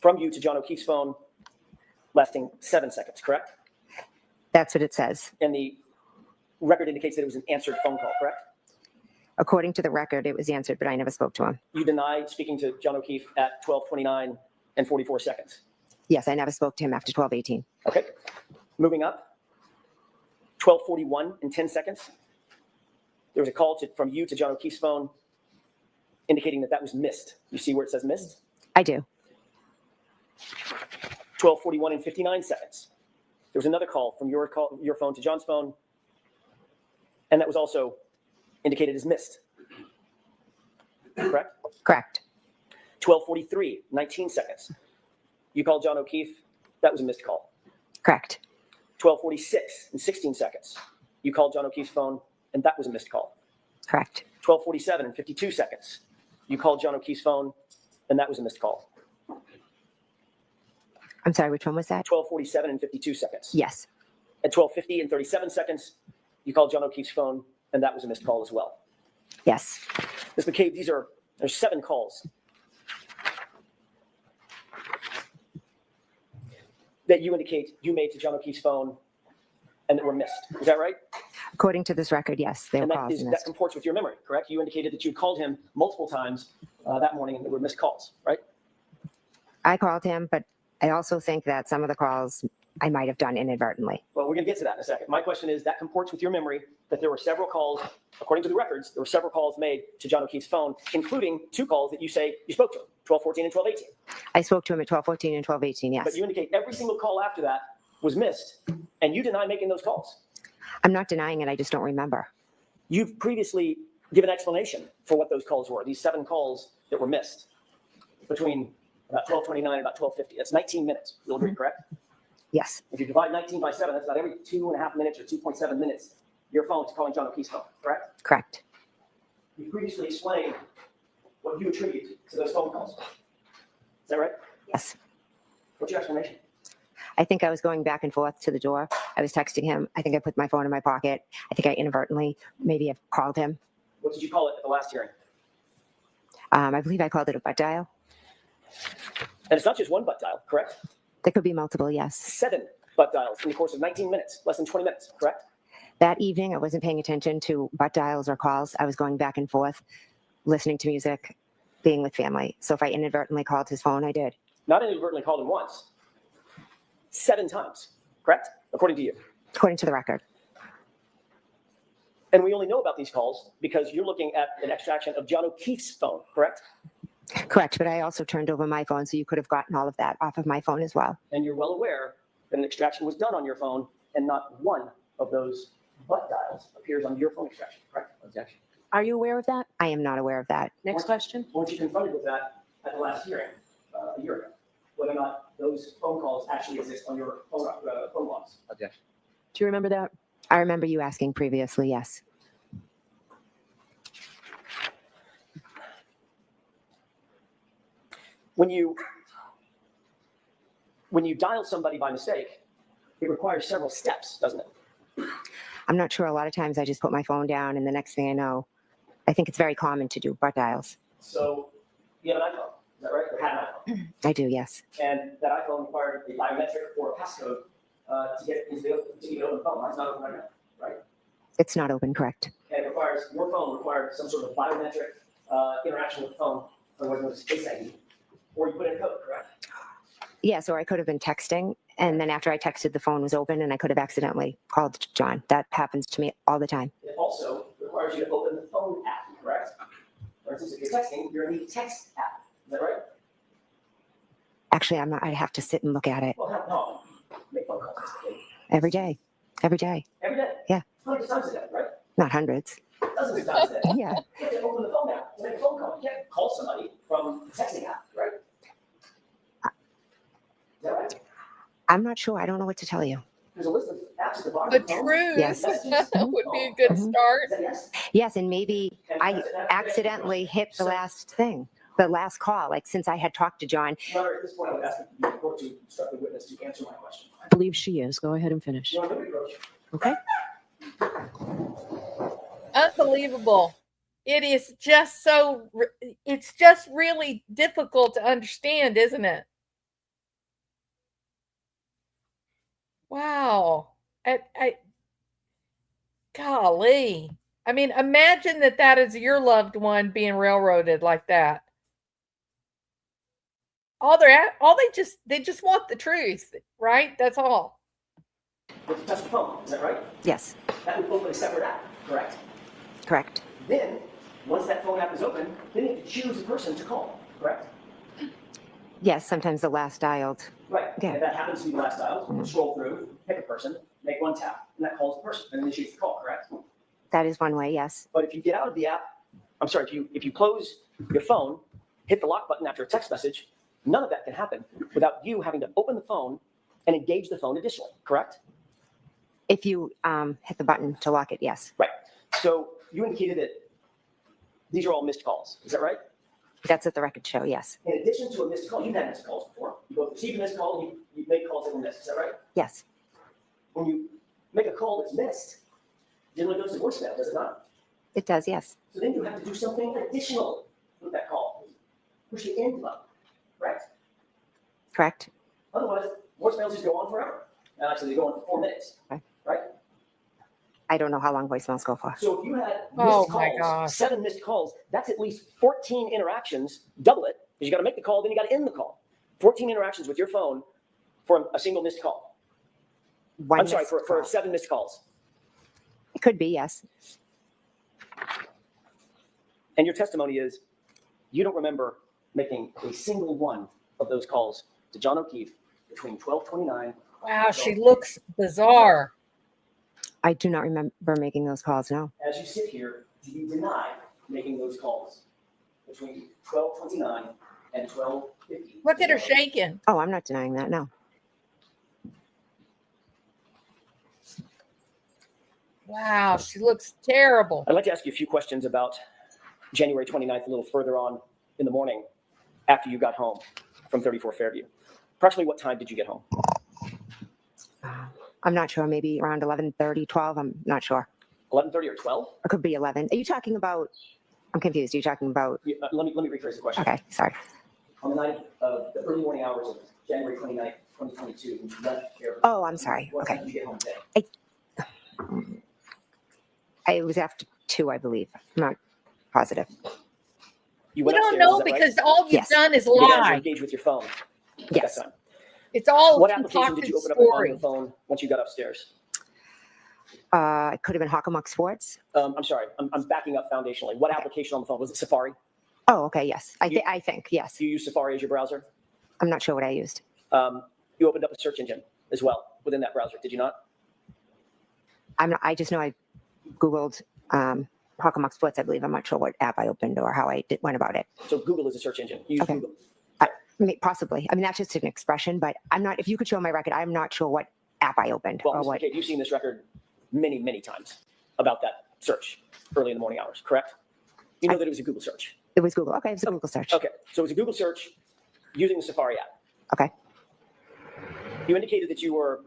from you to John O'Keefe's phone lasting 7 seconds, correct? That's what it says. And the record indicates that it was an answered phone call, correct? According to the record, it was answered, but I never spoke to him. You deny speaking to John O'Keefe at 12:29 and 44 seconds. Yes, I never spoke to him after 12:18. Okay. Moving up, 12:41 and 10 seconds. There was a call from you to John O'Keefe's phone indicating that was missed. You see where it says missed? I do. 12:41 and 59 seconds. There was another call from your phone to John's phone, and that was also indicated as missed. Correct? Correct. 12:43, 19 seconds. You called John O'Keefe. That was a missed call. Correct. 12:46 and 16 seconds. You called John O'Keefe's phone, and that was a missed call. Correct. 12:47 and 52 seconds. You called John O'Keefe's phone, and that was a missed call. I'm sorry, which one was that? 12:47 and 52 seconds. Yes. At 12:50 and 37 seconds, you called John O'Keefe's phone, and that was a missed call as well. Yes. Ms. McCabe, there's 7 calls that you indicate you made to John O'Keefe's phone and that were missed. Is that right? According to this record, yes, they were And calls that missed. comports with your memory, correct? You indicated that you called him multiple times that morning and there were missed calls, right? I called him, but I also think that some of the calls I might have done inadvertently. Well, we're going to get to that in a second. My question is, that comports with your memory that there were several calls, according to the records, there were several calls made to John O'Keefe's phone, including 2 calls that you say you spoke to him, 12:14 and 12:18. I spoke to him at 12:14 and 12:18, yes. But you indicate every single call after that was missed, and you deny making those calls. I'm not denying it, I just don't remember. You've previously given explanation for what those calls were, these 7 calls that were missed between about 12:29 and about 12:50. That's 19 minutes. You'll agree, correct? Yes, If you divide 19 by 7, that's about every 2.5 minutes or 2.7 minutes, your phone is calling John O'Keefe's phone, correct? correct. You previously explained what you attribute to those phone calls. Is that right? Yes. What's your explanation? I think I was going back and forth to the door. I was texting him. I think I put my phone in my pocket. I think I inadvertently maybe have called him. What did you call it at the last hearing? I believe I called it a butt dial. And it's not just one butt dial, correct? There could be multiple, yes. 7 butt dials in the course of 19 minutes, less than 20 minutes, correct? That evening, I wasn't paying attention to butt dials or calls. I was going back and forth, listening to music, being with family. So if I inadvertently called his phone, I did. Not inadvertently called him once. 7 times, correct? According to you. According to the record. And we only know about these calls because you're looking at an extraction of John O'Keefe's phone, correct? Correct, but I also turned over my phone, so you could have gotten all of that off of my phone as well. And you're well aware that an extraction was done on your phone and not one of those butt dials appears on your phone extraction, correct? Objection. Are you aware of that? I am not aware of that. Next question. Weren't you confronted with that at the last hearing a year ago? Whether or not those phone calls actually exist on your phone logs? Objection. Do you remember that? I remember you asking previously, yes. When you dial somebody by mistake, it requires several steps, doesn't it? I'm not sure. A lot of times I just put my phone down, and the next thing I know, I think it's very common to do butt dials. So you have an iPhone, is that right? Or had an iPhone. I do, yes. And that iPhone required a biometric or a passcode to get into the open phone. It's not open right now, right? It's not open, correct? And your phone required some sort of biometric interaction with the phone, otherwise known as Face ID, or you put in a code, correct? Yes, or I could have been texting, and then after I texted, the phone was open, and I could have accidentally called John. That happens to me all the time. It also requires you to open the phone app, correct? For instance, if you're texting, you're in the text app. Is that right? Actually, I'm not. I have to sit and look at it Well, how often? Make phone calls. every day. Every day. Every day? Yeah. Hundreds of times a day, right? Not hundreds. Dozens of times a day. Yeah. You have to open the phone app to make a phone call. You can't call somebody from the texting app, right? Is that right? I'm not sure. I don't know what to tell you. There's a list of apps at the bottom The of the phone. truth Yes. would be a good Mhm. start. Is that yes? Yes, and maybe I accidentally hit the last thing, the last call. Like since I had talked to John, Your Honor, at this point, I would ask the court to instruct the witness to answer my question. I believe she is. Go ahead and finish. Your Honor, let me approach. Okay. Unbelievable. It is just it's just really difficult to understand, isn't it? Wow. Golly. I mean, imagine that is your loved one being railroaded like that. They just want the truth, right? That's all. Let's touch the phone, is that right? yes, That would open a separate app, correct? correct. Then, once that phone app is open, then you have to choose a person to call, correct? Yes, sometimes the last dialed. Right. Yeah. If that happens to be the last dial, scroll through, pick a person, make one tap, and that calls the person and initiates the call, correct? That is one way, yes. But if you get out of the app, I'm sorry, if you close your phone, hit the lock button after a text message, none of that can happen without you having to open the phone and engage the phone additionally, correct? If you hit the button to lock it, yes. Right. So you indicated that these are all missed calls. Is that right? That's what the record show, yes. In addition to a missed call, you've had missed calls before. You both received a missed call and you make calls that were missed. Is that right? Yes, When you make a call that's missed, generally goes to voicemail, does it not? it does, yes. So then you have to do something additional with that call. Push the end button, correct? Correct. Otherwise, voicemails just go on forever. And actually, they go on for 4 minutes, Okay. right? I don't know how long voicemails go for. So if you had Oh missed my calls, gosh. 7 missed calls, that's at least 14 interactions, double it, because you got to make the call, then you got to end the call. 14 interactions with your phone for a single missed call. One I'm sorry, missed for call. 7 missed calls. It could be, yes. And your testimony is you don't remember making a single one of those calls to John O'Keefe between 12:29. Wow, she looks bizarre. I do not remember making those calls, no. As you sit here, do you deny making those calls between 12:29 and 12:50? Look at her shaking. Oh, I'm not denying that, no. Wow, she looks terrible. I'd like to ask you a few questions about January 29th, a little further on in the morning after you got home from 34 Fairview. Approximately what time did you get home? I'm not sure, maybe around 11:30, 12, I'm not sure. 11:30 or 12? It could be 11. Are you talking about, I'm confused, are you talking about, Let me rephrase the question. okay, sorry. On the night of the early morning hours of January 29th, 2022, when you left Fairview. Oh, I'm sorry, What okay. time did you get home today? It was after 2, I believe. I'm not positive. You We went don't upstairs, know is that right? because all you've Yes. done is You began to lie. engage with your phone at Yes. that time. It's all What a application did concocted you open up on story. your phone once you got upstairs? It could have been Hockomock Sports. I'm sorry, I'm backing up foundationally. What application on the phone? Was it Safari? Oh, okay, yes. You- I think, yes. Do you use Safari as your browser? I'm not sure what I used. You opened up a search engine as well within that browser, did you not? I just know I Googled Hockomock Sports, I believe. I'm not sure what app I opened or how I went about it. So Google is a search engine. You use Okay. Google. Possibly. I mean, that's just an expression, but I'm not, if you could show my record, I'm not sure what app I opened Well, or Ms. what. McCabe, you've seen this record many, many times about that search early in the morning hours, correct? You know that it was a Google search. It was Google. Okay, it was a Google search. Okay, so it was a Google search using the Safari app. Okay. You indicated that you were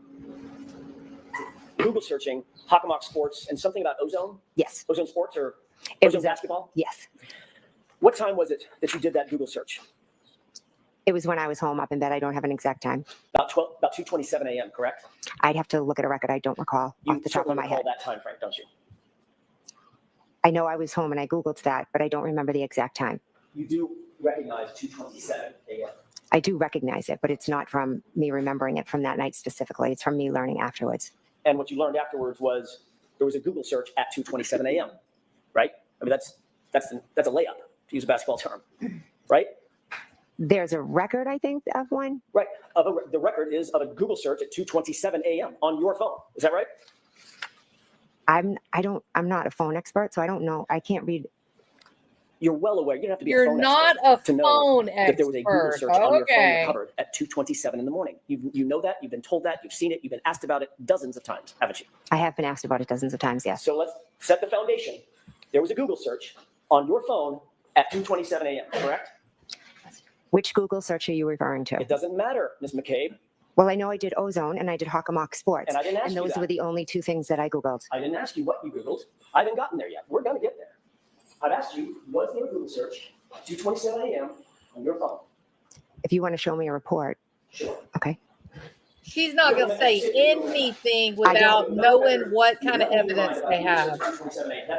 Google searching Hockomock Sports and something about Ozone, Yes. Ozone Sports or It Ozone was, Basketball. yes. What time was it that you did that Google search? It was when I was home up in bed. I don't have an exact time. About 2:27 a.m., correct? I'd have to look at a record. I don't recall You off the top of certainly my recall head. that time frame, don't you? I know I was home and I Googled that, but I don't remember the exact time. You do recognize 2:27 a.m. I do recognize it, but it's not from me remembering it from that night specifically. It's from me learning afterwards. And what you learned afterwards was there was a Google search at 2:27 a.m. Right? I mean, that's a layup, to use a basketball term, right? There's a record, I think, of one. Right. The record is of a Google search at 2:27 a.m. on your phone. Is that right? I'm not a phone expert, so I don't know. I can't read. You're well aware. You don't have to be a You're phone not expert a to know phone that there was a Google expert. search on your phone Okay. recovered at 2:27 in the morning. You know that. You've been told that. You've seen it. You've been asked about it dozens of times, haven't you? I have been asked about it dozens of times, yes. So let's set the foundation. There was a Google search on your phone at 2:27 a.m., correct? Which Google search are you referring to? It doesn't matter, Ms. McCabe. Well, I know I did Ozone and I did Hockomock Sports. And I didn't ask And you those that. were the only two things that I Googled. I didn't ask you what you Googled. I haven't gotten there yet. We're going to get there. I've asked you, was there a Google search at 2:27 a.m. on your phone? If you want to show me a report, Sure. okay. She's not going to say anything without knowing what kind of evidence they have. That's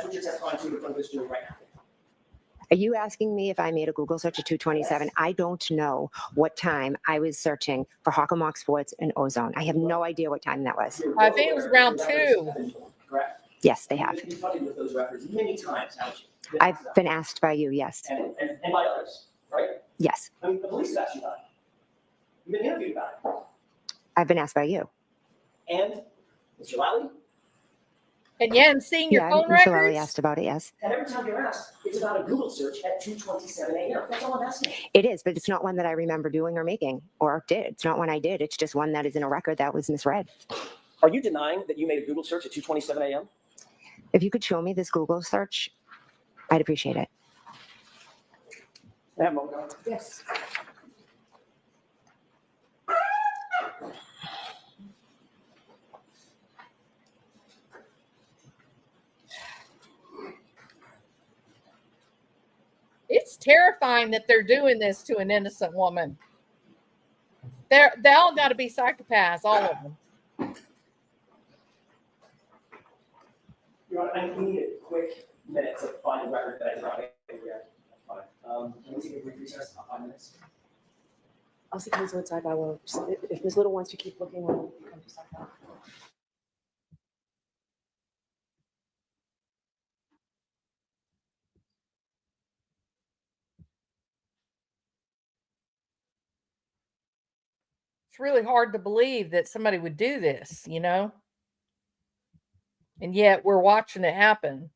what you're testifying to in front of this jury right now. Are you asking me if I made a Google search at 2:27? I don't know what time I was searching for Hockomock Sports and Ozone. I have no idea what time that was. I think it was around 2. Correct? Yes, they have. You've been confronted with those records many times, haven't you? I've been asked by you, yes. And by others, right? Yes, I mean, the police have asked you about it. You've been interviewed about it. I've been asked by you. And Mr. Lally, And you hadn't seen your Yeah, phone Mr. Lally records? asked about it, yes. and every time you're asked, it's about a Google search at 2:27 a.m. That's all I'm asking. It is, but it's not one that I remember doing or making or did. It's not one I did. It's just one that is in a record that was misread. Are you denying that you made a Google search at 2:27 a.m.? If you could show me this Google search, I'd appreciate it. I have a moment. Yes. It's terrifying that they're doing this to an innocent woman. They all got to be psychopaths, all of them. Your Honor, I need a quick minute to find the record that I brought in here. Can we take a brief recess, about 5 minutes? I'll see counsel at sidebar. Well, if Ms. Little wants to keep looking, we'll come to sidebar. It's really hard to believe that somebody would do this, and yet we're watching it happen.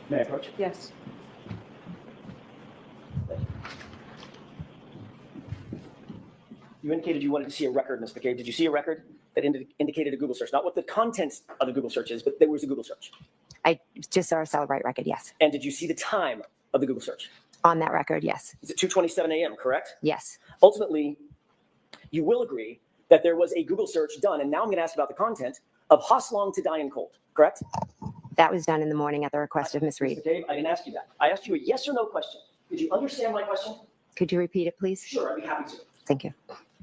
May I approach? Yes. You indicated you wanted to see a record, Ms. McCabe. Did you see a record that indicated a Google search? Not what the contents of the Google search is, but there was a Google search. I just saw a Celebrate record, yes. And did you see the time of the Google search? On that record, yes. It's at 2:27 a.m., correct? Yes. Ultimately, you will agree that there was a Google search done, and now I'm going to ask about the content of Hoslong to Diane Cold, correct? That was done in the morning at the request of Ms. Reed. Ms. McCabe, I didn't ask you that. I asked you a yes or no question. Did you understand my question? Could you repeat it, please? Sure, I'd be happy to. Thank you.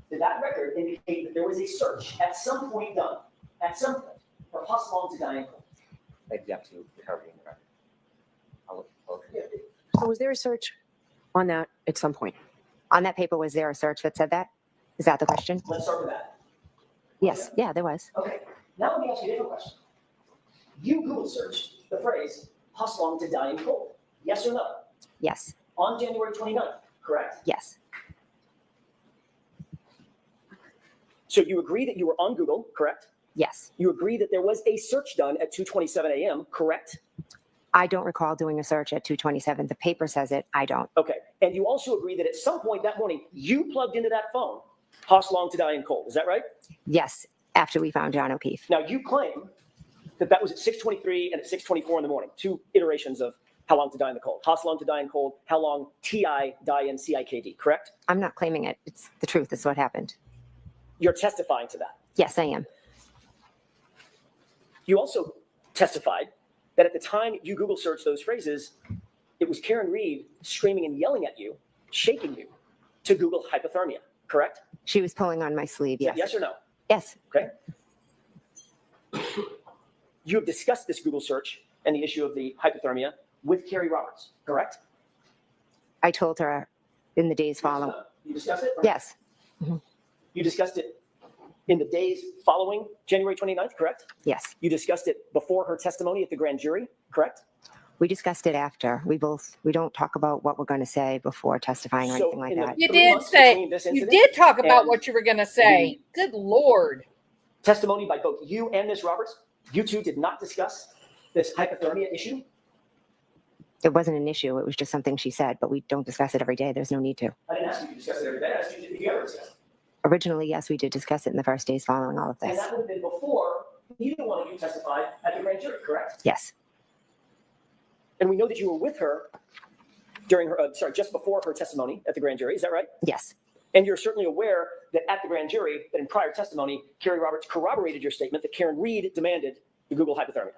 Did that record indicate that there was a search at some point done, at some point, for Hoslong to Diane Cold? I'd be up to covering the record. I'll look. So was there a search on that at some point? On that paper, was there a search that said that? Is that the question? Let's start with that. Yes. Yeah, there was. Okay, now let me ask you a different question. You Google searched the phrase Hoslong to Diane Cold, yes or no? Yes. On January 29th, correct? Yes. So you agree that you were on Google, correct? Yes. You agree that there was a search done at 2:27 a.m., correct? I don't recall doing a search at 2:27. The paper says it. I don't. Okay, and you also agree that at some point that morning, you plugged into that phone, Hoslong to Diane Cold, is that right? Yes. After we found John O'Keefe. Now you claim that that was at 6:23 and at 6:24 in the morning, two iterations of how long to die in the cold. Hoslong to die in cold, how long TI die in CIKD, correct? I'm not claiming it. It's the truth. It's what happened. You're testifying to that. Yes, I am. You also testified that at the time you Google searched those phrases, it was Karen Reed screaming and yelling at you, shaking you to Google hypothermia, correct? She was pulling on my sleeve. Yes. Yes or no? Yes. Okay. You have discussed this Google search and the issue of the hypothermia with Carrie Roberts, correct? I told her in the days following. You discussed it? Yes. You discussed it in the days following January 29th, correct? Yes. You discussed it before her testimony at the grand jury, correct? We discussed it after. We don't talk about what we're going to say before testifying or So anything like in the that. You 3 did months say, between this you incident did talk about and what you were going to say. Good Lord. testimony by both you and Ms. Roberts, you two did not discuss this hypothermia issue? It wasn't an issue. It was just something she said, but we don't discuss it every day. There's no need to. I didn't ask you to discuss it every day. I asked you if you ever discussed it. Originally, yes, we did discuss it in the first days following all of And this. that would have been before either one of you testified at the grand jury, correct? Yes. And we know that you were with her during her, just before her testimony at the grand jury. Is that right? Yes. And you're certainly aware that at the grand jury, that in prior testimony, Carrie Roberts corroborated your statement that Karen Reed demanded the Google hypothermia.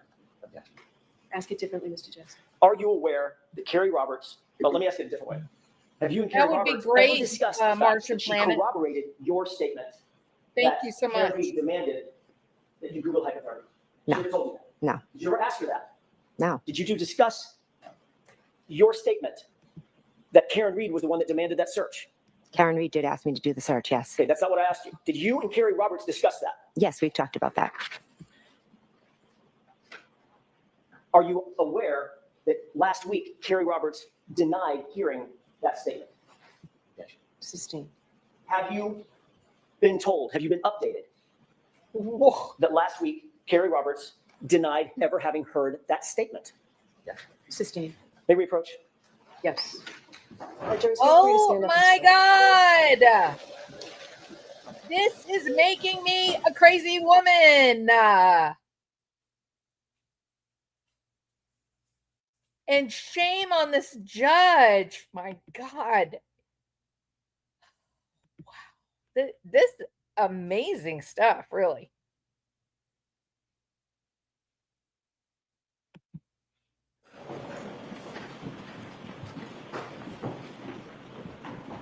Ask it differently, Mr. Jess. Are you aware that Carrie Roberts, well, let me ask it a different way. Have you and Carrie That would be Roberts great, ever discussed the fact Martian that she Planet. corroborated your statement? Thank that you so Karen much. Reed demanded that you Google hypothermia? No. She ever told you that? No. Did you ever ask her that? No. Did you two discuss your statement that Karen Reed was the one that demanded that search? Karen Reed did ask me to do the search. Yes. Okay, that's not what I asked you. Did you and Carrie Roberts discuss that? Yes, we've talked about that. Are you aware that last week Carrie Roberts denied hearing that statement? Sustained. Have you been told, have you been updated Whoa. that last week Carrie Roberts denied ever having heard that statement? Sustained. May we approach? Yes. Jurors, feel free to Oh stand up and my stretch. God. This is making me a crazy woman. And shame on this judge. My God. Wow. This amazing stuff, really.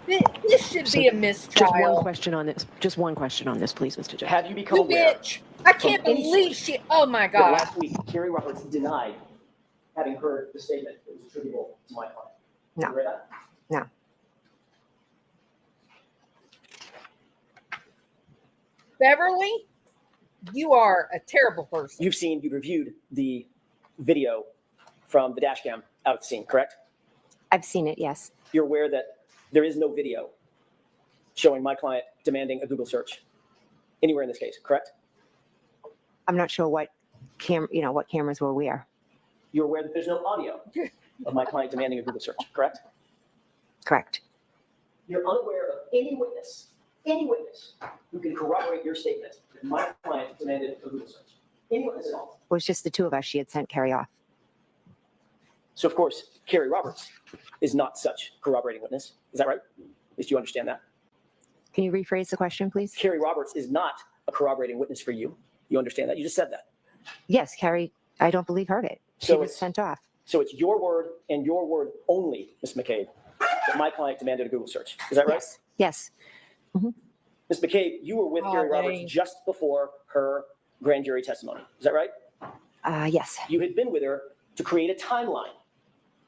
This should So be a Just one mistrial. question on this. Just one question on this, please, Mr. Judge. Have you become You aware bitch. I can't from any believe source she. Oh my that God. last week Carrie Roberts denied having heard the statement that was attributable to my client? No. You aware of that? No. Beverly, you are a terrible person. You've reviewed the video from the dash cam out at the scene, correct? I've seen it, yes. You're aware that there is no video showing my client demanding a Google search anywhere in this case, correct? I'm not sure what what cameras were where. You're aware that there's no audio of my client demanding a Google search, correct? Correct. You're unaware of any witness who can corroborate your statement that my client demanded a Google search. Any witness at all. It was just the two of us. She had sent Carrie off. So of course, Carrie Roberts is not such corroborating witness. Is that right? At least you understand that. Can you rephrase the question, please? Carrie Roberts is not a corroborating witness for you. You understand that? You just said that. Yes, Carrie, I don't believe heard it. She So was it's- sent off. So it's your word and your word only, Ms. McCabe, that my client demanded a Google search. Is that right? Yes. Ms. McCabe, you were with Carrie Roberts Golly. just before her grand jury testimony. Is that right? Yes. You had been with her to create a timeline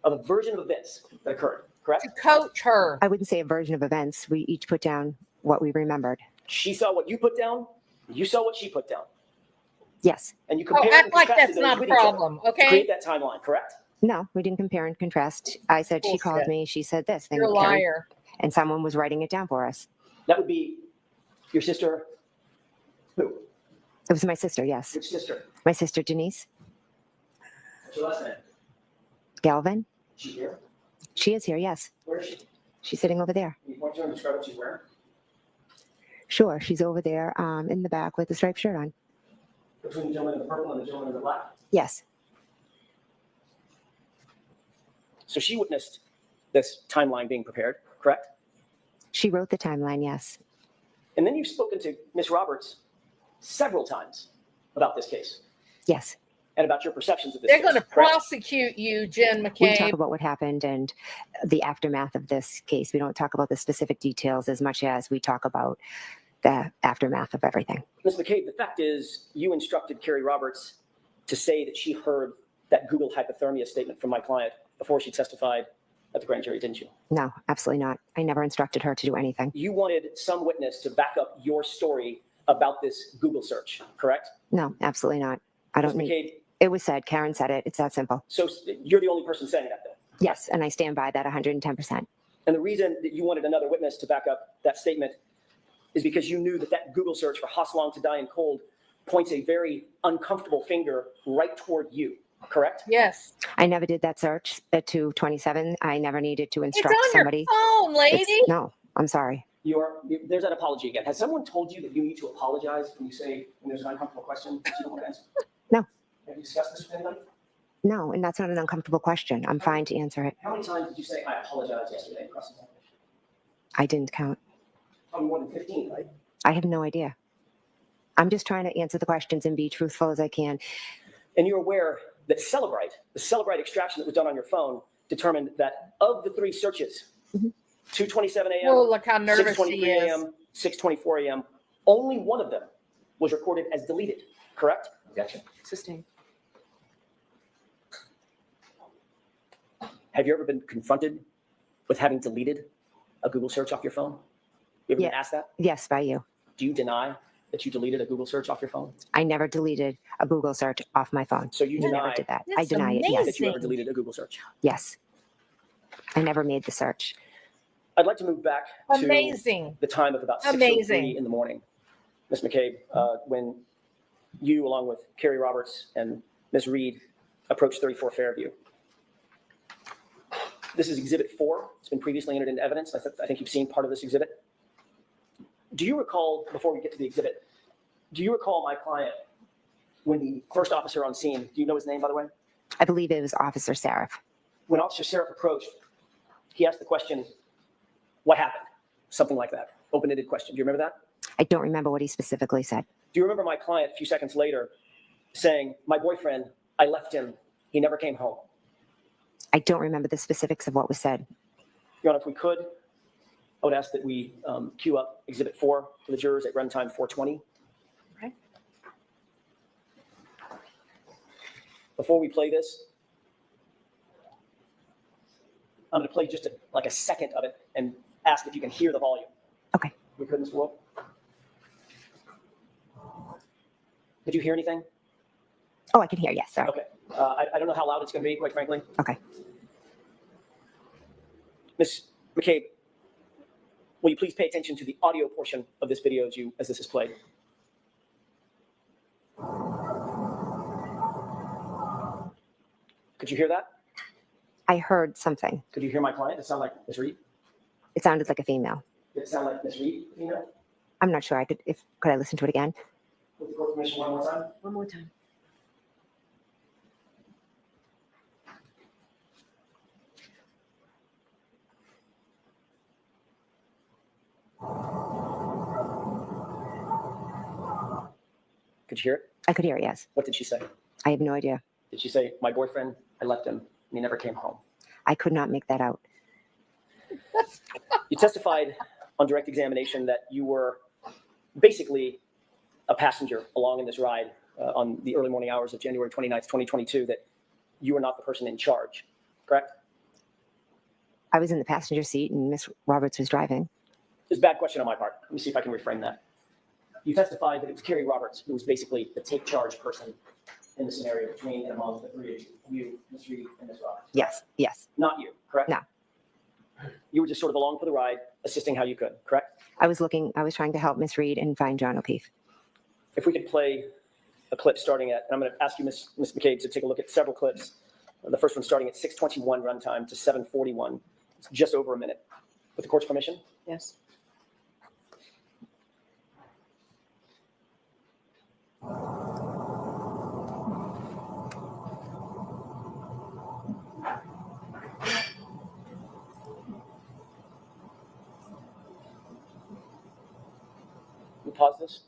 of a version of events that occurred, correct? To coach her. I wouldn't say a version of events. We each put down what we remembered. She saw what you put down. You saw what she put down. Yes. And you Oh, compared act and like contrasted that's those not a with each other problem, to okay? create that timeline, correct? No, we didn't compare and contrast. I said she called Bullshit. me. She said this. Then You're a Carrie- liar. and someone was writing it down for us. That would be your sister. Who? It was my sister. Yes, Which sister? my sister Denise What's your last name? Galvin. Is she here? She is here. Yes, Where is she? she's sitting over there. Can you point to her and describe what she's wearing? Sure, she's over there in the back with the striped shirt on. Between the gentleman in the purple and the gentleman in the black? Yes. So she witnessed this timeline being prepared, correct? She wrote the timeline. Yes. And then you've spoken to Ms. Roberts several times about this case Yes. and about your perceptions of this They're case. going to correct? prosecute you, Jen We talk McCabe. about what happened and the aftermath of this case. We don't talk about the specific details as much as we talk about the aftermath of everything. Ms. McCabe, the fact is you instructed Carrie Roberts to say that she heard that Google hypothermia statement from my client before she testified at the grand jury, didn't you? No, absolutely not. I never instructed her to do anything. You wanted some witness to back up your story about this Google search, correct? No, absolutely not. I Ms. don't need. McCabe, It was said. Karen said it. It's that simple. so you're the only person saying that then. Yes, and I stand by that 110%. And the reason that you wanted another witness to back up that statement is because you knew that that Google search for Hosslong to die in cold points a very uncomfortable finger right toward you, correct? Yes. I never did that search at 227. I never needed to It's instruct on somebody. your phone, lady. No, I'm sorry. There's that apology again. Has someone told you that you need to apologize when you say, when there's an uncomfortable question that you don't want to answer? No. Have you discussed this with anybody? No, and that's not an uncomfortable question. I'm fine to answer it. How many times did you say, I apologize yesterday across the board? I didn't count. Probably more than 15, right? I have no idea. I'm just trying to answer the questions and be truthful as I can. And you're aware that the Celebrite extraction that was done on your phone determined that of the three searches, Mhm. 2:27 a.m., Oh, look how nervous she 6:23 is. a.m., 6:24 a.m., only one of them was recorded as deleted, correct? Objection. Sustained. Have you ever been confronted with having deleted a Google search off your phone? You ever been Yeah. asked that? Yes, by you. Do you deny that you deleted a Google search off your phone? I never deleted a Google search off my phone. So you I never deny did that. I That's deny it. that Yes. you ever amazing. deleted a Google search? Yes. I never made the search. I'd like to move back to Amazing. the time of about Amazing. 6:03 in the morning, Ms. McCabe, when you, along with Carrie Roberts and Ms. Reed, approached 34 Fairview. This is Exhibit 4. It's been previously entered into evidence. I think you've seen part of this exhibit. Do you recall, before we get to the exhibit, do you recall my client when the first officer on scene, do you know his name, by the way? I believe it was Officer Seraph. When Officer Seraph approached, he asked the question, what happened? Something like that. Open-ended question. Do you remember that? I don't remember what he specifically said. Do you remember my client a few seconds later saying, my boyfriend, I left him, he never came home? I don't remember the specifics of what was said. Your Honor, if we could, I would ask that we queue up Exhibit 4 for the jurors at runtime 420. Okay. Before we play this, I'm going to play just like a second of it and ask if you can hear the volume. Okay. We could, Mr. Wolf? Did you hear anything? Oh, I can hear, yes, sorry. Okay. I don't know how loud it's going to be, quite frankly. Okay. Ms. McCabe, will you please pay attention to the audio portion of this video as this is played? Could you hear that? I heard something. Could you hear my client? It sounded like Ms. Reed. It sounded like a female. Did it sound like Ms. Reed, female? I'm not sure. Could I listen to it again? With the court permission, one more time. One more time. Could you hear it? I could hear it, yes. What did she say? I have no idea. Did she say, my boyfriend, I left him, and he never came home? I could not make that out. You testified on direct examination that you were basically a passenger along in this ride on the early morning hours of January 29th, 2022, that you were not the person in charge, correct? I was in the passenger seat and Miss Roberts was driving. It's a bad question on my part. Let me see if I can reframe that. You testified that it was Carrie Roberts who was basically the take charge person in the scenario between and among the three of you, Ms. Reed and Ms. Roberts. Yes, yes. Not you, correct? No. You were just sort of along for the ride, assisting how you could, correct? I was trying to help Miss Reed and find John O'Keefe. If we could play a clip starting at, and I'm going to ask you, Ms. McCabe, to take a look at several clips. The first one starting at 6:21 runtime to 7:41. It's just over a minute. With the court's permission? Yes. We'll pause this.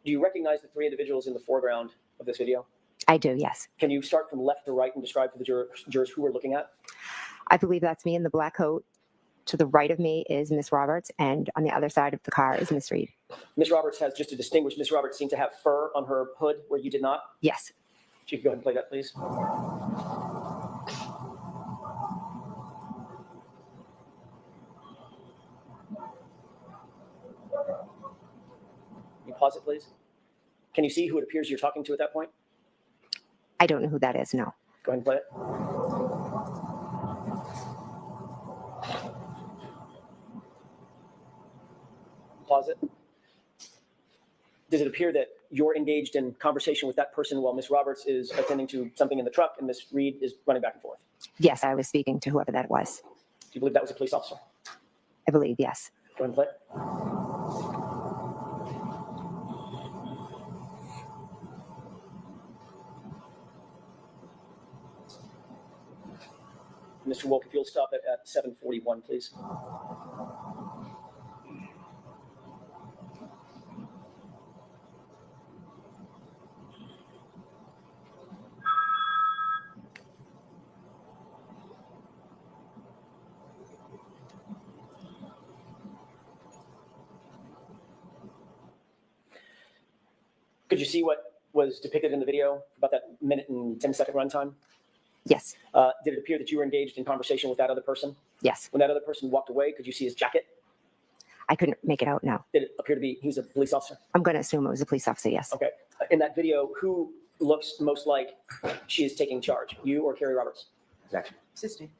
Do you recognize the three individuals in the foreground of this video? I do, yes. Can you start from left to right and describe for the jurors who we're looking at? I believe that's me in the black coat. To the right of me is Miss Roberts, and on the other side of the car is Miss Reed. Ms. Roberts has, just to distinguish, Ms. Roberts seemed to have fur on her hood where you did not. Yes. If you could go ahead and play that, please. Can you pause it, please? Can you see who it appears you're talking to at that point? I don't know who that is, no. Go ahead and play it. Pause it. Does it appear that you're engaged in conversation with that person while Ms. Roberts is attending to something in the truck and Ms. Reed is running back and forth? Yes, I was speaking to whoever that was. Do you believe that was a police officer? I believe, yes. Go ahead and play it. Mr. Wolk, if you'll stop it at 7:41, please. Could you see what was depicted in the video about that minute and 10-second runtime? Yes, Did it appear that you were engaged in conversation with that other person? yes. When that other person walked away, could you see his jacket? I couldn't make it out, no. Did it appear to be he was a police officer? I'm going to assume it was a police officer, yes. Okay. In that video, who looks most like she is taking charge, you or Carrie Roberts? Objection. Sustained.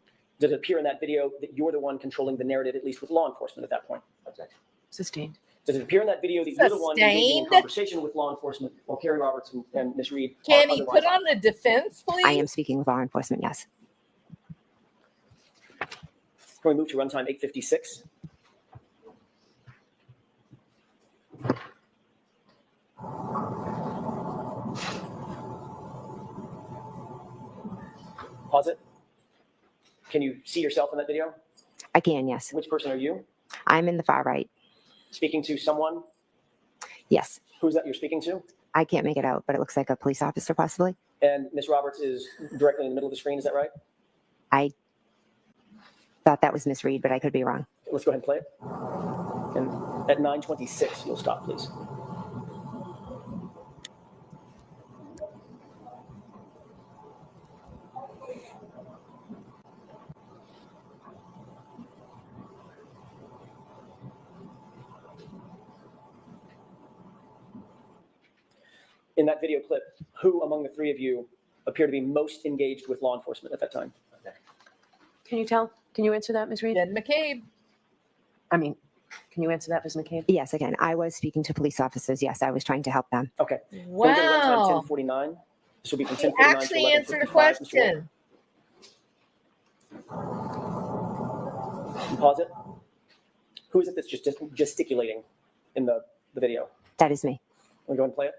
Does it appear in that video that you're the one controlling the narrative, at least with law enforcement at that point? Objection. Sustained. Does it appear in that video that you're the one engaging in Sustained. conversation with law enforcement while Carrie Roberts and Ms. Reed are Can he otherwise put on the defense, please? I am speaking with law enforcement, yes. Can we move to runtime 8:56? Pause it. Can you see yourself in that video? I can, yes. Which person are you? I'm in the far right. Speaking to someone Yes. Who's that you're speaking to? I can't make it out, but it looks like a police officer possibly. And Ms. Roberts is directly in the middle of the screen, is that right? I thought that was Miss Reed, but I could be wrong. Let's go ahead and play it. And at 9:26, you'll stop, please. In that video clip, who among the three of you appear to be most engaged with law enforcement at that time? Can you tell? Can you answer that, Ms. Reed? Jen McCabe. I mean, can you answer that, Ms. McCabe? Yes, again, I was speaking to police officers. Yes, I was trying to help them. Okay. Don't go to runtime Wow. 10:49. This will be from She 10:49 to actually answered a 11:55. Mr. Wolf, question. you pause it. Who is it that's just gesticulating in the video? That is me. Want to go ahead and play it?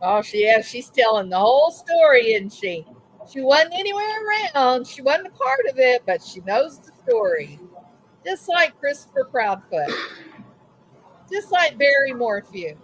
Oh, she's telling the whole story, isn't she? She wasn't anywhere around. She wasn't a part of it, but she knows the story. Just like Christopher Proudfoot. Just like Barry Morphew.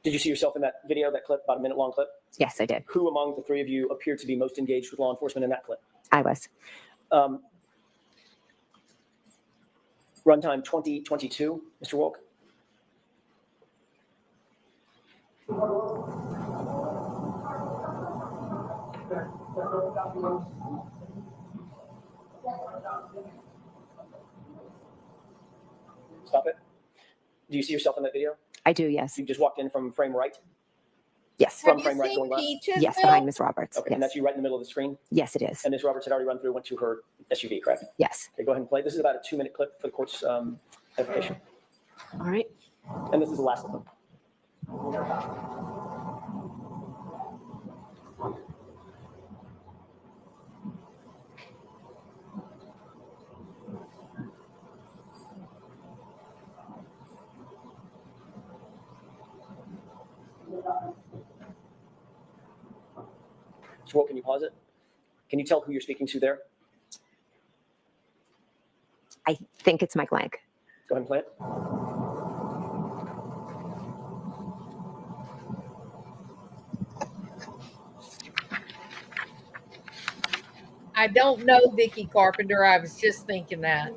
Did you see yourself in that video, that clip, about a minute long clip? Yes, I did. Who among the three of you appeared to be most engaged with law enforcement in that clip? I was. Runtime 20:22, Mr. Wolk. Stop it. Do you see yourself in that video? I do, yes. You just walked in from frame right? Yes. From Have you frame right seen going left? Peaches? Yes, Bill? behind Miss Roberts. Okay, and Yes. that's you right in the middle of the screen? Yes, it is. And Ms. Roberts had already run through, went to her SUV, correct? Yes. Okay, go ahead and play. This is about a 2-minute clip for the court's edification. All right. And this is the last of them. Mr. Wolk, can you pause it? Can you tell who you're speaking to there? I think it's Mike Lang. Go ahead and play it. I don't know, Vicky Carpenter. I was just thinking that.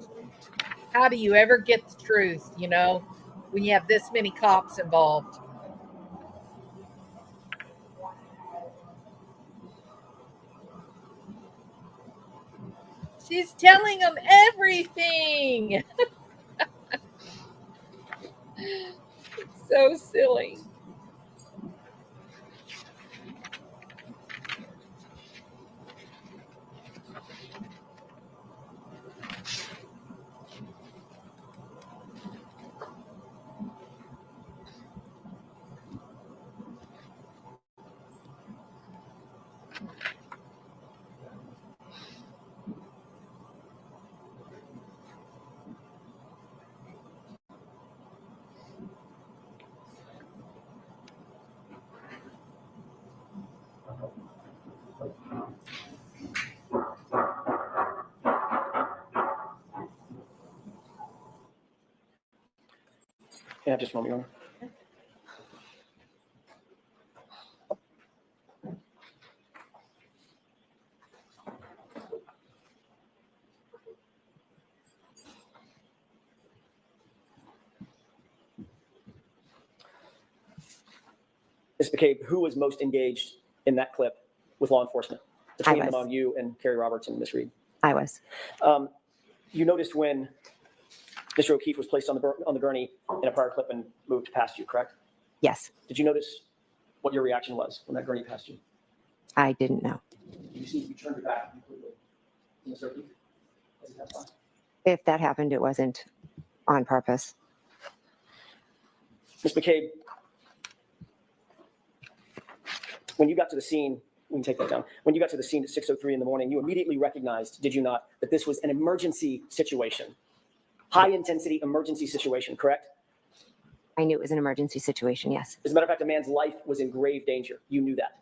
How do you ever get the truth, when you have this many cops involved? She's telling them everything. So silly. Yeah, just a moment, Your Honor. Ms. McCabe, who was most engaged in that clip with law enforcement? Between was. among you and Carrie Roberts and Ms. Reed. I was. You noticed when Mr. O'Keefe was placed on the gurney in a prior clip and moved past you, correct? Yes. Did you notice what your reaction was when that gurney passed you? I didn't know. You see, you turned your back completely. to Mr. O'Keefe as he passed by? If that happened, it wasn't on purpose. Ms. McCabe, when you got to the scene, we can take that down. When you got to the scene at 6:03 in the morning, you immediately recognized, did you not, that this was an emergency situation, high intensity emergency situation, correct? I knew it was an emergency situation. Yes. As a matter of fact, a man's life was in grave danger. You knew that.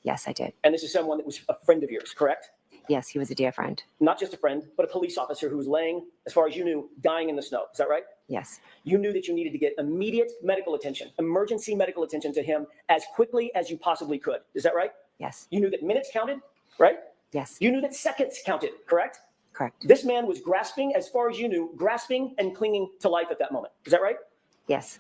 Yes, I did. And this is someone that was a friend of yours, correct? Yes, he was a dear friend. Not just a friend, but a police officer who was laying, as far as you knew, dying in the snow. Is that right? Yes. You knew that you needed to get immediate medical attention, emergency medical attention to him as quickly as you possibly could. Is that right? Yes. You knew that minutes counted, right? Yes. You knew that seconds counted, correct? Correct. This man was grasping, as far as you knew, grasping and clinging to life at that moment. Is that right? Yes.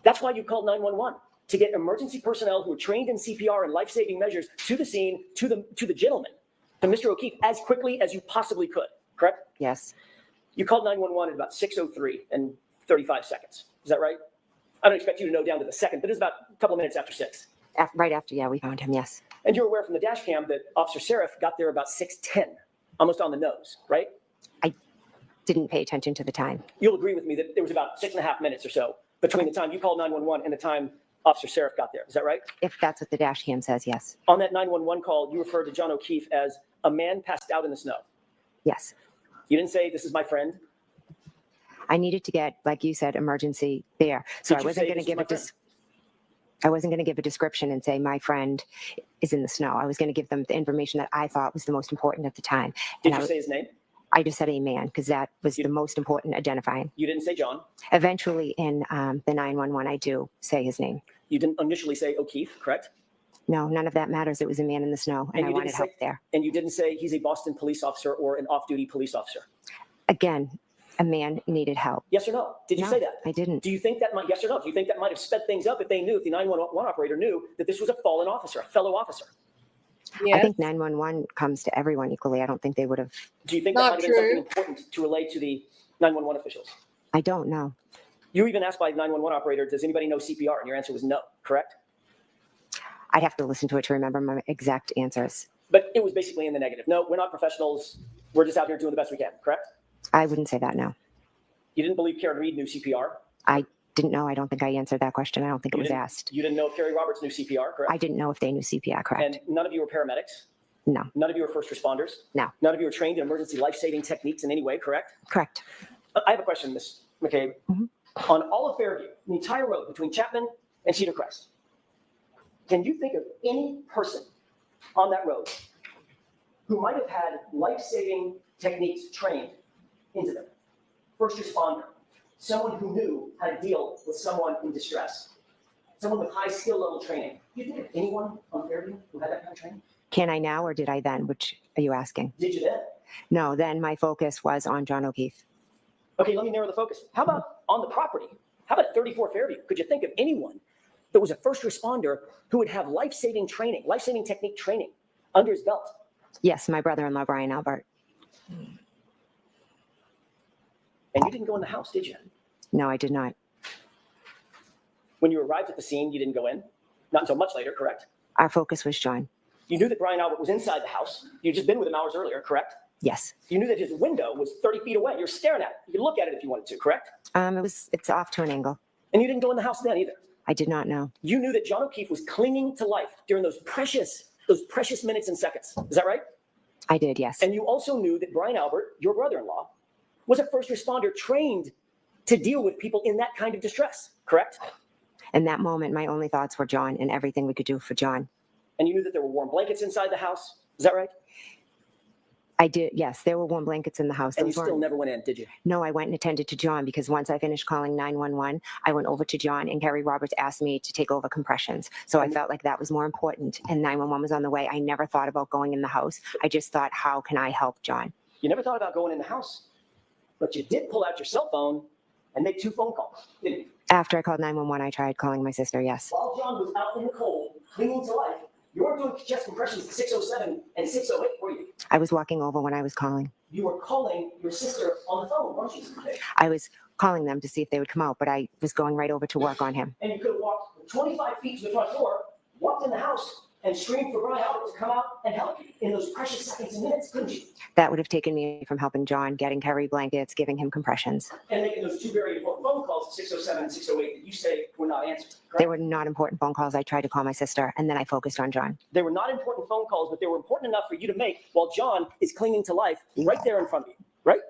That's why you called 911, to get emergency personnel who were trained in CPR and life-saving measures to the scene, to the gentleman, to Mr. O'Keefe, as quickly as you possibly could, correct? Yes. You called 911 at about 6:03 and 35 seconds. Is that right? I don't expect you to know down to the second, but it was about a couple minutes after 6. Right after, yeah, we found him. Yes. And you're aware from the dash cam that Officer Seraph got there about 6:10, almost on the nose, right? Didn't pay attention to the time. You'll agree with me that there was about 6.5 minutes or so between the time you called 911 and the time Officer Seraph got there. Is that right? If that's what the dash cam says, yes. On that 911 call, you referred to John O'Keefe as a man passed out in the snow. Yes. You didn't say, "This is my friend." I needed to get, like you said, emergency there. So Did I you wasn't say going to this was give my I wasn't going to give a description and say my friend is in the snow. I was going to give them the information that I thought was the most important at the time. Did And you say his name? I just said a man because that was the most important identifying. You didn't say John. Eventually in the 911, I do say his name. You didn't initially say O'Keefe, correct? No, none of that matters. It was a man in the snow and And I you didn't wanted help say- there. And you didn't say he's a Boston police officer or an off-duty police officer. Again, a man needed help. Yes or no? Did you No, say that? I didn't. Do you think that might, yes or no? Do you think that might have sped things up if they knew, if the 911 operator knew that this was a fallen officer, a fellow officer? I think 911 comes to everyone equally. I don't think they would have. Do you think that Not might have been something true. important to relay to the 911 officials? I don't know. You were even asked by the 911 operator, does anybody know CPR? And your answer was no, correct? I'd have to listen to it to remember my exact answers. But it was basically in the negative. No, we're not professionals. We're just out here doing the best we can, correct? I wouldn't say that, no. You didn't believe Karen Reed knew CPR? Didn't know. I don't think I answered that question. I don't think it You was didn't- asked. You didn't know if Carrie Roberts knew CPR, correct? I didn't know if they knew CPR, correct? And none of you were paramedics? No. None of you were first responders? No. None of you were trained in emergency life-saving techniques in any way, correct? Correct. I have a question, Ms. McCabe. Mhm. On all of Fairview, the entire road between Chapman and Cedar Crest, can you think of any person on that road who might have had life-saving techniques trained into them? First responder, someone who knew how to deal with someone in distress, someone with high skill level training. Do you think of anyone on Fairview who had that kind of training? Can I now or did I then? Which are you asking? Did you then? No, then my focus was on John O'Keefe. Okay, let me narrow the focus. How about on the property? How about 34 Fairview? Could you think of anyone that was a first responder who would have life-saving training, life-saving technique training under his belt? Yes, my brother-in-law, Brian Albert. And you didn't go in the house, did you? No, I did not. When you arrived at the scene, you didn't go in? Not until much later, correct? Our focus was John. You knew that Brian Albert was inside the house. You'd just been with him hours earlier, correct? Yes. You knew that his window was 30 feet away. You're staring at it. You could look at it if you wanted to, correct? It's off to an angle. And you didn't go in the house then either. I did not know. You knew that John O'Keefe was clinging to life during those precious minutes and seconds. Is that right? I did, yes. And you also knew that Brian Albert, your brother-in-law, was a first responder trained to deal with people in that kind of distress, correct? In that moment, my only thoughts were John and everything we could do for John. And you knew that there were warm blankets inside the house. Is that right? I did, yes. There were warm blankets in the house. And you Those still weren't- never went in, did you? No, I went and attended to John because once I finished calling 911, I went over to John and Carrie Roberts asked me to take over compressions. So I felt like that was more important and 911 was on the way. I never thought about going in the house. I just thought, how can I help John? You never thought about going in the house, but you did pull out your cell phone and make 2 phone calls, didn't you? After I called 911, I tried calling my sister, yes. While John was out in the cold, clinging to life, you weren't doing chest compressions at 6:07 and 6:08, were you? I was walking over when I was calling. You were calling your sister on the phone, weren't you? I was calling them to see if they would come out, but I was going right over to work on him. And you could have walked 25 feet to the front door, walked in the house, and scream for Brian Albert to come out and help you in those precious seconds and minutes, couldn't you? That would have taken me from helping John, getting Kerry blankets, giving him compressions. And making those two very important phone calls at 6:07 and 6:08 that you say were not answered. Correct? They were not important phone calls. I tried to call my sister, and then I focused on John. They were not important phone calls, but they were important enough for you to make while John is clinging to life right there in front of you, right?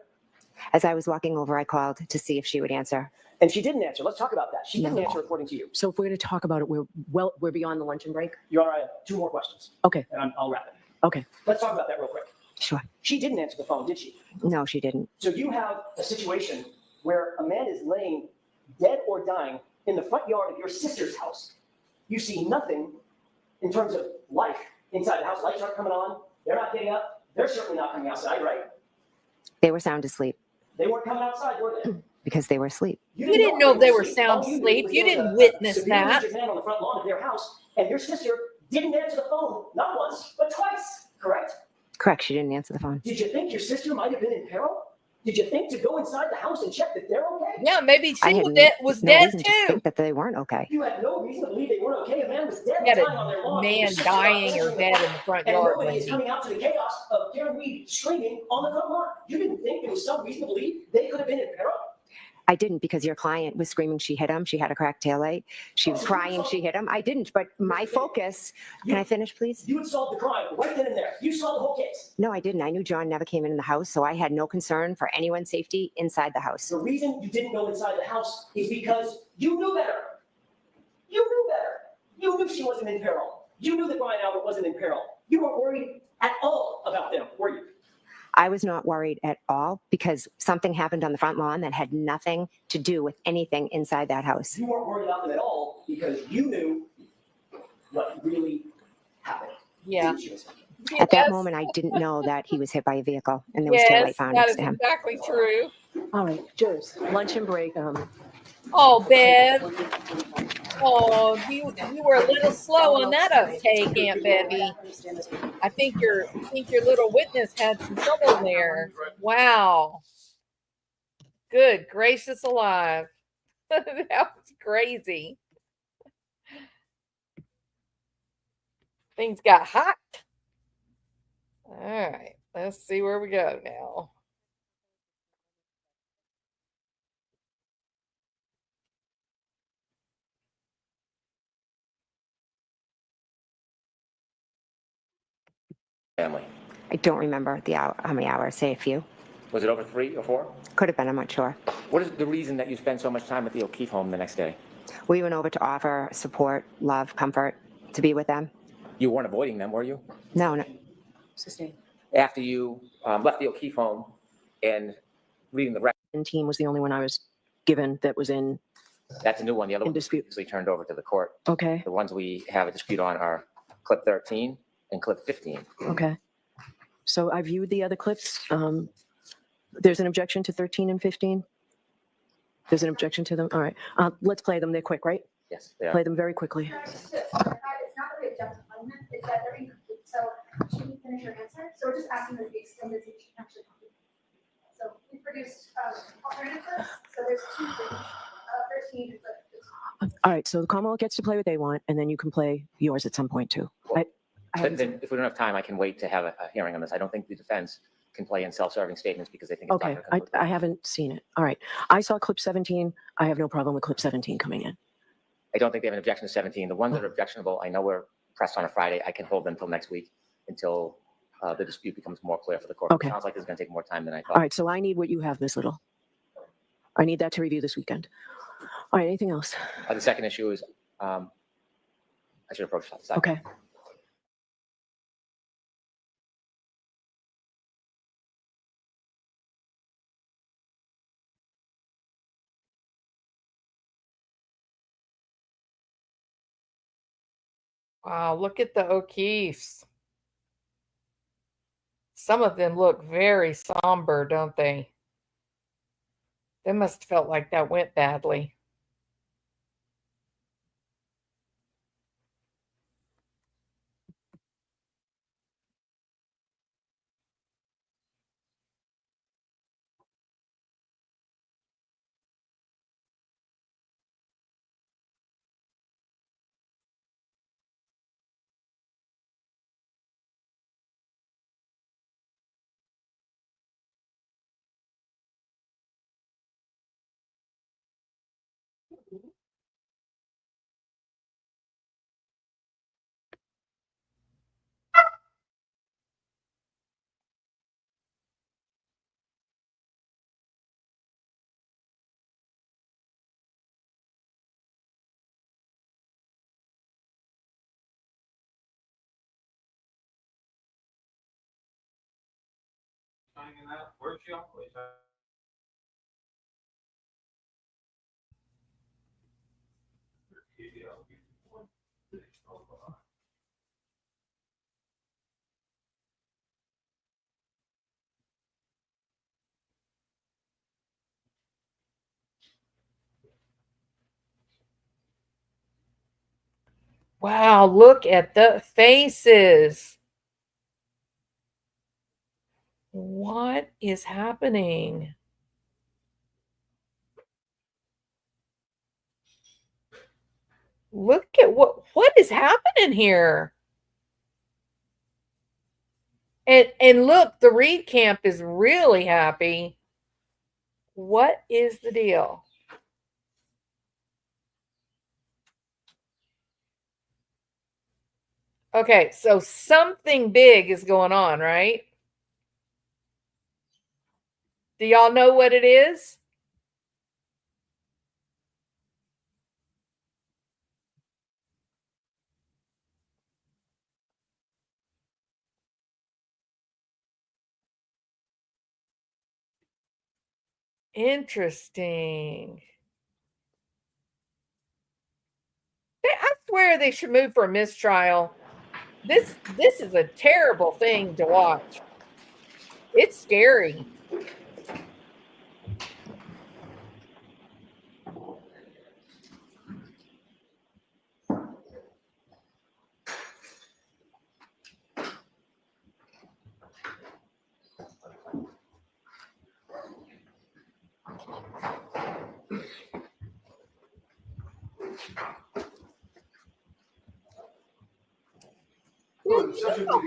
As I was walking over, I called to see if she would answer. And she didn't answer. Let's talk about that. She didn't No. answer according to you. So if we're going to talk about it, we're beyond the luncheon break. You're all right. Two more questions. Okay. And I'll wrap it. Okay. Let's talk about that real quick. Sure. She didn't answer the phone, did she? No, she didn't. So you have a situation where a man is laying dead or dying in the front yard of your sister's house. You see nothing in terms of life inside the house. Lights aren't coming on. They're not getting up. They're certainly not coming outside, right? They were sound asleep They weren't coming outside, were they? because they were asleep. You didn't know they were sound All you knew asleep. was You there was didn't a witness severely that. injured man on the front lawn of their house, and your sister didn't answer the phone, not once, but twice, correct? Correct. She didn't answer the phone. Did you think your sister might have been in peril? Did you think to go inside the house and check that they're okay? Yeah, maybe I she had was no dead reason to too. think that they weren't okay. You had no reason to believe they weren't okay. A man was dead You had dying on their a lawn. and your man sister dying out or there dead in the front and yard, nobody is Lindsay. coming out to the chaos of Karen Reed screaming on the front lawn. You didn't think there was some reason to believe they could have been in peril? I didn't, because your client was screaming she hit him. She had a cracked taillight. She was crying she hit him. I didn't, but my focus. Can I finish, please? You had solved the crime right then and there. You solved the whole case. No, I didn't. I knew John never came in the house, so I had no concern for anyone's safety inside the house. The reason you didn't go inside the house is because you knew better. You knew better. You knew she wasn't in peril. You knew that Brian Albert wasn't in peril. You weren't worried at all about them, were you? I was not worried at all because something happened on the front lawn that had nothing to do with anything inside that house. You weren't worried about them at all because you knew what really happened. Yeah. Didn't you? At that Yes. moment, I didn't know that he was hit by a vehicle and there was Yes, taillight found that next is to him. exactly true. All right, jurors, luncheon break. Oh, Bev. Oh, you were a little slow on that uptake, Aunt Bevy. I think your little witness had some trouble there. Wow. Good gracious alive. That was crazy. Things got hot. All right, let's see where we go now. Family. I don't remember the hour, how many hours, say a few. Was it over 3 or 4? Could have been, I'm not sure. What is the reason that you spent so much time at the O'Keefe home the next day? We went over to offer support, love, comfort, to be with them. You weren't avoiding them, were you? No, no. Sustained. After you left the O'Keefe home and reading the record, And team was the only one I was given that was in that's a new one. The other In one was dispute. previously turned over to the court. Okay. The ones we have a dispute on are clip 13 and clip 15. Okay. So I viewed the other clips. There's an objection to 13 and 15. There's an objection to them. All right. Let's play them. They're quick, right? Yes, they are. Play them very quickly. It's not that we object to fundament, it's that they're incomplete. So she didn't finish her answer, so we're just asking that the extended so she can actually complete. So we produced alternative clips, so there's 2 things, 13 and 15. All right. So the Commonwealth gets to play what they want, and then you can play yours at some point too. I haven't Then if we don't have time, I can wait to have a hearing on this. I don't think the defense can play in self-serving statements because they think it's Okay, not going to I haven't seen it. All right. I saw clip 17. I have no problem with clip 17 coming in. I don't think they have an objection to 17. The ones that are objectionable, I know we're pressed on a Friday. I can hold them until next week until the dispute becomes more clear for the court. Okay. It sounds like it's going to take more time than I All thought. right. So I need what you have, Ms. Little. I need that to review this weekend. All right. Anything else? The second issue is, I should approach that second. Okay. Wow, look at the O'Keefes. Some of them look very somber, don't they? They must have felt like that went badly. Wow, look at the faces. What is happening? Look at what is happening here. And look, the Reed camp is really happy. What is the deal? Okay, so something big is going on, right? Do y'all know what it is? Interesting. I swear they should move for a mistrial. This is a terrible thing to watch. It's scary.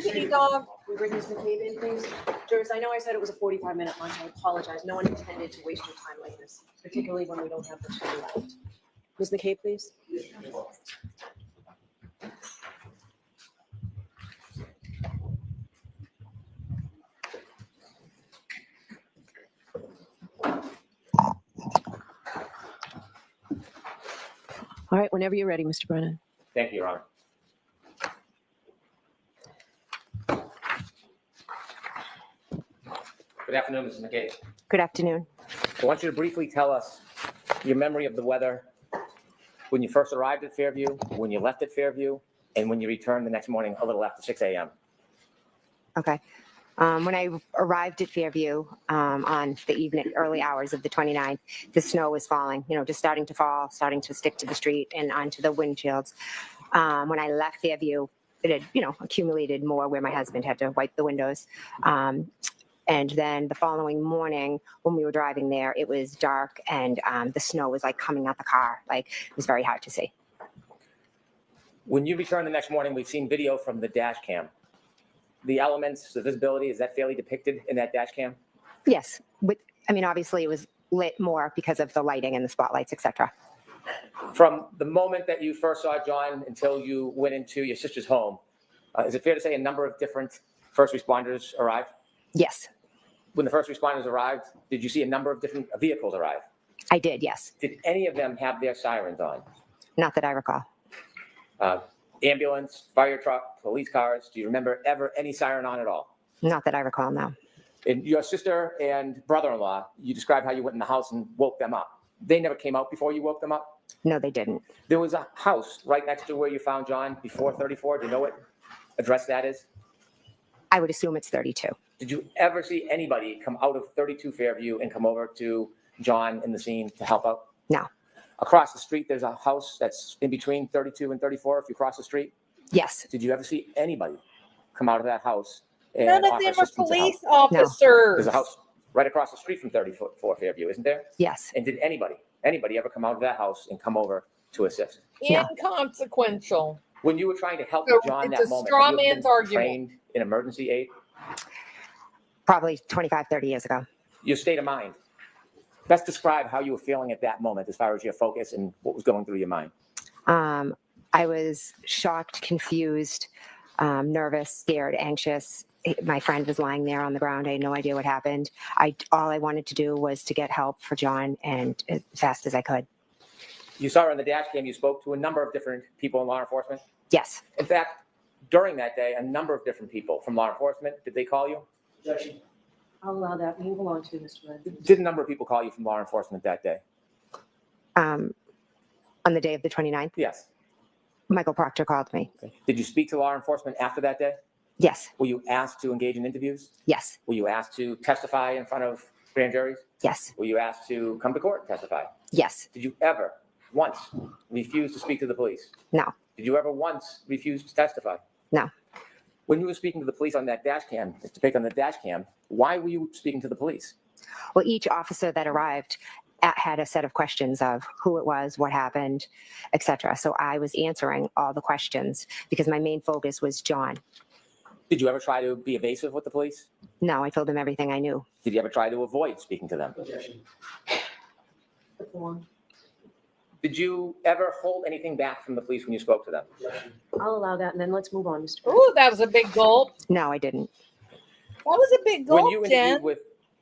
Kitty dog. We bring Ms. McCabe in, please. Jurors, I know I said it was a 45-minute lunch. I apologize. No one intended to waste your time like this, particularly when we don't have much time left. Ms. McCabe, please. All right, whenever you're ready, Mr. Brennan. Thank you, Your Honor. Good afternoon, Mrs. McCabe. Good afternoon. I want you to briefly tell us your memory of the weather when you first arrived at Fairview, when you left at Fairview, and when you returned the next morning a little after 6 a.m. Okay. When I arrived at Fairview on the early hours of the 29th, the snow was falling, just starting to fall, starting to stick to the street and onto the windshields. When I left Fairview, it had, accumulated more where my husband had to wipe the windows. And then the following morning, when we were driving there, it was dark and the snow was like coming out the car. Like it was very hard to see. When you returned the next morning, we've seen video from the dash cam. The elements, the visibility, is that fairly depicted in that dash cam? Yes. Obviously it was lit more because of the lighting and the spotlights, etc. From the moment that you first saw John until you went into your sister's home, is it fair to say a number of different first responders arrived? Yes, When the first responders arrived, did you see a number of different vehicles arrive? I did. Yes. Did any of them have their sirens on? Not that I recall. Ambulance, fire truck, police cars, do you remember ever any siren on at all? Not that I recall, no. And your sister and brother-in-law, you described how you went in the house and woke them up. They never came out before you woke them up? No, they didn't. There was a house right next to where you found John before 34. Do you know what address that is? I would assume it's 32. Did you ever see anybody come out of 32 Fairview and come over to John in the scene to help out? No. Across the street, there's a house that's in between 32 and 34 if you cross the street. Yes. Did you ever see anybody come out of that house and None of offer them are assistance to help? police officers. There's a house right across the street from 34 Fairview, isn't there? Yes. And did anybody ever come out of that house and come over to assist? No. Inconsequential. When you were trying to help So John it's that a moment, straw have you ever man's been argument. trained in emergency aid? Probably 25, 30 years ago. Your state of mind. Best describe how you were feeling at that moment as far as your focus and what was going through your mind. I was shocked, confused, nervous, scared, anxious. My friend was lying there on the ground. I had no idea what happened. All I wanted to do was to get help for John, and as fast as I could. You saw on the dash cam, you spoke to a number of different people in law enforcement. Yes. In fact, during that day, a number of different people from law enforcement, did they call you? Objection. I'll allow that. Move along to Mr. Red. Did a number of people call you from law enforcement that day? On the day of the 29th, Yes. Michael Proctor called me. Okay. Did you speak to law enforcement after that day? Yes, Were you asked to engage in interviews? yes, Were you asked to testify in front of grand juries? yes, Were you asked to come to court and testify? yes, Did you ever once refuse to speak to the police? no, Did you ever once refuse to testify? no. When you were speaking to the police on that dash cam, to pick on the dash cam, why were you speaking to the police? Well, each officer that arrived had a set of questions of who it was, what happened, etc. So I was answering all the questions because my main focus was John. Did you ever try to be evasive with the police? No, I told him everything I knew. Did you ever try to avoid speaking to them? The form. Did you ever hold anything back from the police when you spoke to them? I'll allow that, and then let's move on, Mr. Red. Ooh, that was a big gulp. No, I didn't. That was a big When gulp, you Jen. interviewed with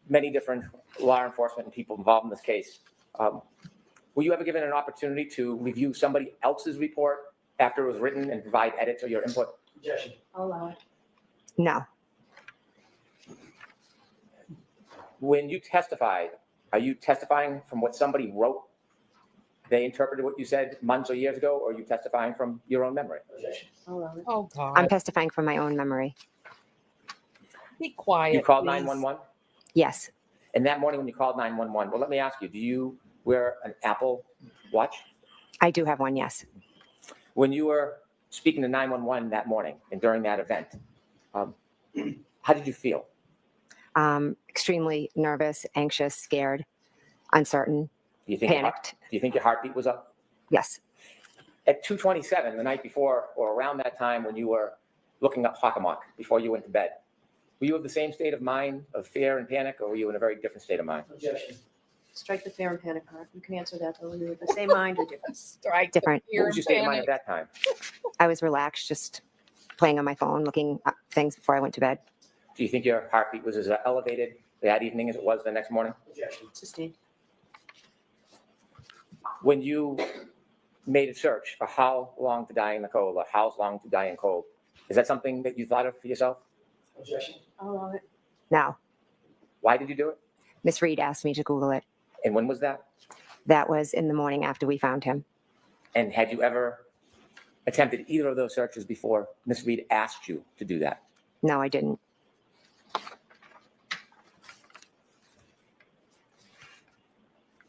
many different law enforcement and people involved in this case, were you ever given an opportunity to review somebody else's report after it was written and provide edits or your input? I'll allow it. No, When you testified, are you testifying from what somebody wrote? They interpreted what you said months or years ago, or are you testifying from your own memory? I'll allow it. Oh, I'm God. testifying from my own memory. Be quiet, You called please. 911? Yes, And that morning when you called 911, well, let me ask you, do you wear an Apple Watch? I do have one, yes. When you were speaking to 911 that morning and during that event, how did you feel? Extremely nervous, anxious, scared, uncertain, Do you think your panicked. do you think your heartbeat was up? Yes, At 2:27 the night before or around that time when you were looking up Hockomock before you went to bed, were you of the same state of mind of fear and panic, or were you in a very different state of mind? Strike the fear and panic part. You can answer that, though. Are you with the same mind or different? Strike. different. What was your state of mind at that time? I was relaxed, just playing on my phone, looking up things before I went to bed. Do you think your heartbeat was as elevated that evening as it was the next morning? Sustained. When you made a search for how long to die in the cold or how long to die in cold, is that something that you thought of for yourself? I'll allow it. Now, Why did you do it? Miss Reed asked me to Google it. And when was that? That was in the morning after we found him. And had you ever attempted either of those searches before Miss Reed asked you to do that? No, I didn't.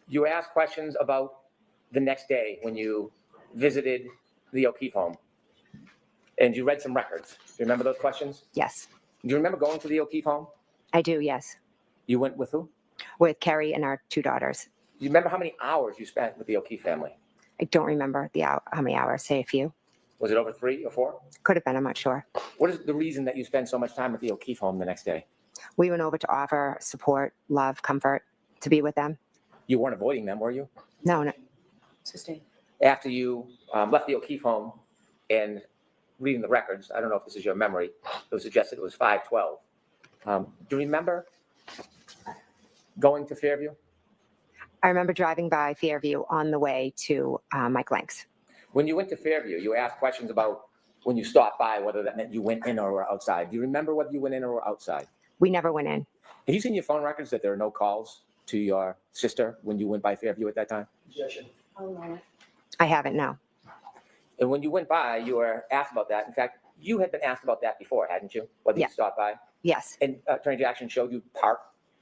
You were asked questions about the next day when you visited the O'Keefe home, and you read some records. Do you remember those questions? Yes, Do you remember going to the O'Keefe home? I do, yes. You went with who? With Carrie and our 2 daughters. Do you remember how many hours you spent with the O'Keefe family? I don't remember how many hours, say a few. Was it over 3 or 4? Could have been, I'm not sure. What is the reason that you spend so much time at the O'Keefe home the next day? We went over to offer support, love, comfort, to be with them. You weren't avoiding them, were you? No, no, Sustained. After you left the O'Keefe home and reading the records, I don't know if this is your memory, it was suggested it was 5:12. Do you remember going to Fairview? I remember driving by Fairview on the way to Mike Lank's. When you went to Fairview, you asked questions about when you stopped by, whether that meant you went in or were outside. Do you remember whether you went in or were outside? We never went in. Have you seen your phone records that there are no calls to your sister when you went by Fairview at that time? I'll allow it. I haven't, no. And when you went by, you were asked about that. In fact, you had been asked about that before, hadn't you? Whether Yeah. you stopped by. Yes, And Attorney Jackson showed you part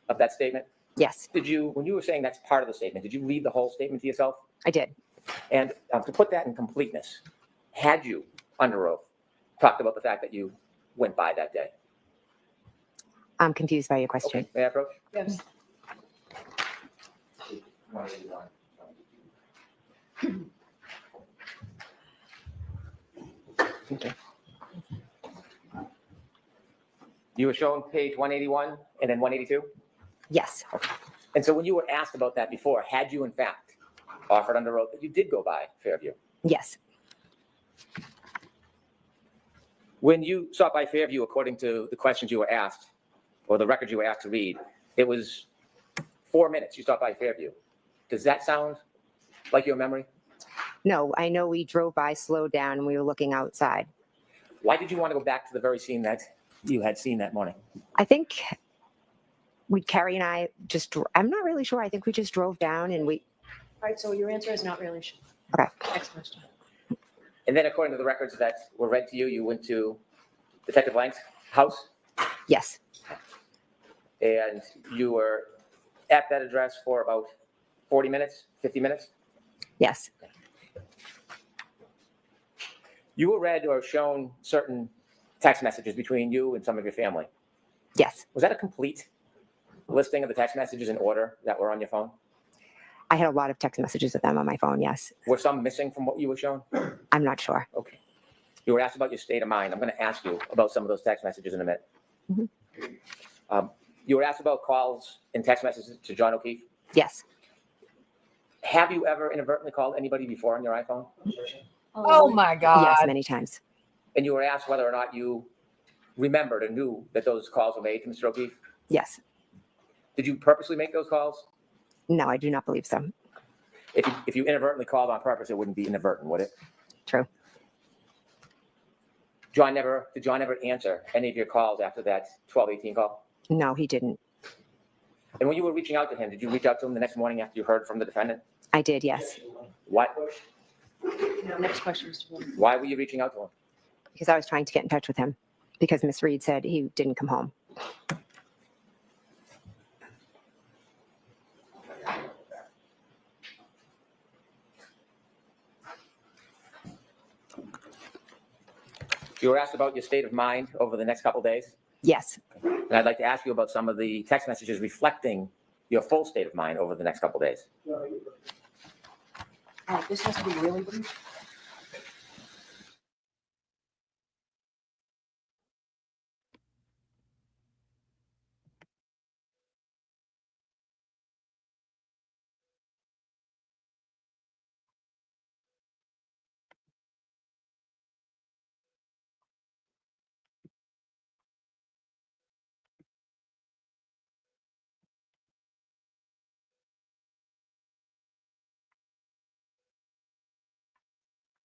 of that statement. yes, Did you, when you were saying that's part of the statement, did you read the whole statement to yourself? I did. And to put that in completeness, had you, under oath, talked about the fact that you went by that day? I'm confused by your question. Okay, may I approach? Yes. Okay. You were showing page 181 and then 182? Yes, And so when you were asked about that before, had you in fact offered under oath that you did go by Fairview? yes, When you stopped by Fairview, according to the questions you were asked, or the records you were asked to read, it was 4 minutes you stopped by Fairview. Does that sound like your memory? no, I know we drove by, slowed down, and we were looking outside. Why did you want to go back to the very scene that you had seen that morning? I think Carrie and I I'm not really sure. I think we just drove down and All right, so your answer is not really sure. Okay. Next question. And then according to the records that were read to you, you went to Detective Lang's house Yes. and you were at that address for about 40 minutes, 50 minutes? Yes. You were read or shown certain text messages between you and some of your family. Yes. Was that a complete listing of the text messages in order that were on your phone? I had a lot of text messages with them on my phone. Yes. Were some missing from what you were shown? I'm not sure. Okay. You were asked about your state of mind. I'm going to ask you about some of those text messages in a minute. Mhm. You were asked about calls and text messages to John O'Keefe. Yes. Have you ever inadvertently called anybody before on your iPhone? Oh my God. Yes, many times. And you were asked whether or not you remembered or knew that those calls were made to Mr. O'Keefe? Yes. Did you purposely make those calls? No, I do not believe so. If you inadvertently called on purpose, it wouldn't be inadvertent, would it? True. Did John ever answer any of your calls after that 1218 call? No, he didn't. And when you were reaching out to him, did you reach out to him the next morning after you heard from the defendant? I did. Yes. What? No, next question, Mr. Wood. Why were you reaching out to him? Because I was trying to get in touch with him because Miss Reed said he didn't come home. You were asked about your state of mind over the next couple of days. Yes. And I'd like to ask you about some of the text messages reflecting your full state of mind over the next couple of days. All right, this has to be really brief.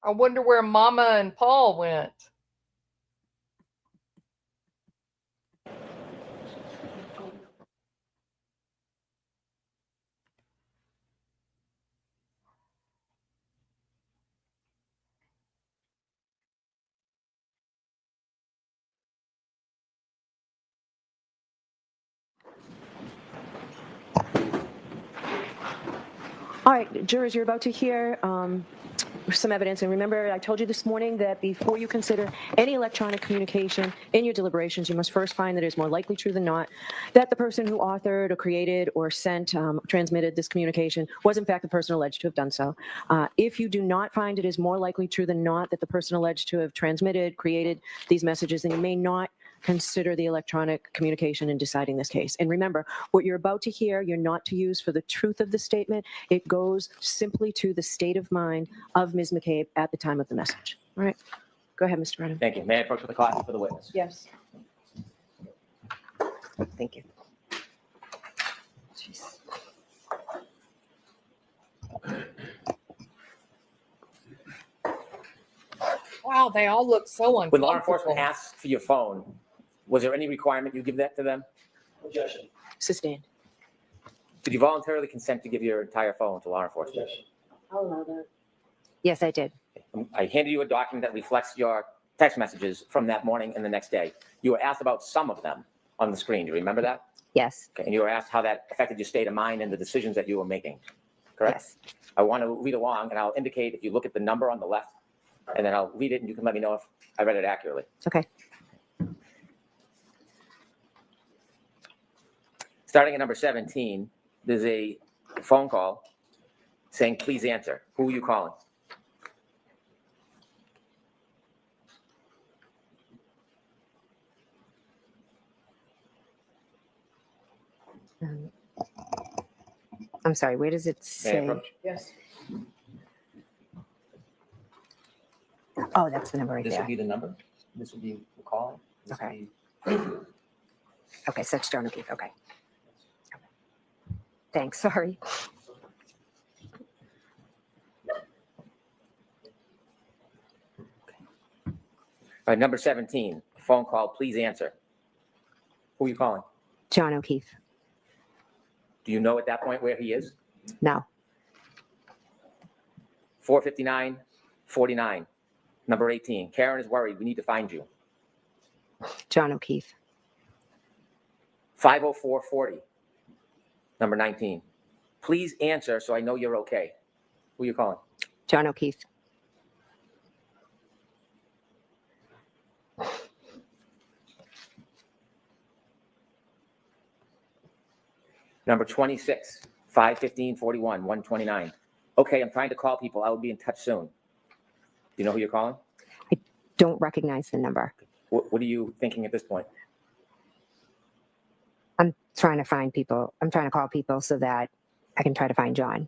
I wonder where Mama and Paul went. All right, jurors, you're about to hear some evidence. And remember, I told you this morning that before you consider any electronic communication in your deliberations, you must first find that it is more likely true than not that the person who authored or created or sent, transmitted this communication was in fact the person alleged to have done so. If you do not find it is more likely true than not that the person alleged to have transmitted, created these messages, then you may not consider the electronic communication in deciding this case. And remember, what you're about to hear, you're not to use for the truth of the statement. It goes simply to the state of mind of Ms. McCabe at the time of the message. All right. Go ahead, Mr. Brennan. Thank you. May I approach with the clock for the witness? Yes. Thank you. Wow, they all look so When uncomfortable. law enforcement asks for your phone, was there any requirement you give that to them? Sustained. Did you voluntarily consent to give your entire phone to law enforcement? I'll allow that. Yes, I did. I handed you a document that reflects your text messages from that morning and the next day. You were asked about some of them on the screen. Do you remember that? Yes. Okay. And you were asked how that affected your state of mind and the decisions that you were making. Correct? Yes. I want to read along, and I'll indicate if you look at the number on the left, and then I'll read it, and you can let me know if I read it accurately. Okay. Starting at number 17, there's a phone call saying, please answer. Who are you calling? I'm sorry. Where does it May I say? approach? Yes. Oh, that's the number right This will there. be the number. This will be the call. This will Okay. be- Okay, so it's John O'Keefe. Okay. Thanks. Sorry. All right, number 17, phone call, please answer. Who are you calling? John O'Keefe. Do you know at that point where he is? No. 459-49, number 18. Karen is worried. We need to find you. John O'Keefe. 504-40, number 19. Please answer so I know you're okay. Who are you calling? John O'Keefe. Number 26, 515-41, 129. Okay, I'm trying to call people. I will be in touch soon. Do you know who you're calling? Don't recognize the number. What are you thinking at this point? I'm trying to find people. I'm trying to call people so that I can try to find John.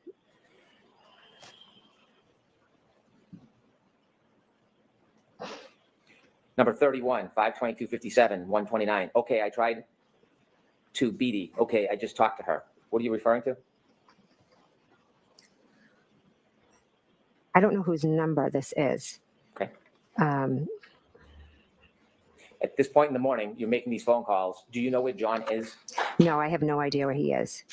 Number 31, 522-57, 129. Okay, I tried to Beatty. Okay, I just talked to her. What are you referring to? I don't know whose number this is. Okay. Um, At this point in the morning, you're making these phone calls. Do you know where John is? no, I have no idea where he is.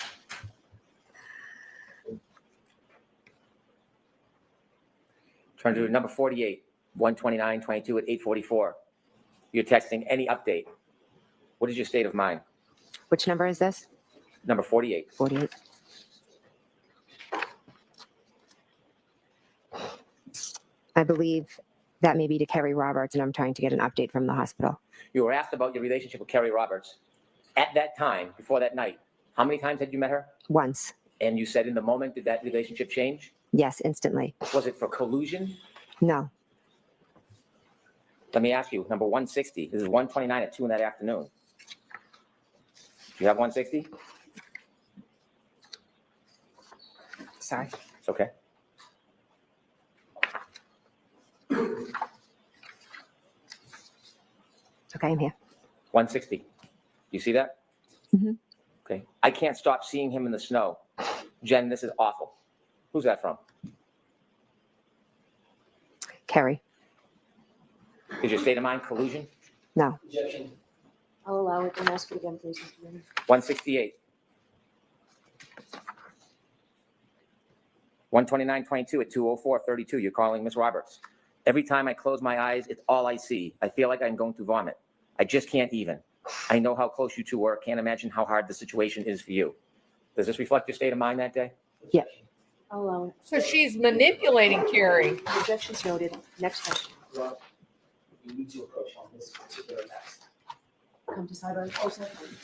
Turn to number 48, 129-22 at 8:44. You're texting any update. What is your state of mind? Which number is this? Number 48. 48. I believe that may be to Kerry Roberts, and I'm trying to get an update from the hospital. You were asked about your relationship with Kerry Roberts. At that time, before that night, how many times had you met her? Once. And you said in the moment, did that relationship change? Yes, instantly. Was it for collusion? No. Let me ask you, number 160. This is 129 at 2 in that afternoon. Do you have 160? Sorry. It's okay. Okay, I'm here. 160. You see that? Mhm. Okay. I can't stop seeing him in the snow. Jen, this is awful. Who's that from? Kerry. Is your state of mind collusion? No. I'll allow it and ask it again, please, Mr. Chairman. 168. 129-22 at 2:04:32. You're calling Miss Roberts. Every time I close my eyes, it's all I see. I feel like I'm going to vomit. I just can't even. I know how close you two were. Can't imagine how hard the situation is for you. Does this reflect your state of mind that day? Yeah. I'll allow it. So she's manipulating Carrie. Objections noted. Next question. Well, you need to approach on this particular text. Come to sideline. Oh, sideline.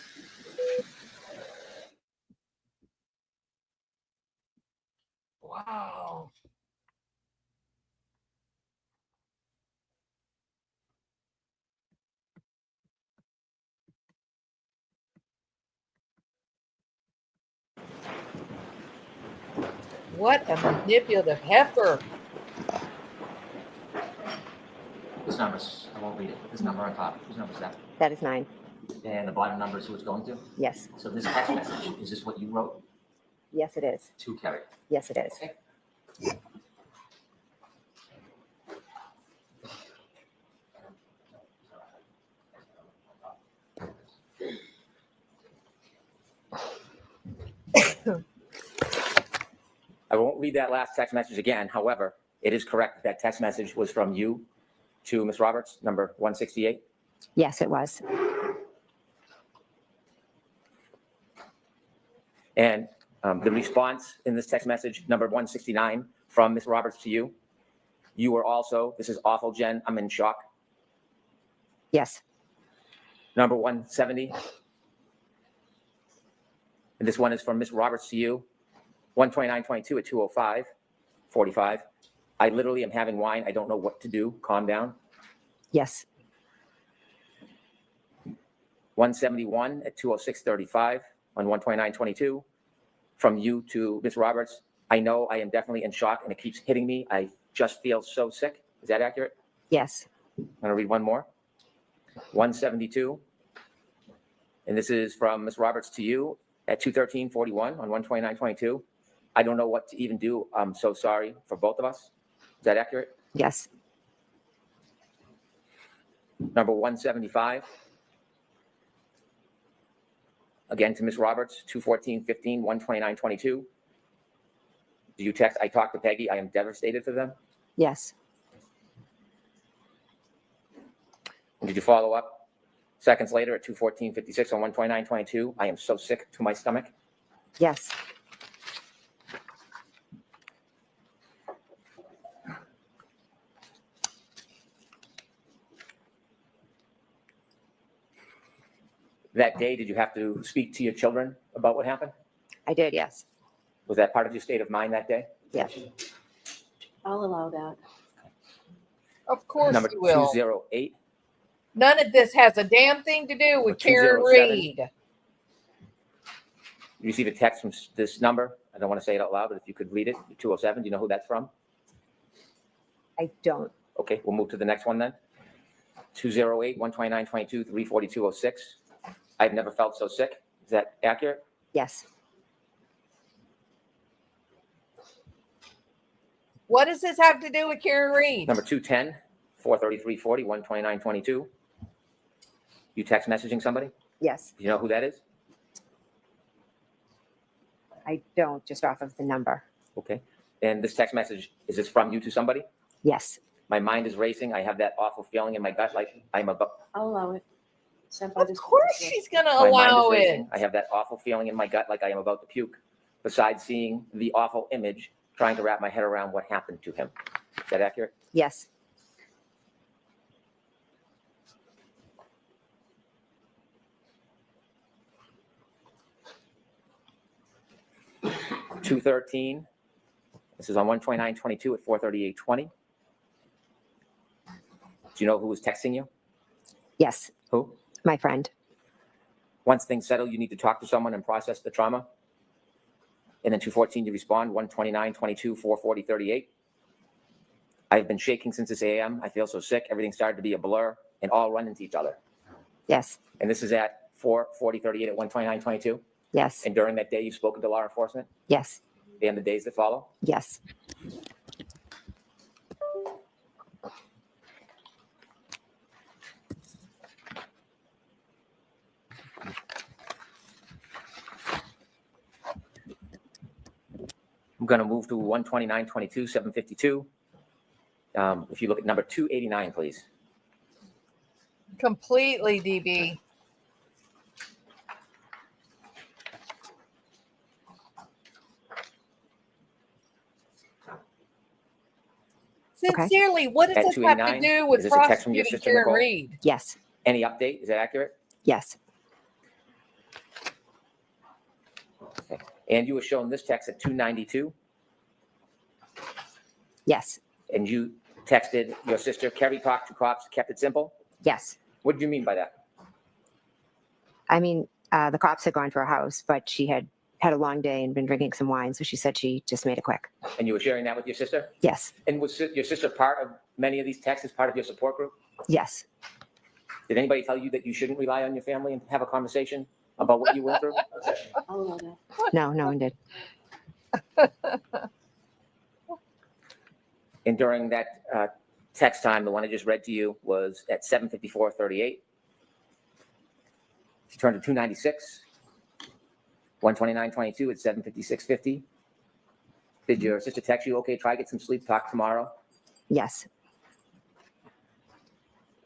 Wow. What a manipulative heifer. This number's, I won't read it, but this number on top, whose number is that? That is 9. And the bottom number is who it's going to? Yes. So this text message, is this what you wrote Yes, it is. to Kerry? Yes, it is. Okay. I won't read that last text message again. However, it is correct that text message was from you to Ms. Roberts, number 168. Yes, it was. And the response in this text message, number 169, from Ms. Roberts to you, you were also, this is awful, Jen, I'm in shock. Yes. Number 170. And this one is from Ms. Roberts to you, 129-22 at 2:05:45. I literally am having wine. I don't know what to do. Calm down. Yes. 171 at 2:06:35 on 129-22 from you to Ms. Roberts. I know I am definitely in shock and it keeps hitting me. I just feel so sick. Is that accurate? Yes. I'm going to read one more. 172. And this is from Ms. Roberts to you at 2:13:41 on 129-22. I don't know what to even do. I'm so sorry for both of us. Is that accurate? Yes. Number 175. again to Ms. Roberts, 2/14/15, 1/29/22. Do you text, I talked to Peggy, I am devastated for them? Yes. And did you follow up seconds later at 2/14/56 on 1/29/22? I am so sick to my stomach. Yes. That day, did you have to speak to your children about what happened? I did. Yes. Was that part of your state of mind that day? Yes. I'll allow that. Of course Number you will. 208. None of this has a damn thing to do with Karen 207. Reed. You received a text from this number. I don't want to say it out loud, but if you could read it, 207. Do you know who that's from? I don't. Okay, we'll move to the next one then. 208, 1/29/22, 3/42/06. I've never felt so sick. Is that accurate? Yes. What does this have to do with Karen Reed? Number 210, 4/33/40, 1/29/22. You text messaging somebody? Yes. Do you know who that is? I don't, just off of the number. Okay. And this text message, is this from you to somebody? Yes. My mind is racing. I have that awful feeling in my gut, like I'm about. I'll allow it. Sent by Of this. course she's going to My mind allow is it. racing. I have that awful feeling in my gut, like I am about to puke. Besides seeing the awful image, trying to wrap my head around what happened to him. Is that accurate? Yes. $213. This is on 1/29/22 at 4/38/20. Do you know who was texting you? Yes. Who? My friend. Once things settle, you need to talk to someone and process the trauma. And then 214, you respond, 1/29/22, 4/40/38. I've been shaking since this AM. I feel so sick. Everything started to be a blur and all run into each other. Yes. And this is at 4/40/38 at 1/29/22. Yes. And during that day, you've spoken to law enforcement Yes. and the days that follow. Yes. I'm going to move to 1/29/22, 7:52. If you look at number 289, please. Completely, DB. Sincerely, what does At this have to 289, do is with this a text from your prosecuting sister, Karen Nicole? Reed? Yes. Any update? Is that accurate? Yes. And you were shown this text at 292, Yes. and you texted your sister, Kerry talked to cops, kept it simple. Yes. What do you mean by that? I mean, the cops had gone to her house, but she had had a long day and been drinking some wine. So she said she just made it quick. And you were sharing that with your sister? Yes. And was your sister part of many of these texts as part of your support group? Yes. Did anybody tell you that you shouldn't rely on your family and have a conversation about what you went through? I'll allow that. No, no one did. And during that text time, the one I just read to you was at 7:54:38. She turned to 296, 1/29/22 at 7:56:50. Did your sister text you, okay, try get some sleep, talk tomorrow? Yes.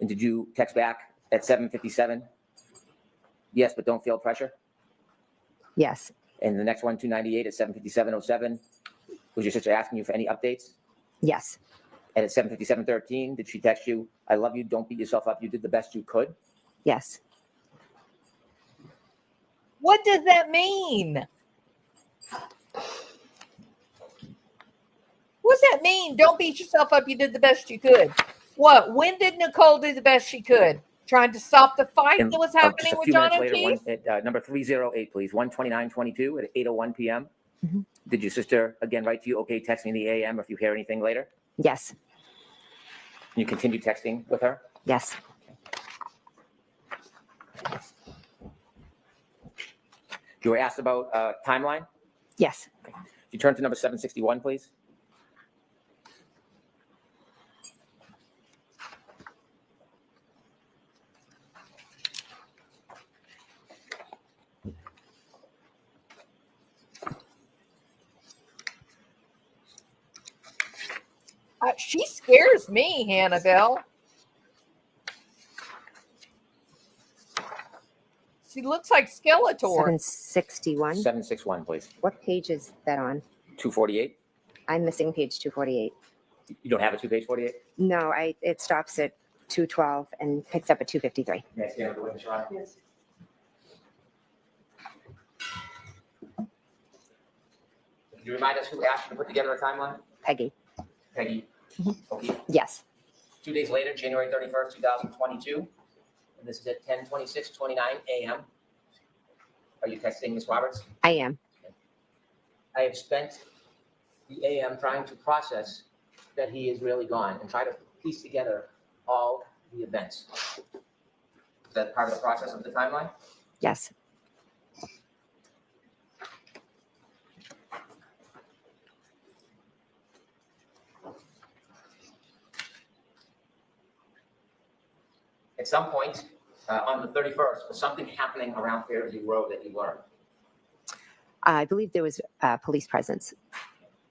And did you text back at 7:57? Yes, but don't feel pressure. Yes. And the next one, 298 at 7:57:07. Was your sister asking you for any updates? Yes. And at 7:57:13, did she text you, I love you, don't beat yourself up, you did the best you could? Yes. What does that mean? What's that mean? Don't beat yourself up. You did the best you could. What? When did Nicole do the best she could? Trying to stop the fight And that was just happening a with few John minutes later, O'Keefe? number 308, please, 1/29/22 at 8:01 p.m. Mhm. Did your sister again write to you, okay, text me the AM if you hear anything later? Yes. You continue texting with her? Yes. You were asked about timeline? Yes. You turn to number 761, please. She scares me, Hannibal. She looks like Skeletor. 761. 761, please. What page is that on? 248. I'm missing page 248. You don't have a 2-page 48? No, it stops at 212 and picks up at 253. May I stand with the witness, Your Honor? Yes. Can you remind us who asked you to put together a timeline? Peggy. Peggy. Okay. Yes, 2 days later, January 31st, 2022, and this is at 10:26:29 a.m. Are you texting Ms. Roberts? I am. I have spent the AM trying to process that he is really gone and try to piece together all the events. Is that part of the process of the timeline? Yes. At some point on the 31st, was something happening around Fairview Road that you learned? I believe there was police presence.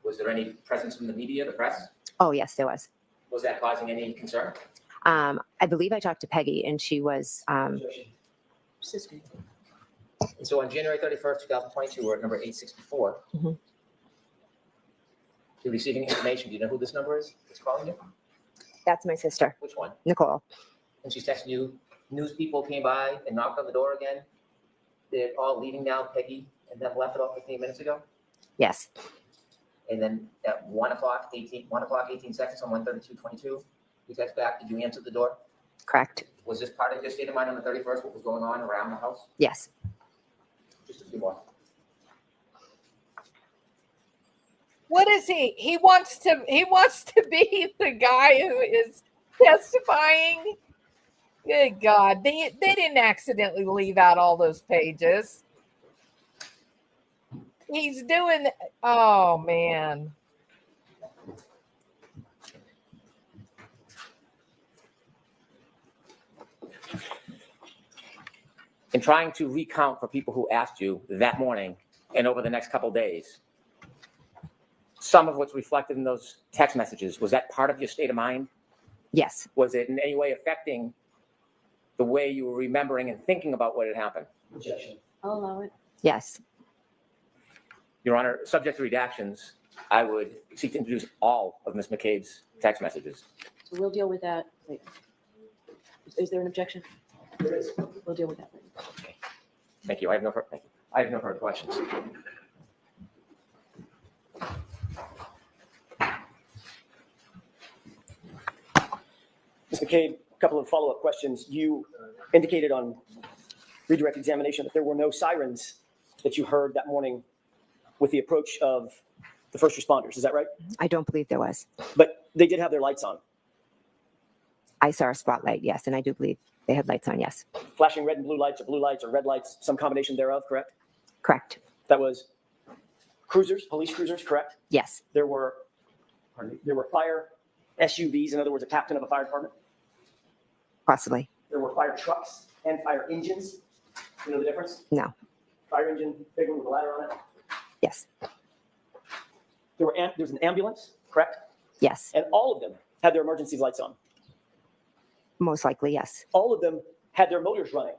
Was there any presence from the media, the press? Oh, yes, there was. Was that causing any concern? I believe I talked to Peggy and she was, Assisting. And so on January 31st, 2022, we're at number 864. Mhm. You're receiving information. Do you know who this number is that's calling you? that's my sister, Which one? Nicole. And she's texting you, news people came by and knocked on the door again. They're all leaving now, Peggy and them left about 15 minutes ago. Yes, And then at 1 o'clock, 18 seconds on 1:32:22, you text back, did you answer the door? correct. Was this part of your state of mind on the 31st, what was going on around the house? Yes. Just a few more. What is he? He wants to be the guy who is testifying. Good God. They didn't accidentally leave out all those pages. He's doing, oh man. In trying to recount for people who asked you that morning and over the next couple days, some of what's reflected in those text messages, was that part of your state of mind? Yes. Was it in any way affecting the way you were remembering and thinking about what had happened? Objection. I'll allow it. Yes. Your Honor, subject to redactions, I would seek to introduce all of Ms. McCabe's text messages. So we'll deal with that. Wait. Is there an objection? There is. We'll deal with that. Thank you. I have no further questions. Ms. McCabe, a couple of follow-up questions. You indicated on redirect examination that there were no sirens that you heard that morning with the approach of the first responders. Is that right? I don't believe there was. But they did have their lights on, I saw a spotlight, yes, and I do believe they had lights on, yes. flashing red and blue lights or red lights, some combination thereof, correct? Correct. That was cruisers, police cruisers, correct? Yes. There were fire SUVs, in other words, a captain of a fire department. Possibly. There were fire trucks and fire engines. You know the difference? No. Fire engine, big one with a ladder on it. Yes. There's an ambulance, correct? Yes. And all of them had their emergency lights on. Most likely, yes. All of them had their motors running.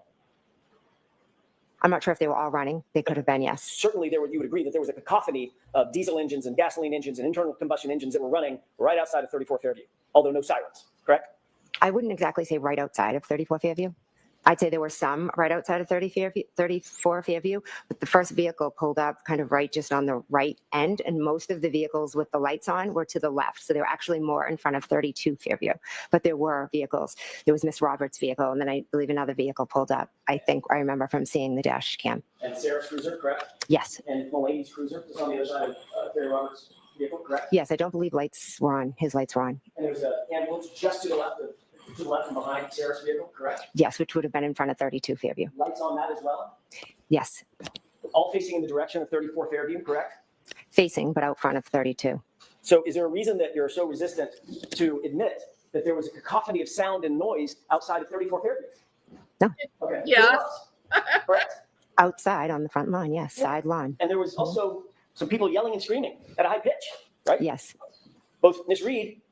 I'm not sure if they were all running. They could have been, yes. Certainly, you would agree that there was a cacophony of diesel engines and gasoline engines and internal combustion engines that were running right outside of 34 Fairview, although no sirens, correct? I wouldn't exactly say right outside of 34 Fairview. I'd say there were some right outside of 34 Fairview, but the first vehicle pulled up kind of right just on the right end, and most of the vehicles with the lights on were to the left. So they were actually more in front of 32 Fairview. But there were vehicles. There was Miss Roberts' vehicle, and then I believe another vehicle pulled up. I think I remember from seeing the dash cam. And Sarah's cruiser, correct? Yes. And Mulaney's cruiser was on the other side of Terry Roberts' vehicle, correct? Yes, I don't believe lights were on. His lights were on. And there was an ambulance just to the left and behind Sarah's vehicle, correct? Yes, which would have been in front of 32 Fairview. Lights on that as well? Yes. All facing in the direction of 34 Fairview, correct? Facing, but out front of 32. So is there a reason that you're so resistant to admit that there was a cacophony of sound and noise outside of 34 Fairview? No. Okay. Yeah. There was, correct? Outside on the front lawn, yes. Yeah. Side lawn. And there was also some people yelling and screaming at a high pitch, right? Yes. Both Ms. Reed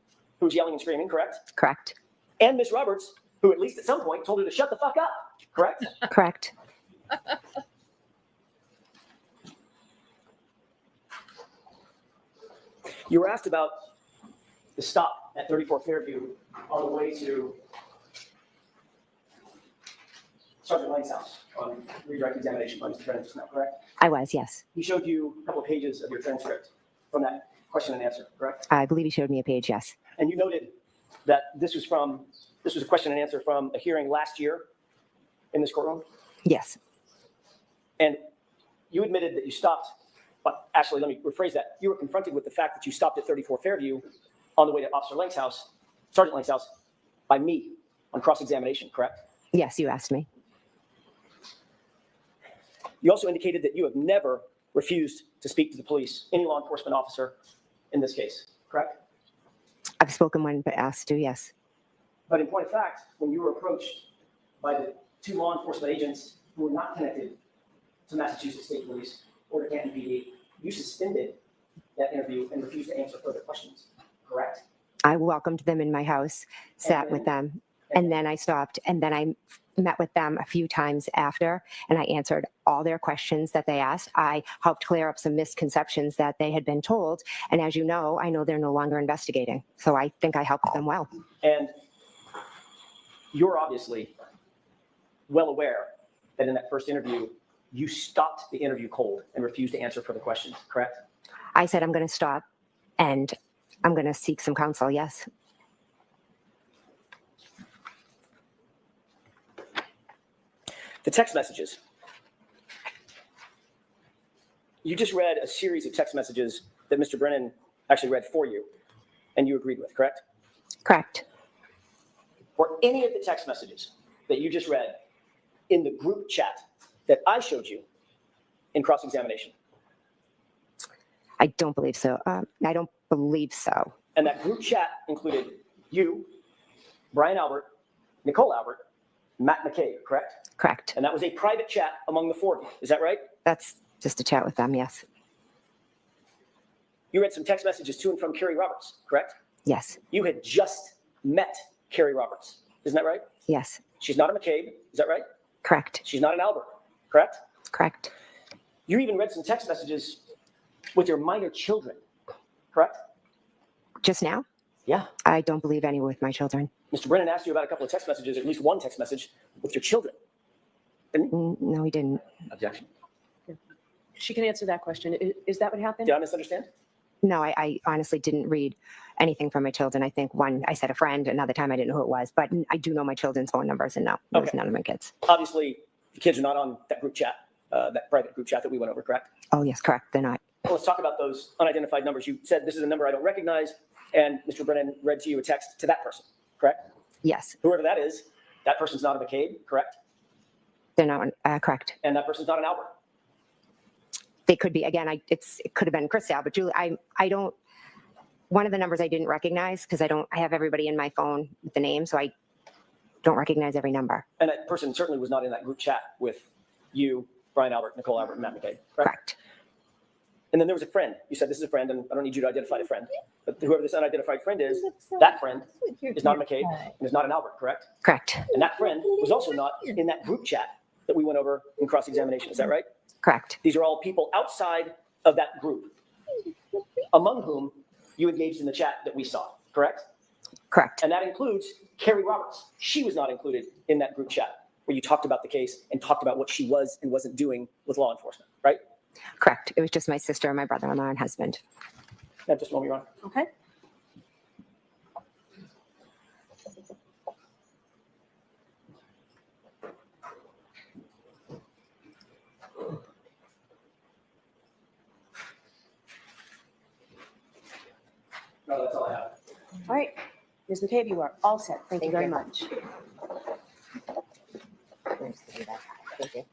who was yelling and screaming, correct? Correct. And Ms. Roberts, who at least at some point told her to shut the fuck up, correct? Correct. You were asked about the stop at 34 Fairview on the way to Sergeant Lang's house on redirect examination by Mr. Brennan just now, correct? I was, yes. He showed you a couple of pages of your transcript from that question and answer, correct? I believe he showed me a page, yes. And you noted that this was a question and answer from a hearing last year in this courtroom. Yes. And you admitted that you stopped, but actually, let me rephrase that. You were confronted with the fact that you stopped at 34 Fairview on the way to Officer Lang's house, Sergeant Lang's house, by me on cross-examination, correct? Yes, you asked me. You also indicated that you have never refused to speak to the police, any law enforcement officer in this case, correct? I've spoken when but asked to, yes. But in point of fact, when you were approached by the two law enforcement agents who were not connected to Massachusetts State Police or to Canton PD, you suspended that interview and refused to answer further questions, correct? I welcomed them in my house, sat with them, and then I stopped, and then I met with them a few times after, and I answered all their questions that they asked. I helped clear up some misconceptions that they had been told, and as you know, I know they're no longer investigating, so I think I helped them well. And you're obviously well aware that in that first interview, you stopped the interview cold and refused to answer further questions, correct? I said I'm going to stop, and I'm going to seek some counsel, yes. The text messages. You just read a series of text messages that Mr. Brennan actually read for you and you agreed with, correct? Correct. Were any of the text messages that you just read in the group chat that I showed you in cross-examination? I don't believe so. I don't believe so. And that group chat included you, Brian Albert, Nicole Albert, Matt McCabe, correct? Correct. And that was a private chat among the four of you. Is that right? That's just a chat with them, yes. You read some text messages to and from Carrie Roberts, correct? Yes. You had just met Carrie Roberts. Isn't that right? Yes. She's not a McCabe. Is that right? Correct. She's not an Albert, correct? Correct. You even read some text messages with your minor children, correct? Just now? Yeah. I don't believe any with my children. Mr. Brennan asked you about a couple of text messages, at least one text message with your children. No, he didn't. Objection. She can answer that question. Is that what happened? Did I misunderstand? No, I honestly didn't read anything from my children. I think one, I said a friend, another time I didn't know who it was, but I do know my children's phone numbers, and no, it was Okay. none of my kids. Obviously, the kids are not on that group chat, that private group chat that we went over, correct? Oh, yes, correct. They're not. Well, let's talk about those unidentified numbers. You said this is a number I don't recognize, and Mr. Brennan read to you a text to that person, correct? Yes, Whoever that is, that person's not a McCabe, correct? they're not correct. And that person's not an Albert. They could be, again, it could have been Christelle, but Julie, I don't, one of the numbers I didn't recognize because I have everybody in my phone with the name, so I don't recognize every number. And that person certainly was not in that group chat with you, Brian Albert, Nicole Albert, and Matt McCabe, correct? Correct. And then there was a friend. You said this is a friend, and I don't need you to identify the friend. But whoever this unidentified friend is, that friend is not a McCabe and is not an Albert, correct? Correct. And that friend was also not in that group chat that we went over in cross-examination. Is that right? Correct. These are all people outside of that group, among whom you engaged in the chat that we saw, correct? Correct. And that includes Carrie Roberts. She was not included in that group chat where you talked about the case and talked about what she was and wasn't doing with law enforcement, right? Correct. It was just my sister, my brother-in-law, and husband. Now, just a moment, Your Honor. Okay. No, that's all I have. All right. Ms. McCabe, you are all set. Thank you Thank very you. much. Thank you.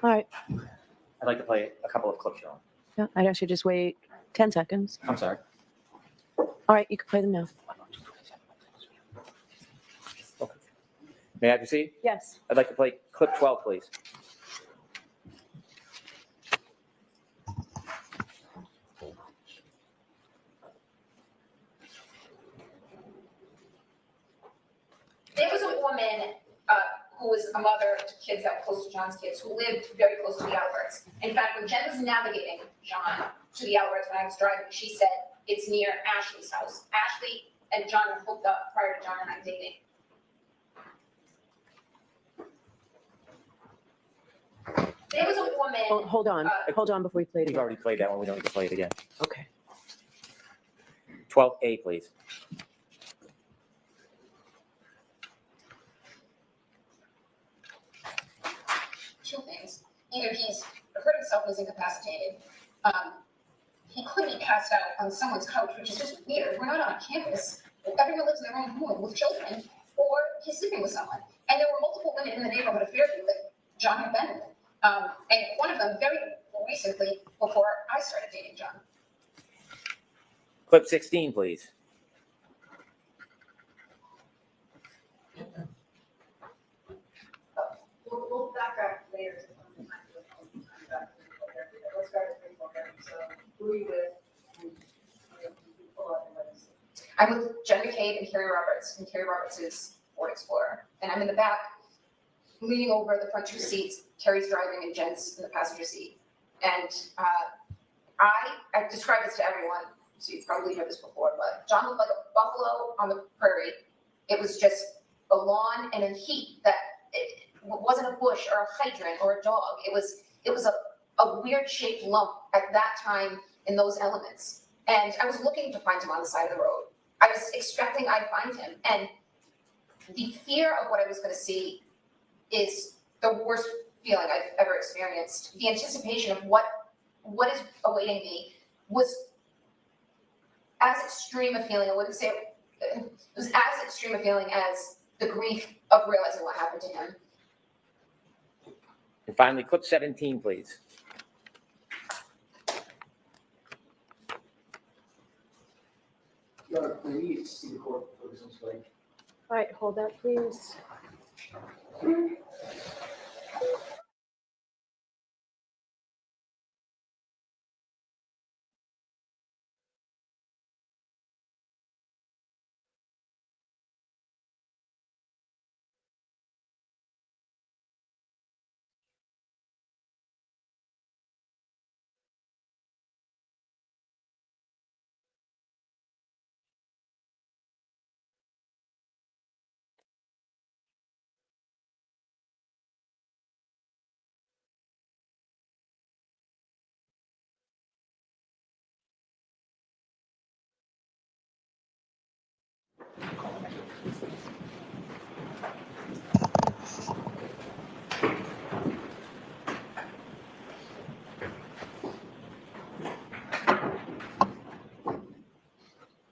All right. I'd like to play a couple of clips, Your Honor. Yeah, I'd actually just wait 10 seconds. I'm sorry. All right, you can play them now. May I proceed? Yes. I'd like to play clip 12, please. woman who was a mother to kids that were close to John's kids, who lived very close to the outlets. In fact, when Jen was navigating John to the outlets when I was driving, she said it's near Ashley's house. Ashley and John were hooked up prior to John and I dating. There was a woman. Oh, hold on before we play it We've again. already played that one. We don't need to play it again. Okay. 12A, please. Two things. Either he's hurt himself and is incapacitated. He could be passed out on someone's couch, which is just weird. We're not on a campus. Everyone lives in their own home with children, or he's sleeping with someone. And there were multiple women in the neighborhood of Fairview that John had been with. And one of them very recently, before I started dating John. Clip 16, please. We'll backtrack later. Let's start with baseball game. So who are you with? I'm with Jen McCabe and Carrie Roberts, and Carrie Roberts is Ford Explorer. And I'm in the back, leaning over the front two seats. Carrie's driving and Jen's in the passenger seat. And I describe this to everyone, so you've probably heard this before, but John looked like a buffalo on the prairie. It was just a lawn and a heat that it wasn't a bush or a hydrant or a dog. It was a weird shaped lump at that time in those elements. And I was looking to find him on the side of the road. I was expecting I'd find him. And the fear of what I was going to see is the worst feeling I've ever experienced. The anticipation of what is awaiting me was as extreme a feeling. I wouldn't say it was as extreme a feeling as the grief of realizing what happened to him. And finally, clip 17, please. Please see the court for this one's like. All right, hold that, please.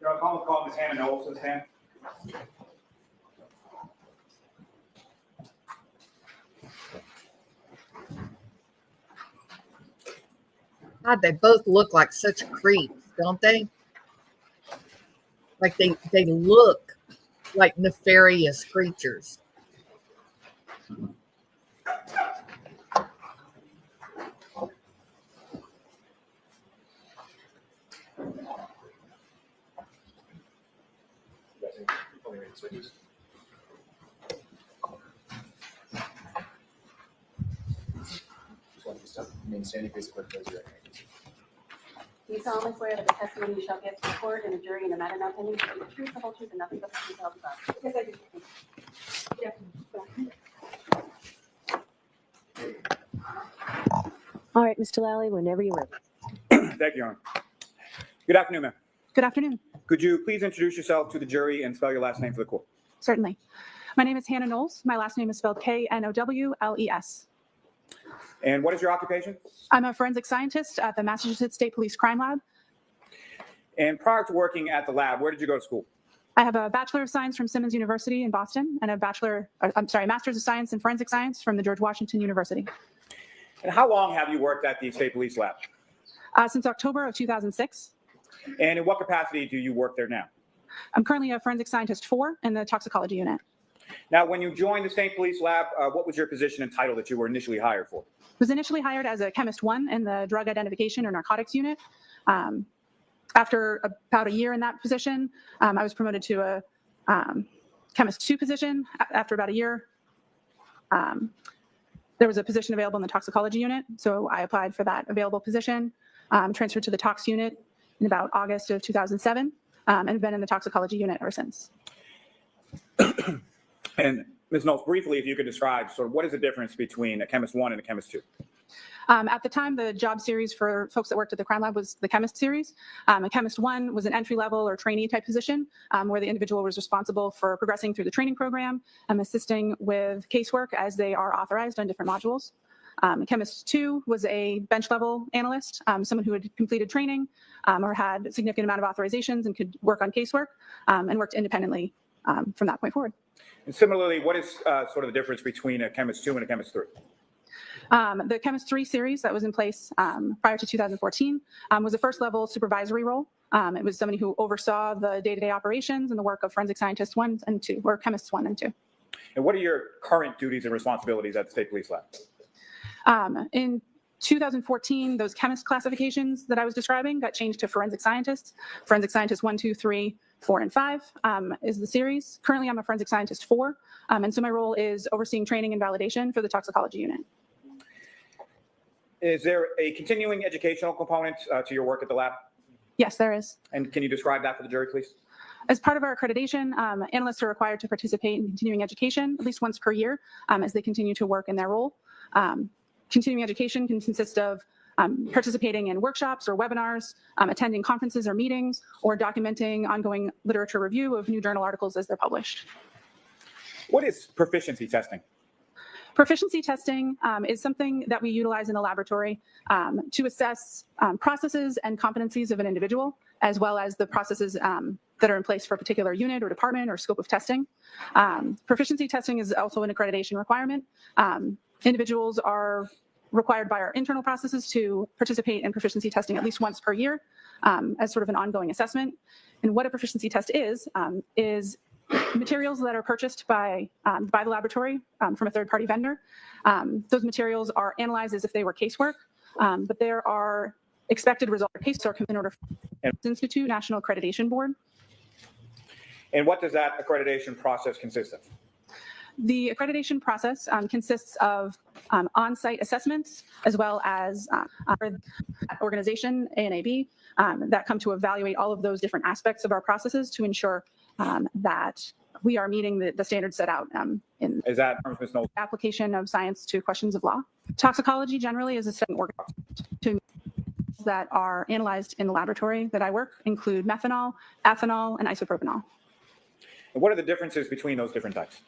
I'll call Ms. Hannah Knowles this time. God, they both look like such creeps, don't they? Like they look like nefarious creatures. Do you solemnly swear that the testimony you shall give to the court and the jury in the matter now pending shall be the truth, the whole truth, and nothing but the truth, so help you God? Yes, I do. All right, Mr. Lally, whenever you're ready. Thank you, Your Honor. Good afternoon, ma'am. Good afternoon. Could you please introduce yourself to the jury and spell your last name for the court? Certainly. My name is Hannah Knowles. My last name is spelled Knowles. And what is your occupation? I'm a forensic scientist at the Massachusetts State Police Crime Lab. And prior to working at the lab, where did you go to school? I have a Bachelor of Science from Simmons University in Boston and a Master's of Science in Forensic Science from the George Washington University. And how long have you worked at the State Police Lab? Since October of 2006. And in what capacity do you work there now? I'm currently a Forensic Scientist 4 in the Toxicology Unit. Now, when you joined the State Police Lab, what was your position and title that you were initially hired for? I was initially hired as a Chemist 1 in the Drug Identification or Narcotics Unit. After about a year in that position, I was promoted to Chemist 2 position after about a year. There was a position available in the toxicology unit, so I applied for that available position, transferred to the tox unit in about August of 2007, and have been in the toxicology unit ever since. And Ms. Knowles, briefly, if you could describe sort of what is the difference between a Chemist 1 and a Chemist 2? At the time, the job series for folks that worked at the crime lab was the Chemist series. A Chemist 1 was an entry-level or trainee type position where the individual was responsible for progressing through the training program and assisting with casework as they are authorized on different modules. Chemist 2 was a bench-level analyst, someone who had completed training or had a significant amount of authorizations and could work on casework and worked independently from that point forward. And similarly, what is sort of the difference between a Chemist 2 and a Chemist 3? The Chemist 3 series that was in place prior to 2014 was a first-level supervisory role. It was somebody who oversaw the day-to-day operations and the work of forensic scientists 1 and 2, or Chemists 1 and 2. And what are your current duties and responsibilities at the State Police Lab? In 2014, those chemist classifications that I was describing got changed to forensic scientists. Forensic scientists 1, 2, 3, 4, and 5 is the series. Currently, I'm a forensic scientist 4, and so my role is overseeing training and validation for the toxicology unit. Is there a continuing educational component to your work at the lab? Yes, there is. And can you describe that for the jury, please? As part of our accreditation, analysts are required to participate in continuing education at least once per year as they continue to work in their role. Continuing education can consist of participating in workshops or webinars, attending conferences or meetings, or documenting ongoing literature review of new journal articles as they're published. What is proficiency testing? Proficiency testing is something that we utilize in the laboratory to assess processes and competencies of an individual, as well as the processes that are in place for a particular unit or department or scope of testing. Proficiency testing is also an accreditation requirement. Individuals are required by our internal processes to participate in proficiency testing at least once per year as sort of an ongoing assessment. And what a proficiency test is materials that are purchased by the laboratory from a third-party vendor. Those materials are analyzed as if they were casework, but there are expected results for casework in order for Institute National Accreditation Board. And what does that accreditation process consist of? The accreditation process consists of on-site assessments as well as organization, ANAB, that come to evaluate all of those different aspects of our processes to ensure that we are meeting the standards set out in Is that Ms. Knowles? Application of science to questions of law. Toxicology generally is a study organism that are analyzed in the laboratory that I work include methanol, ethanol, and isopropanol. And what are the differences between those different types?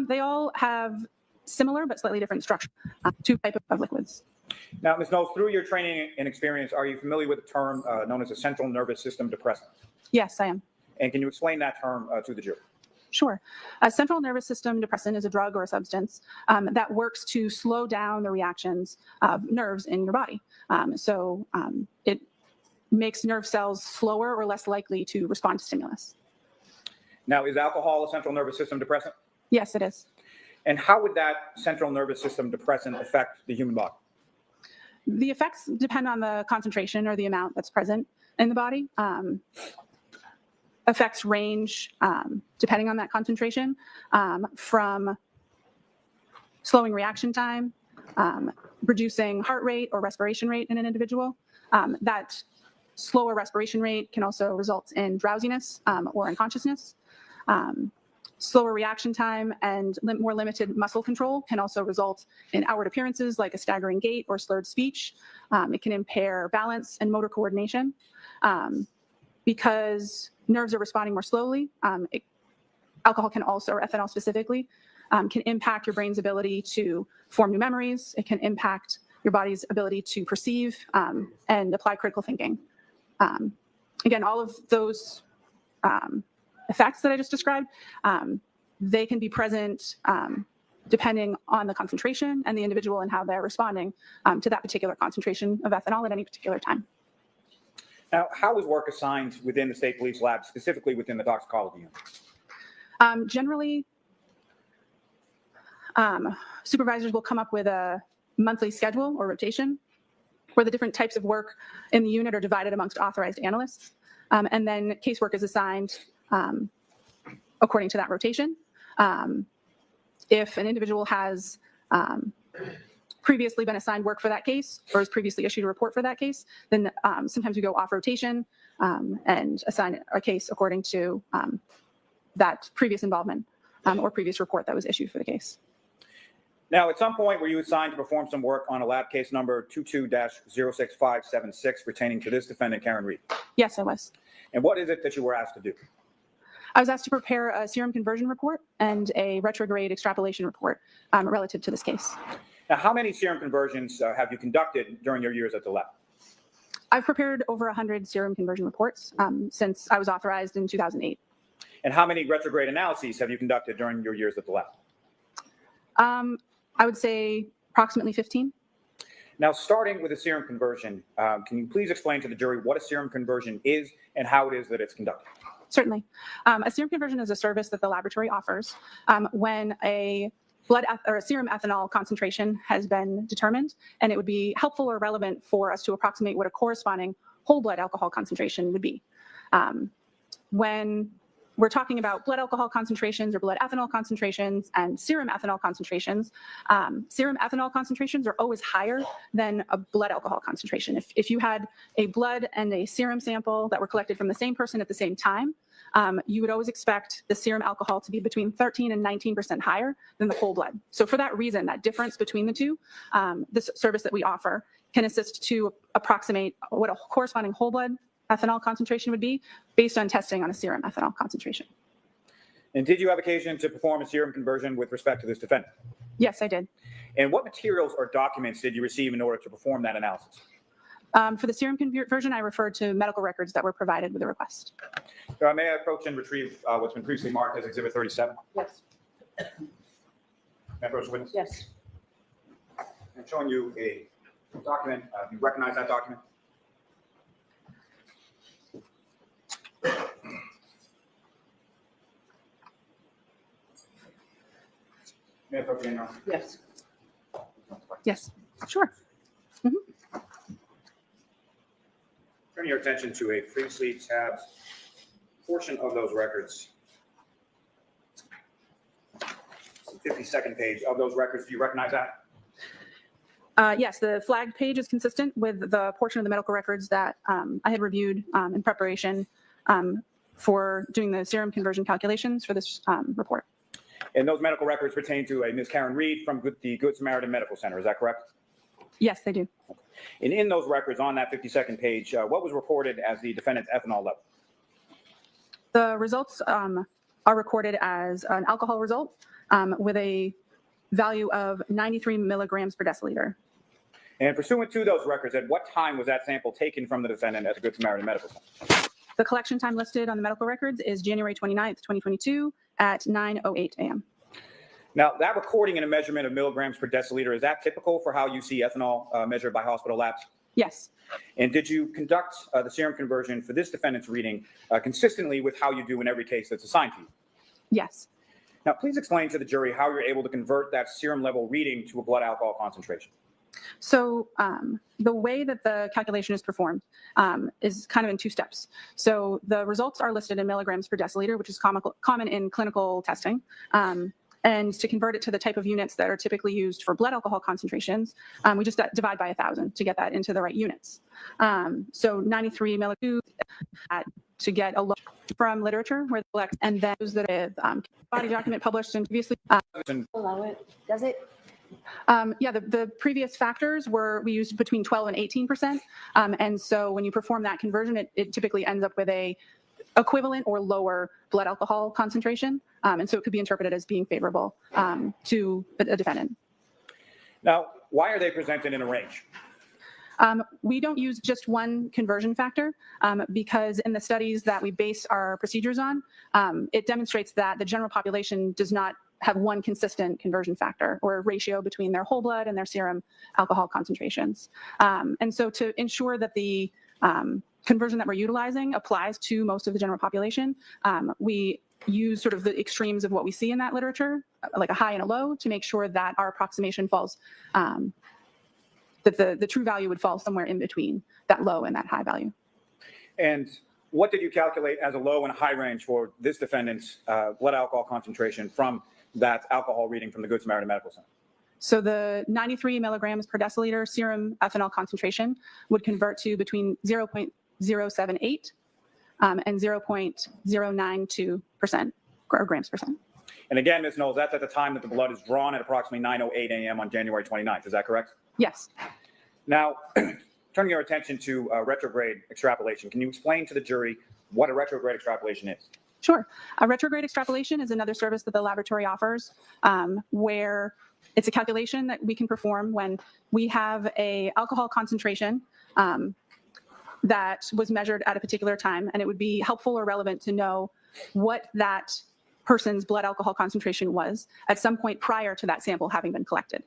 They all have similar but slightly different structure, two types of liquids. Now, Ms. Knowles, through your training and experience, are you familiar with the term known as a central nervous system depressant? Yes, I am. And can you explain that term to the jury? Sure. A central nervous system depressant is a drug or a substance that works to slow down the reactions of nerves in your body. It makes nerve cells slower or less likely to respond to stimulus. Now, is alcohol a central nervous system depressant? Yes, it is. And how would that central nervous system depressant affect the human body? The effects depend on the concentration or the amount that's present in the body. Effects range, depending on that concentration, from slowing reaction time, reducing heart rate or respiration rate in an individual. That slower respiration rate can also result in drowsiness or unconsciousness. Slower reaction time and more limited muscle control can also result in outward appearances like a staggering gait or slurred speech. It can impair balance and motor coordination. Because nerves are responding more slowly, alcohol can also, or ethanol specifically, can impact your brain's ability to form new memories. It can impact your body's ability to perceive and apply critical thinking. Again, all of those effects that I just described, they can be present depending on the concentration and the individual and how they're responding to that particular concentration of ethanol at any particular time. Now, how is work assigned within the State Police Lab, specifically within the toxicology unit? Generally, supervisors will come up with a monthly schedule or rotation where the different types of work in the unit are divided amongst authorized analysts. And then casework is assigned according to that rotation. If an individual has previously been assigned work for that case or has previously issued a report for that case, then sometimes we go off rotation and assign a case according to that previous involvement or previous report that was issued for the case. Now, at some point, were you assigned to perform some work on a lab case number 22-06576 pertaining to this defendant, Karen Reed? Yes, I was. And what is it that you were asked to do? I was asked to prepare a serum conversion report and a retrograde extrapolation report relative to this case. Now, how many serum conversions have you conducted during your years at the lab? I've prepared over 100 serum conversion reports since I was authorized in 2008. And how many retrograde analyses have you conducted during your years at the lab? I would say approximately 15. Now, starting with a serum conversion, can you please explain to the jury what a serum conversion is and how it is that it's conducted? Certainly. A serum conversion is a service that the laboratory offers when a blood or a serum ethanol concentration has been determined, and it would be helpful or relevant for us to approximate what a corresponding whole blood alcohol concentration would be. When we're talking about blood alcohol concentrations or blood ethanol concentrations and serum ethanol concentrations are always higher than a blood alcohol concentration. If you had a blood and a serum sample that were collected from the same person at the same time, you would always expect the serum alcohol to be between 13 and 19% higher than the whole blood. So for that reason, that difference between the two, this service that we offer can assist to approximate what a corresponding whole blood ethanol concentration would be based on testing on a serum ethanol concentration. And did you have occasion to perform a serum conversion with respect to this defendant? Yes, I did. And what materials or documents did you receive in order to perform that analysis? For the serum conversion, I referred to medical records that were provided with the request. May I approach and retrieve what's been previously marked as Exhibit 37? Yes. May I approach the witness? Yes. I'm showing you a document. You recognize that document? May I approach again, Your Honor? Yes. Yes, sure. Turning your attention to a previously tabbed portion of those records. It's the 52nd page of those records. Do you recognize that? Yes, the flagged page is consistent with the portion of the medical records that I had reviewed in preparation for doing the serum conversion calculations for this report. And those medical records pertain to a Ms. Karen Reed from the Good Samaritan Medical Center. Is that correct? Yes, they do. And in those records on that 52nd page, what was reported as the defendant's ethanol level? The results are recorded as an alcohol result with a value of 93 milligrams per deciliter. And pursuant to those records, at what time was that sample taken from the defendant at the Good Samaritan Medical Center? The collection time listed on the medical records is January 29th, 2022 at 9:08 a.m. Now, that recording and a measurement of milligrams per deciliter, is that typical for how you see ethanol measured by hospital labs? Yes. And did you conduct the serum conversion for this defendant's reading consistently with how you do in every case that's assigned to you? Yes. Now, please explain to the jury how you're able to convert that serum level reading to a blood alcohol concentration. So the way that the calculation is performed is kind of in two steps. So the results are listed in milligrams per deciliter, which is common in clinical testing. And to convert it to the type of units that are typically used for blood alcohol concentrations, we just divide by 1,000 to get that into the right units. So 93 milligrams to get a look from literature where the collect, and then those that have body document published and previously. Allow it. Does it? Yeah, the previous factors we used between 12 and 18%. And so when you perform that conversion, it typically ends up with a equivalent or lower blood alcohol concentration. And so it could be interpreted as being favorable to a defendant. Now, why are they presented in a range? We don't use just one conversion factor because in the studies that we base our procedures on, it demonstrates that the general population does not have one consistent conversion factor or a ratio between their whole blood and their serum alcohol concentrations. And so to ensure that the conversion that we're utilizing applies to most of the general population, we use sort of the extremes of what we see in that literature, like a high and a low, to make sure that our approximation falls, that the true value would fall somewhere in between that low and that high value. And what did you calculate as a low and high range for this defendant's blood alcohol concentration from that alcohol reading from the Good Samaritan Medical Center? So the 93 milligrams per deciliter serum ethanol concentration would convert to between 0.078 and 0.092% or grams percent. And again, Ms. Knowles, that's at the time that the blood is drawn at approximately 9:08 a.m. on January 29th. Is that correct? Yes. Now, turning your attention to retrograde extrapolation, can you explain to the jury what a retrograde extrapolation is? Sure. A retrograde extrapolation is another service that the laboratory offers where it's a calculation that we can perform when we have a alcohol concentration that was measured at a particular time, and it would be helpful or relevant to know what that person's blood alcohol concentration was at some point prior to that sample having been collected.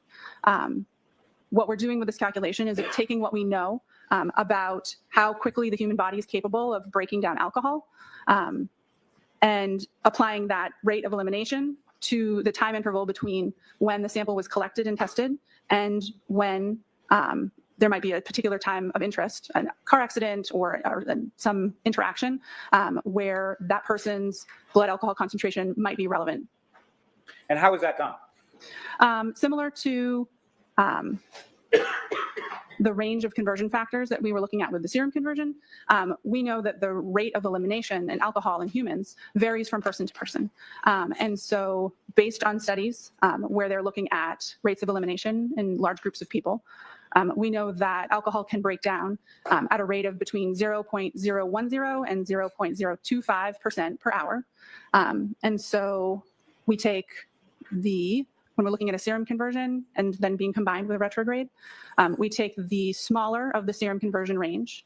What we're doing with this calculation is taking what we know about how quickly the human body is capable of breaking down alcohol and applying that rate of elimination to the time interval between when the sample was collected and tested and when there might be a particular time of interest, a car accident or some interaction where that person's blood alcohol concentration might be relevant. And how is that done? Similar to the range of conversion factors that we were looking at with the serum conversion, we know that the rate of elimination in alcohol in humans varies from person to person. And so based on studies where they're looking at rates of elimination in large groups of people, we know that alcohol can break down at a rate of between 0.010 and 0.025% per hour. And so we take when we're looking at a serum conversion and then being combined with a retrograde, we take the smaller of the serum conversion range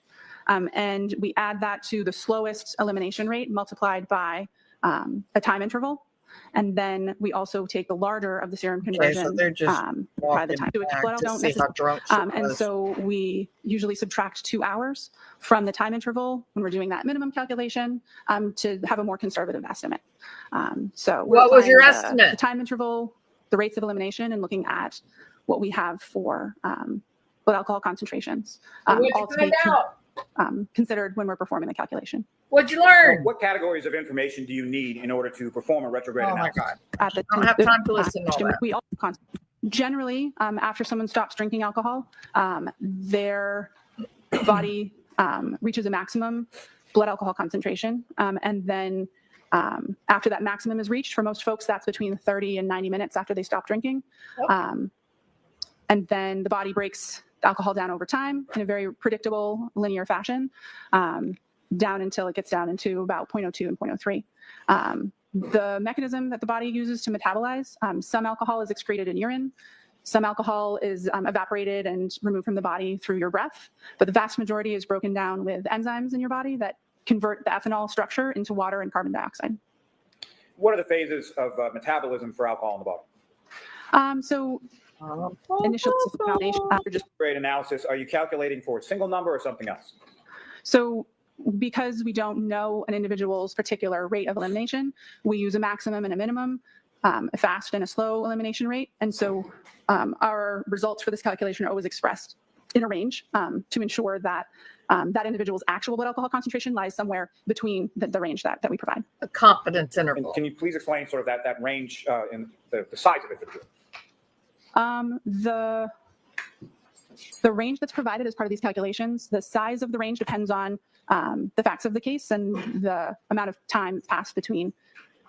and we add that to the slowest elimination rate multiplied by a time interval. And then we also take the larger of the serum conversion so they're just by the time. And so we usually subtract 2 hours from the time interval when we're doing that minimum calculation to have a more conservative estimate. So what was your the estimate? time interval, the rates of elimination, and looking at what we have for blood alcohol concentrations. What'd you All to find be out? considered when we're performing the calculation. What'd you learn? What categories of information do you need in order to perform a retrograde Oh my analysis? God. At the I don't have time to listen to all that. We also generally, after someone stops drinking alcohol, their body reaches a maximum blood alcohol concentration. And then after that maximum is reached, for most folks, that's between 30 and 90 minutes after they stop drinking. And then the body breaks alcohol down over time in a very predictable linear fashion, down until it gets down into about 0.02 and 0.03. The mechanism that the body uses to metabolize, some alcohol is excreted in urine, some alcohol is evaporated and removed from the body through your breath, but the vast majority is broken down with enzymes in your body that convert the ethanol structure into water and carbon dioxide. What are the phases of metabolism for alcohol in the body? So initial foundation after just Retrograde analysis, are you calculating for a single number or something else? so because we don't know an individual's particular rate of elimination, we use a maximum and a minimum, a fast and a slow elimination rate. And so our results for this calculation are always expressed in a range to ensure that that individual's actual blood alcohol concentration lies somewhere between the range that we provide. A confidence And interval. can you please explain sort of that range and the size of it? The range that's provided as part of these calculations, the size of the range depends on the facts of the case and the amount of time passed between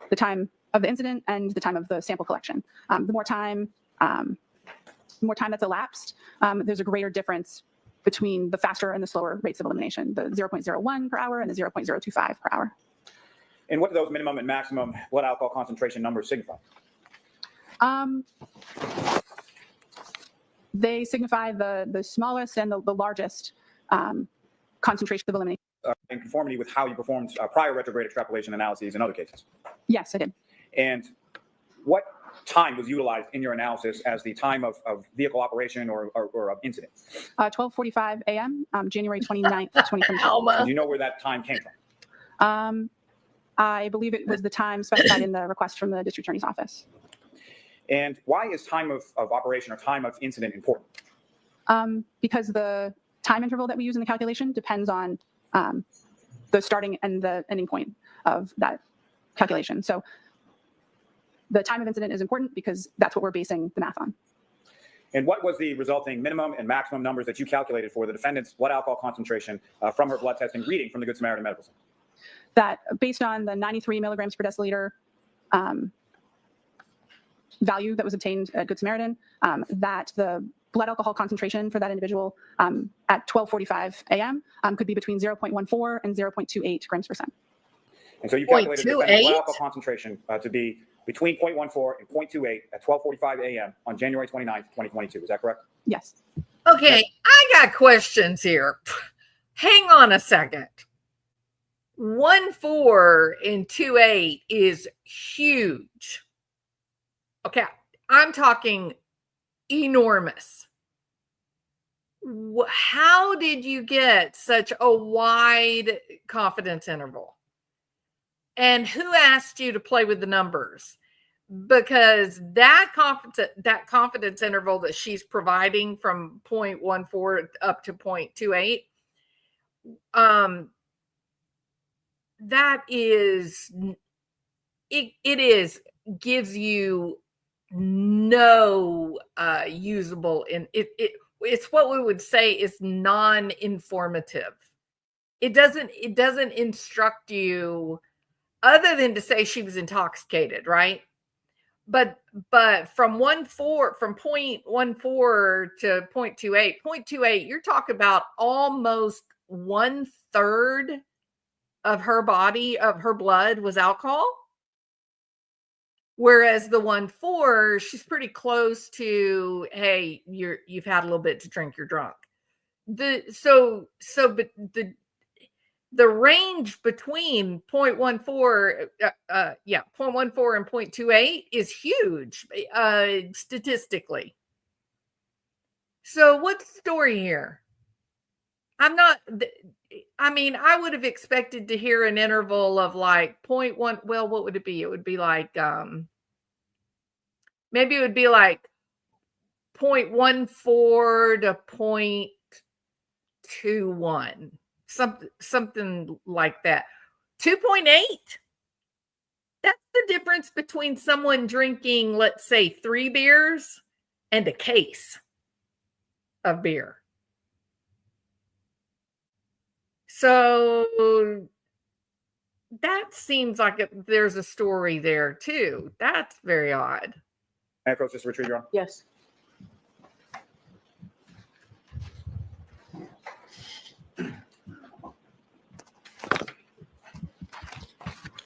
the time of the incident and the time of the sample collection. The more time that's elapsed, there's a greater difference between the faster and the slower rates of elimination, the 0.01 per hour and the 0.025 per hour. And what do those minimum and maximum blood alcohol concentration numbers signify? They signify the smallest and the largest concentration of elimination. In conformity with how you performed prior retrograde extrapolation analyses in other cases? Yes, I did. And what time was utilized in your analysis as the time of vehicle operation or of incident? 12:45 a.m., January 29th, 2022. Do you know where that time came from? I believe it was the time specified in the request from the district attorney's office. And why is time of operation or time of incident important? Because the time interval that we use in the calculation depends on the starting and the ending point of that calculation. So the time of incident is important because that's what we're basing the math on. And what was the resulting minimum and maximum numbers that you calculated for the defendant's blood alcohol concentration from her blood testing reading from the Good Samaritan Medical Center? That based on the 93 milligrams per deciliter value that was obtained at Good Samaritan, that the blood alcohol concentration for that individual at 12:45 a.m. Could be between 0.14 and 0.28 grams per cent. And so you calculated the defendant's 0.28? blood alcohol concentration to be between 0.14 and 0.28 at 12:45 a.m. on January 29th, 2022. Is that correct? Yes. Okay, I got questions here. Hang on a second. 1.4 and 2.8 is huge. Okay, I'm talking enormous. How did you get such a wide confidence interval? And who asked you to play with the numbers? Because that confidence interval that she's providing from 0.14 up to 0.28, that is, it gives you no usable it's what we would say is non-informative. It doesn't instruct you other than to say she was intoxicated, right? But from 0.14 to 0.28, you're talking about almost 1/3 of her body, of her blood was alcohol. Whereas the 1.4, she's pretty close to, hey, you've had a little bit to drink, you're drunk. But the range between 0.14, 0.14 and 0.28 is huge statistically. So what's the story here? I would have expected to hear an interval of like 0.1. Well, what would it be? It would be like, maybe it would be like 0.14 to 0.21. Something like that. 2.8. That's the difference between someone drinking, let's say, 3 beers and a case of beer. So that seems like there's a story there too. That's very odd. And Coach, just Retrial, you're on. Yes.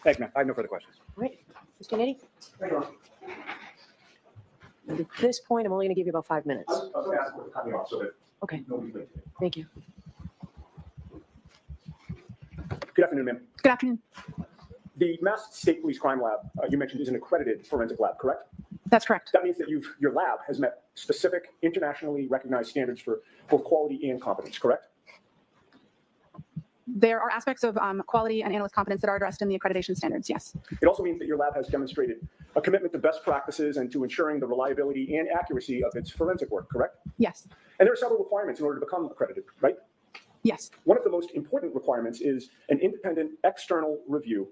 Thanks, man. I have no further questions. All right. Mr. Nitty? At this point, I'm only going to give you about 5 minutes. I was going to ask what cutting off so that Okay. nobody's late. Thank you. Good afternoon, ma'am. Good afternoon. The Mass State Police Crime Lab you mentioned is an accredited forensic lab, correct? That's correct. That means that your lab has met specific internationally recognized standards for both quality and competence, correct? There are aspects of quality and analyst competence that are addressed in the accreditation standards, yes. It also means that your lab has demonstrated a commitment to best practices and to ensuring the reliability and accuracy of its forensic work, correct? Yes. And there are several requirements in order to become accredited, right? Yes. One of the most important requirements is an independent external review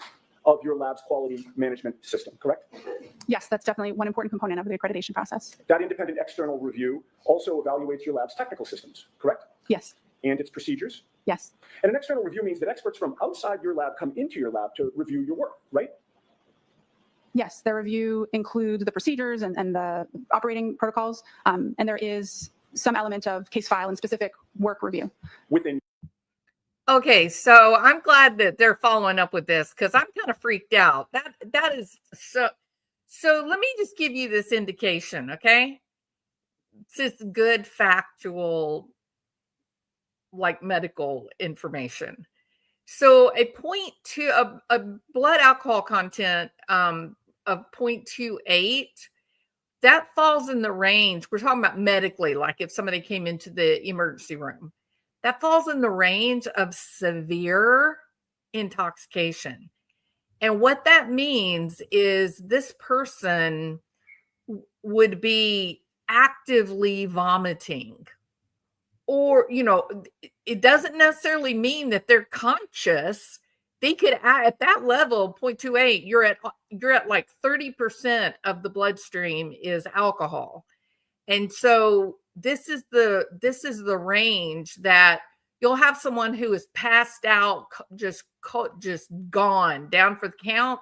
of your lab's quality management system, correct? Yes, that's definitely one important component of the accreditation process. That independent external review also evaluates your lab's technical systems, correct? Yes. And its procedures. Yes. And an external review means that experts from outside your lab come into your lab to review your work, right? Yes, the review includes the procedures and the operating protocols, and there is some element of case file and specific work review. Within. Okay, so I'm glad that they're following up with this because I'm kind of freaked out. That is so. So let me just give you this indication, okay? It's just good factual, like medical information. So a blood alcohol content of 0.28, that falls in the range. We're talking about medically, like if somebody came into the emergency room, that falls in the range of severe intoxication. And what that means is this person would be actively vomiting. Or, it doesn't necessarily mean that they're conscious, they could at that level 0.28, you're at like 30% of the bloodstream is alcohol. And so this is the range that you'll have someone who is passed out, just gone, down for the count,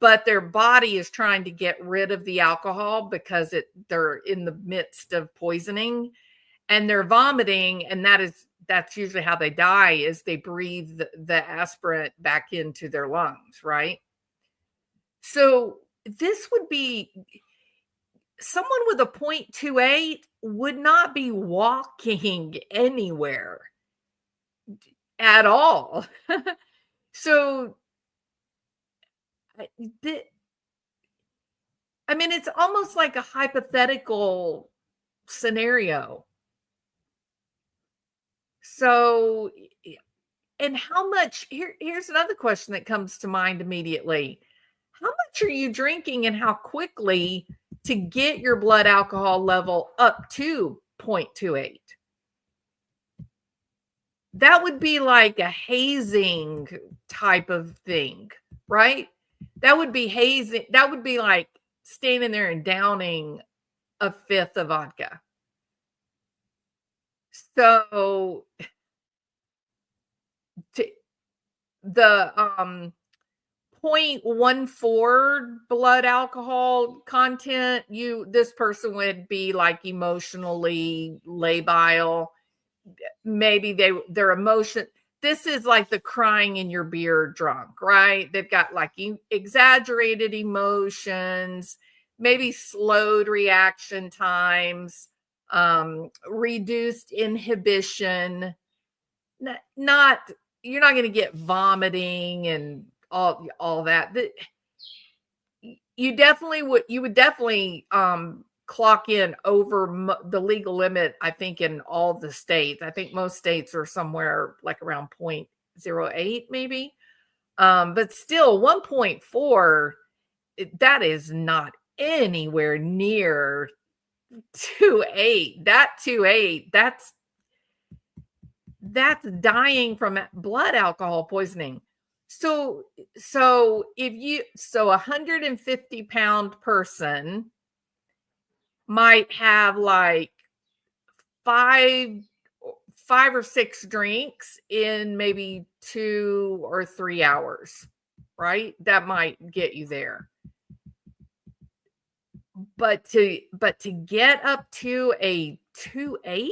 but their body is trying to get rid of the alcohol because they're in the midst of poisoning, and they're vomiting, and that's usually how they die, is they breathe the aspirant back into their lungs, right? So this would be someone with a 0.28 would not be walking anywhere at all. So I mean, it's almost like a hypothetical scenario. So, and how much, here's another question that comes to mind immediately. How much are you drinking and how quickly to get your blood alcohol level up to 0.28? That would be like a hazing type of thing, right? That would be hazing. That would be like standing there and downing a fifth of vodka. So the 0.14 blood alcohol content, this person would be like emotionally labile. Maybe their emotion, this is like the crying in your beer drunk, right? They've got like exaggerated emotions, maybe slowed reaction times, reduced inhibition. You're not going to get vomiting and all that. You would definitely clock in over the legal limit, I think, in all the states. I think most states are somewhere like around 0.08 maybe. But still 1.4, that is not anywhere near 2.8. That 2.8, that's dying from blood alcohol poisoning. So a 150-pound person might have like five or six drinks in maybe 2 or 3 hours, right? That might get you there. But to get up to a 2.8,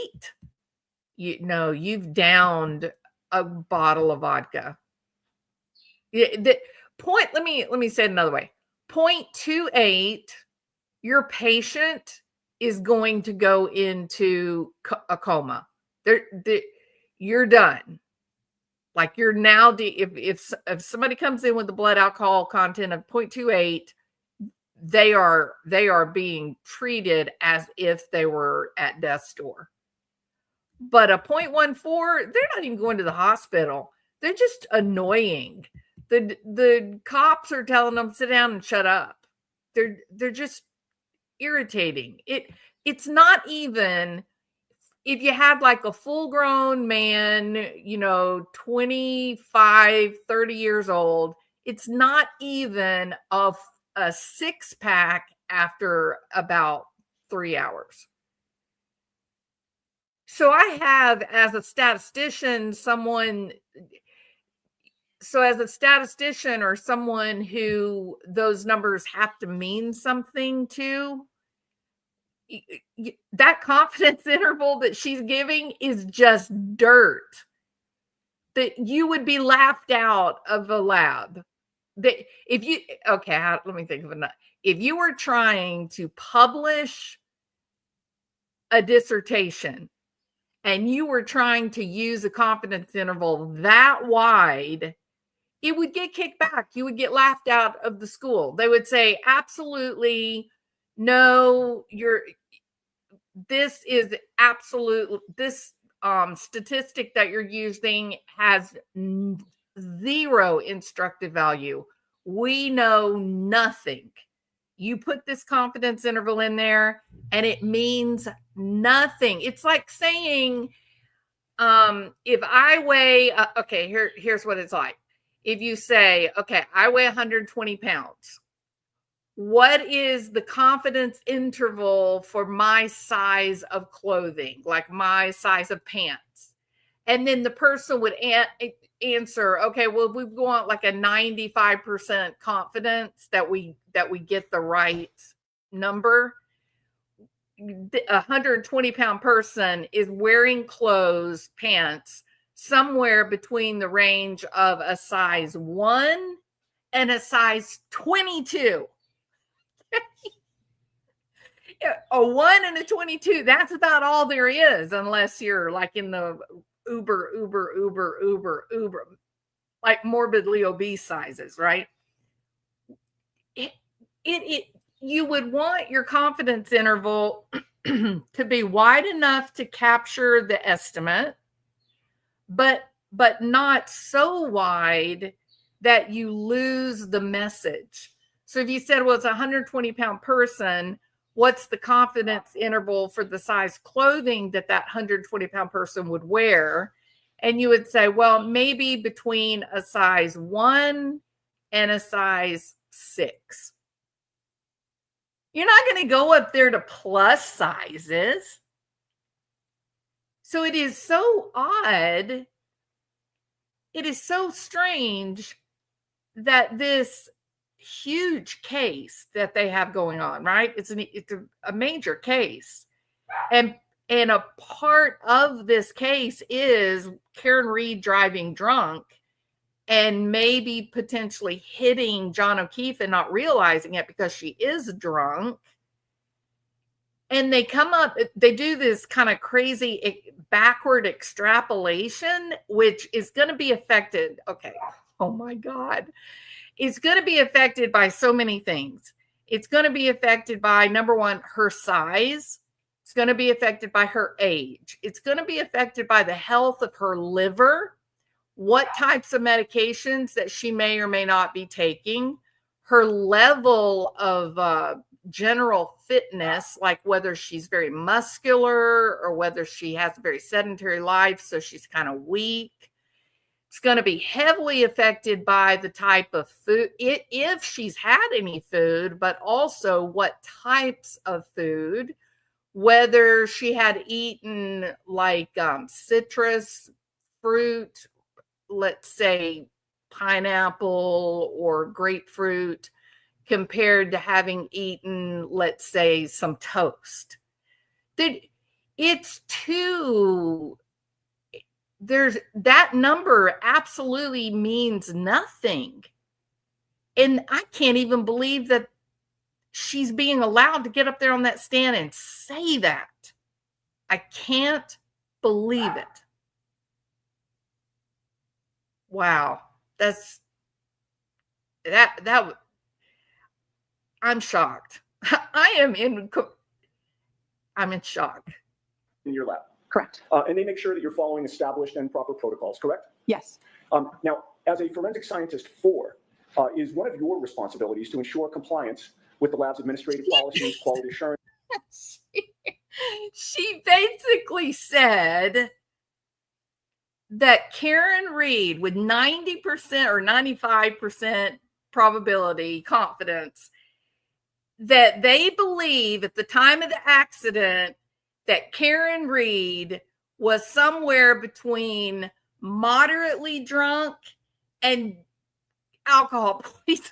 you've downed a bottle of vodka. Let me say it another way. 0.28, your patient is going to go into a coma. You're done. Like you're now, if somebody comes in with the blood alcohol content of 0.28, they are being treated as if they were at death's door. But a 0.14, they're not even going to the hospital. They're just annoying. The cops are telling them, sit down and shut up. They're just irritating. It's not even, if you had like a full grown man, 25, 30 years old, it's not even a 6-pack after about 3 hours. So I have, as a statistician, or someone who those numbers have to mean something to, that confidence interval that she's giving is just dirt. That you would be laughed out of a lab. That let me think of another. If you were trying to publish a dissertation and you were trying to use a confidence interval that wide, it would get kicked back. You would get laughed out of the school. They would say, absolutely no, this statistic that you're using has zero instructive value. We know nothing. You put this confidence interval in there and it means nothing. It's like saying, if I weigh, here's what it's like. if you say, okay, I weigh 120 pounds, what is the confidence interval for my size of clothing, like my size of pants? And then the person would answer, okay, well, we want like a 95% confidence that we get the right number. A 120-pound person is wearing clothes, pants, somewhere between the range of a size 1 and a size 22. A 1 and a 22, that's about all there is, unless you're like in the uber, like morbidly obese sizes, right? You would want your confidence interval to be wide enough to capture the estimate, but not so wide that you lose the message. So if you said, well, it's a 120-pound person, what's the confidence interval for the size clothing that 120-pound person would wear? And you would say, well, maybe between a size 1 and a size 6. You're not going to go up there to plus sizes. So it is so odd. It is so strange that this huge case that they have going on, right? It's a major case. And a part of this case is Karen Reed driving drunk and maybe potentially hitting John O'Keefe and not realizing it because she is drunk. And they do this kind of crazy backward extrapolation, which is going to be affected. Okay. Oh my God. It's going to be affected by so many things. It's going to be affected by, number one, her size. It's going to be affected by her age. It's going to be affected by the health of her liver, what types of medications that she may or may not be taking, her level of general fitness, like whether she's very muscular or whether she has a very sedentary life, so she's kind of weak. It's going to be heavily affected by the type of food, if she's had any food, but also what types of food, whether she had eaten like citrus fruit, let's say pineapple or grapefruit, compared to having eaten, let's say, some toast. That number absolutely means nothing. And I can't even believe that she's being allowed to get up there on that stand and say that. I can't believe it. Wow. I'm shocked. I'm in shock. In your lab. Correct. And they make sure that you're following established and proper protocols, correct? Yes. Now, as a forensic scientist 4, is one of your responsibilities to ensure compliance with the lab's administrative policies, quality assurance? She basically said that Karen Reed, with 90% or 95% probability, confidence, that they believe at the time of the accident that Karen Reed was somewhere between moderately drunk and alcohol poisoning.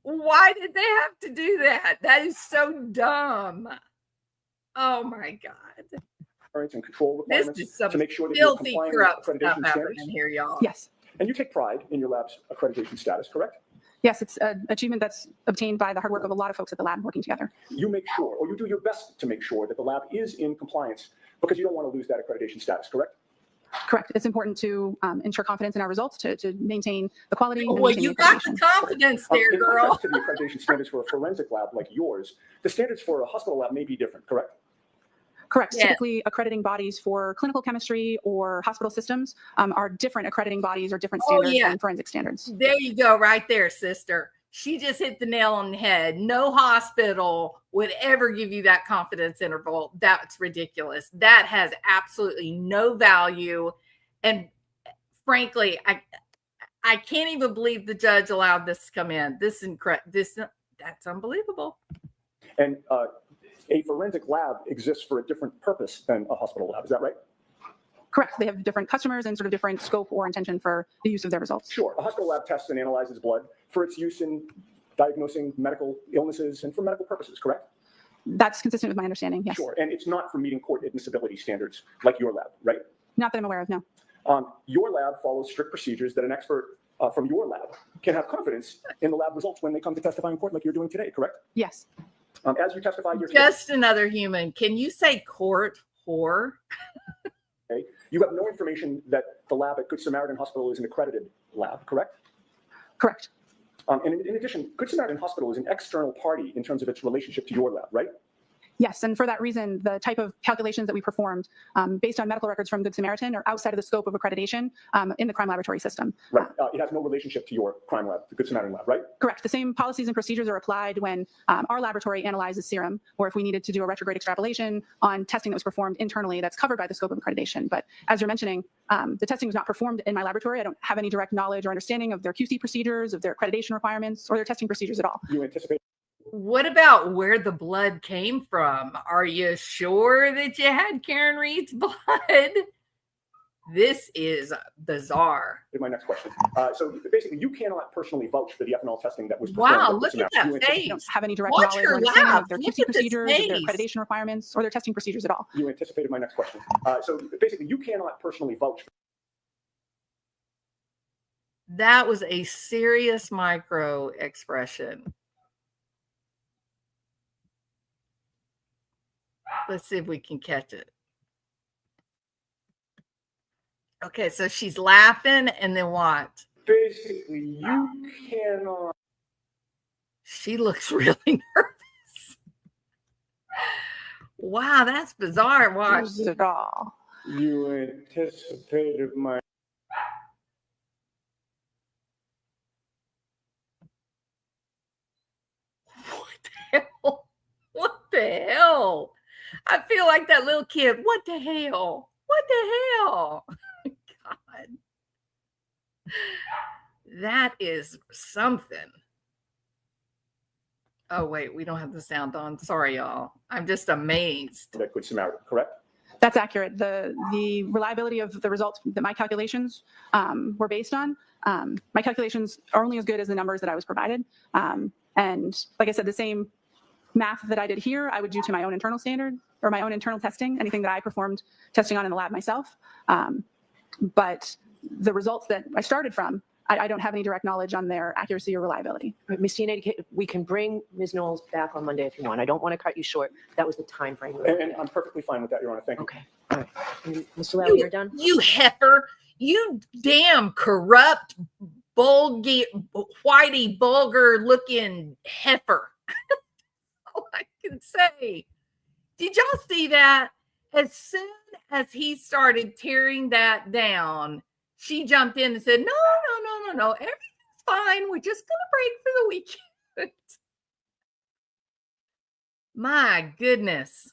Why did they have to do that? That is so dumb. Oh my God. And control requirements This is some to make sure that you're filthy complying with corrupt stuff accreditation standards. happening here, y'all. Yes. And you take pride in your lab's accreditation status, correct? Yes, it's an achievement that's obtained by the hard work of a lot of folks at the lab working together. You make sure, or you do your best to make sure that the lab is in compliance because you don't want to lose that accreditation status, correct? Correct. It's important to ensure confidence in our results, to maintain the quality. And Well, maintain you the got the accreditation. confidence there, In girl. contrast to the accreditation standards for a forensic lab like yours, the standards for a hospital lab may be different, correct? Correct. Yeah. Typically, accrediting bodies for clinical chemistry or hospital systems are different accrediting bodies or different Oh, standards yeah. than forensic standards. There you go, right there, sister. She just hit the nail on the head. No hospital would ever give you that confidence interval. That's ridiculous. That has absolutely no value. And frankly, I can't even believe the judge allowed this to come in. This is incredible. That's unbelievable. And a forensic lab exists for a different purpose than a hospital lab. Is that right? Correct. They have different customers and sort of different scope or intention for the use of their results. Sure. A hospital lab tests and analyzes blood for its use in diagnosing medical illnesses and for medical purposes, correct? That's consistent with my understanding, yes. Sure. And it's not for meeting court admissibility standards like your lab, right? Not that I'm aware of, no. Your lab follows strict procedures that an expert from your lab can have confidence in the lab results when they come to testify in court like you're doing today, correct? Yes. As you testify, you're just another human. Can you say court whore? Okay. You have no information that the lab at Good Samaritan Hospital is an accredited lab, correct? Correct. And in addition, Good Samaritan Hospital is an external party in terms of its relationship to your lab, right? Yes, and for that reason, the type of calculations that we performed based on medical records from Good Samaritan are outside of the scope of accreditation in the crime laboratory system. Right. It has no relationship to your crime lab, the Good Samaritan lab, right? Correct. The same policies and procedures are applied when our laboratory analyzes serum, or if we needed to do a retrograde extrapolation on testing that was performed internally that's covered by the scope of accreditation. But as you're mentioning, the testing was not performed in my laboratory. I don't have any direct knowledge or understanding of their QC procedures, of their accreditation requirements, or their testing procedures at all. You anticipate? What about where the blood came from? Are you sure that you had Karen Reed's blood? This is bizarre. My next question. So basically, you cannot personally vouch for the ethanol testing that was performed. Wow, look at that face. I don't have any direct knowledge or understanding of their QC procedures, of their accreditation requirements, or their testing procedures at all. You anticipated my next question. So basically, you cannot personally vouch. That was a serious micro expression. Let's see if we can catch it. Okay, so she's laughing, and then what? Basically, you cannot. She looks really nervous. Wow, that's bizarre. Watch it all. You anticipated my. What the hell? What the hell? I feel like that little kid. What the hell? What the hell? God. That is something. Oh, wait, we don't have the sound on. Sorry, y'all. I'm just amazed. That Good Samaritan, correct? That's accurate. The reliability of the results that my calculations were based on, my calculations are only as good as the numbers that I was provided. And like I said, the same math that I did here, I would do to my own internal standard or my own internal testing, anything that I performed testing on in the lab myself. But the results that I started from, I don't have any direct knowledge on their accuracy or reliability. Right, Ms. Tierney, we can bring Ms. Knowles back on Monday if you want. I don't want to cut you short. That was the time frame. And I'm perfectly fine with that, Your Honor. Thank you. Okay. All right. And Mr. Lally, you're done? You heifer. You damn corrupt, bulgy, whitey, bulgur-looking heifer. All I can say. Did y'all see that? As soon as he started tearing that down, she jumped in and said, no, everything's fine. We're just going to break for the weekend. My goodness.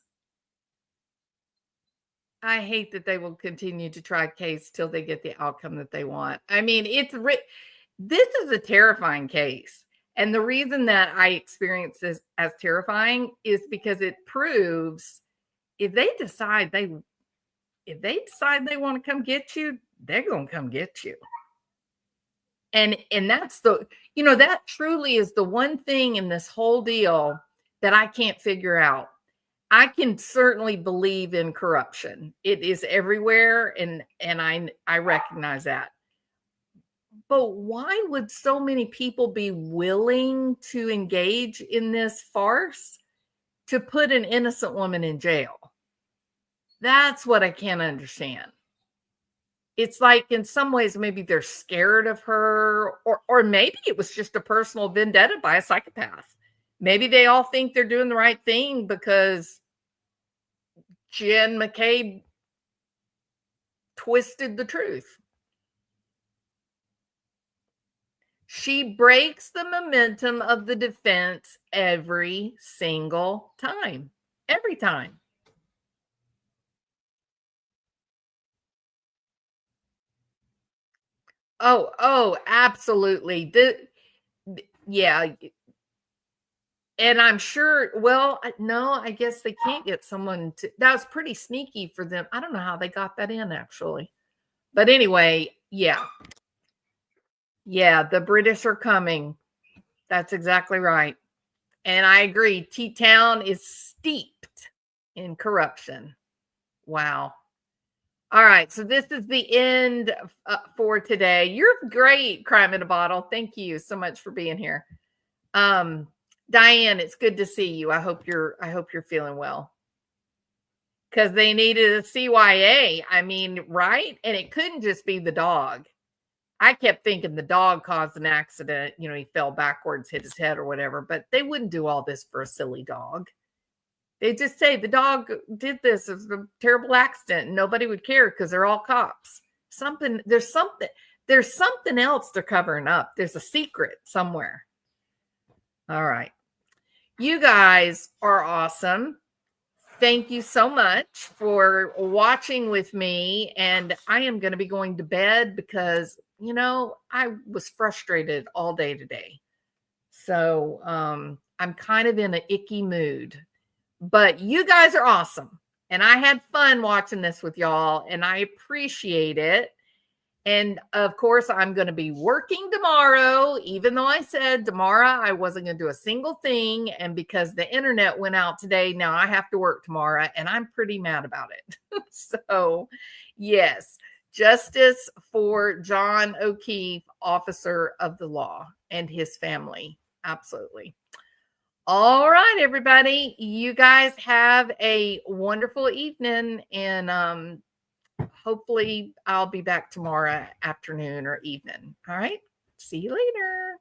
I hate that they will continue to try case till they get the outcome that they want. I mean, this is a terrifying case. And the reason that I experience this as terrifying is because it proves if they decide they want to come get you, they're going to come get you. And that's that truly is the one thing in this whole deal that I can't figure out. I can certainly believe in corruption. It is everywhere, and I recognize that. But why would so many people be willing to engage in this farce to put an innocent woman in jail? That's what I can't understand. It's like in some ways, maybe they're scared of her, or maybe it was just a personal vendetta by a psychopath. Maybe they all think they're doing the right thing because Jen McCabe twisted the truth. She breaks the momentum of the defense every single time. Every time. Oh, absolutely. Yeah. And I'm sure, well, no, I guess they can't get someone to, that was pretty sneaky for them. I don't know how they got that in actually. But anyway, yeah. Yeah, the British are coming. That's exactly right. And I agree. T-Town is steeped in corruption. Wow. All right. So this is the end for today. You're great, Crime in a Bottle. Thank you so much for being here. Diane, it's good to see you. I hope you're feeling well. Because they needed a CYA. I mean, right? And it couldn't just be the dog. I kept thinking the dog caused an accident. You know, he fell backwards, hit his head or whatever, but they wouldn't do all this for a silly dog. They just say the dog did this. It was a terrible accident. And nobody would care because they're all cops. There's something else they're covering up. There's a secret somewhere. All right. You guys are awesome. Thank you so much for watching with me. And I am going to be going to bed because, you know, I was frustrated all day today. So I'm kind of in an icky mood. But you guys are awesome. And I had fun watching this with y'all. And I appreciate it. And of course, I'm going to be working tomorrow, even though I said tomorrow I wasn't going to do a single thing. And because the internet went out today, now I have to work tomorrow. And I'm pretty mad about it. So, yes, justice for John O'Keefe, officer of the law, and his family. Absolutely. All right, everybody. You guys have a wonderful evening. And hopefully I'll be back tomorrow afternoon or evening. All right. See you later.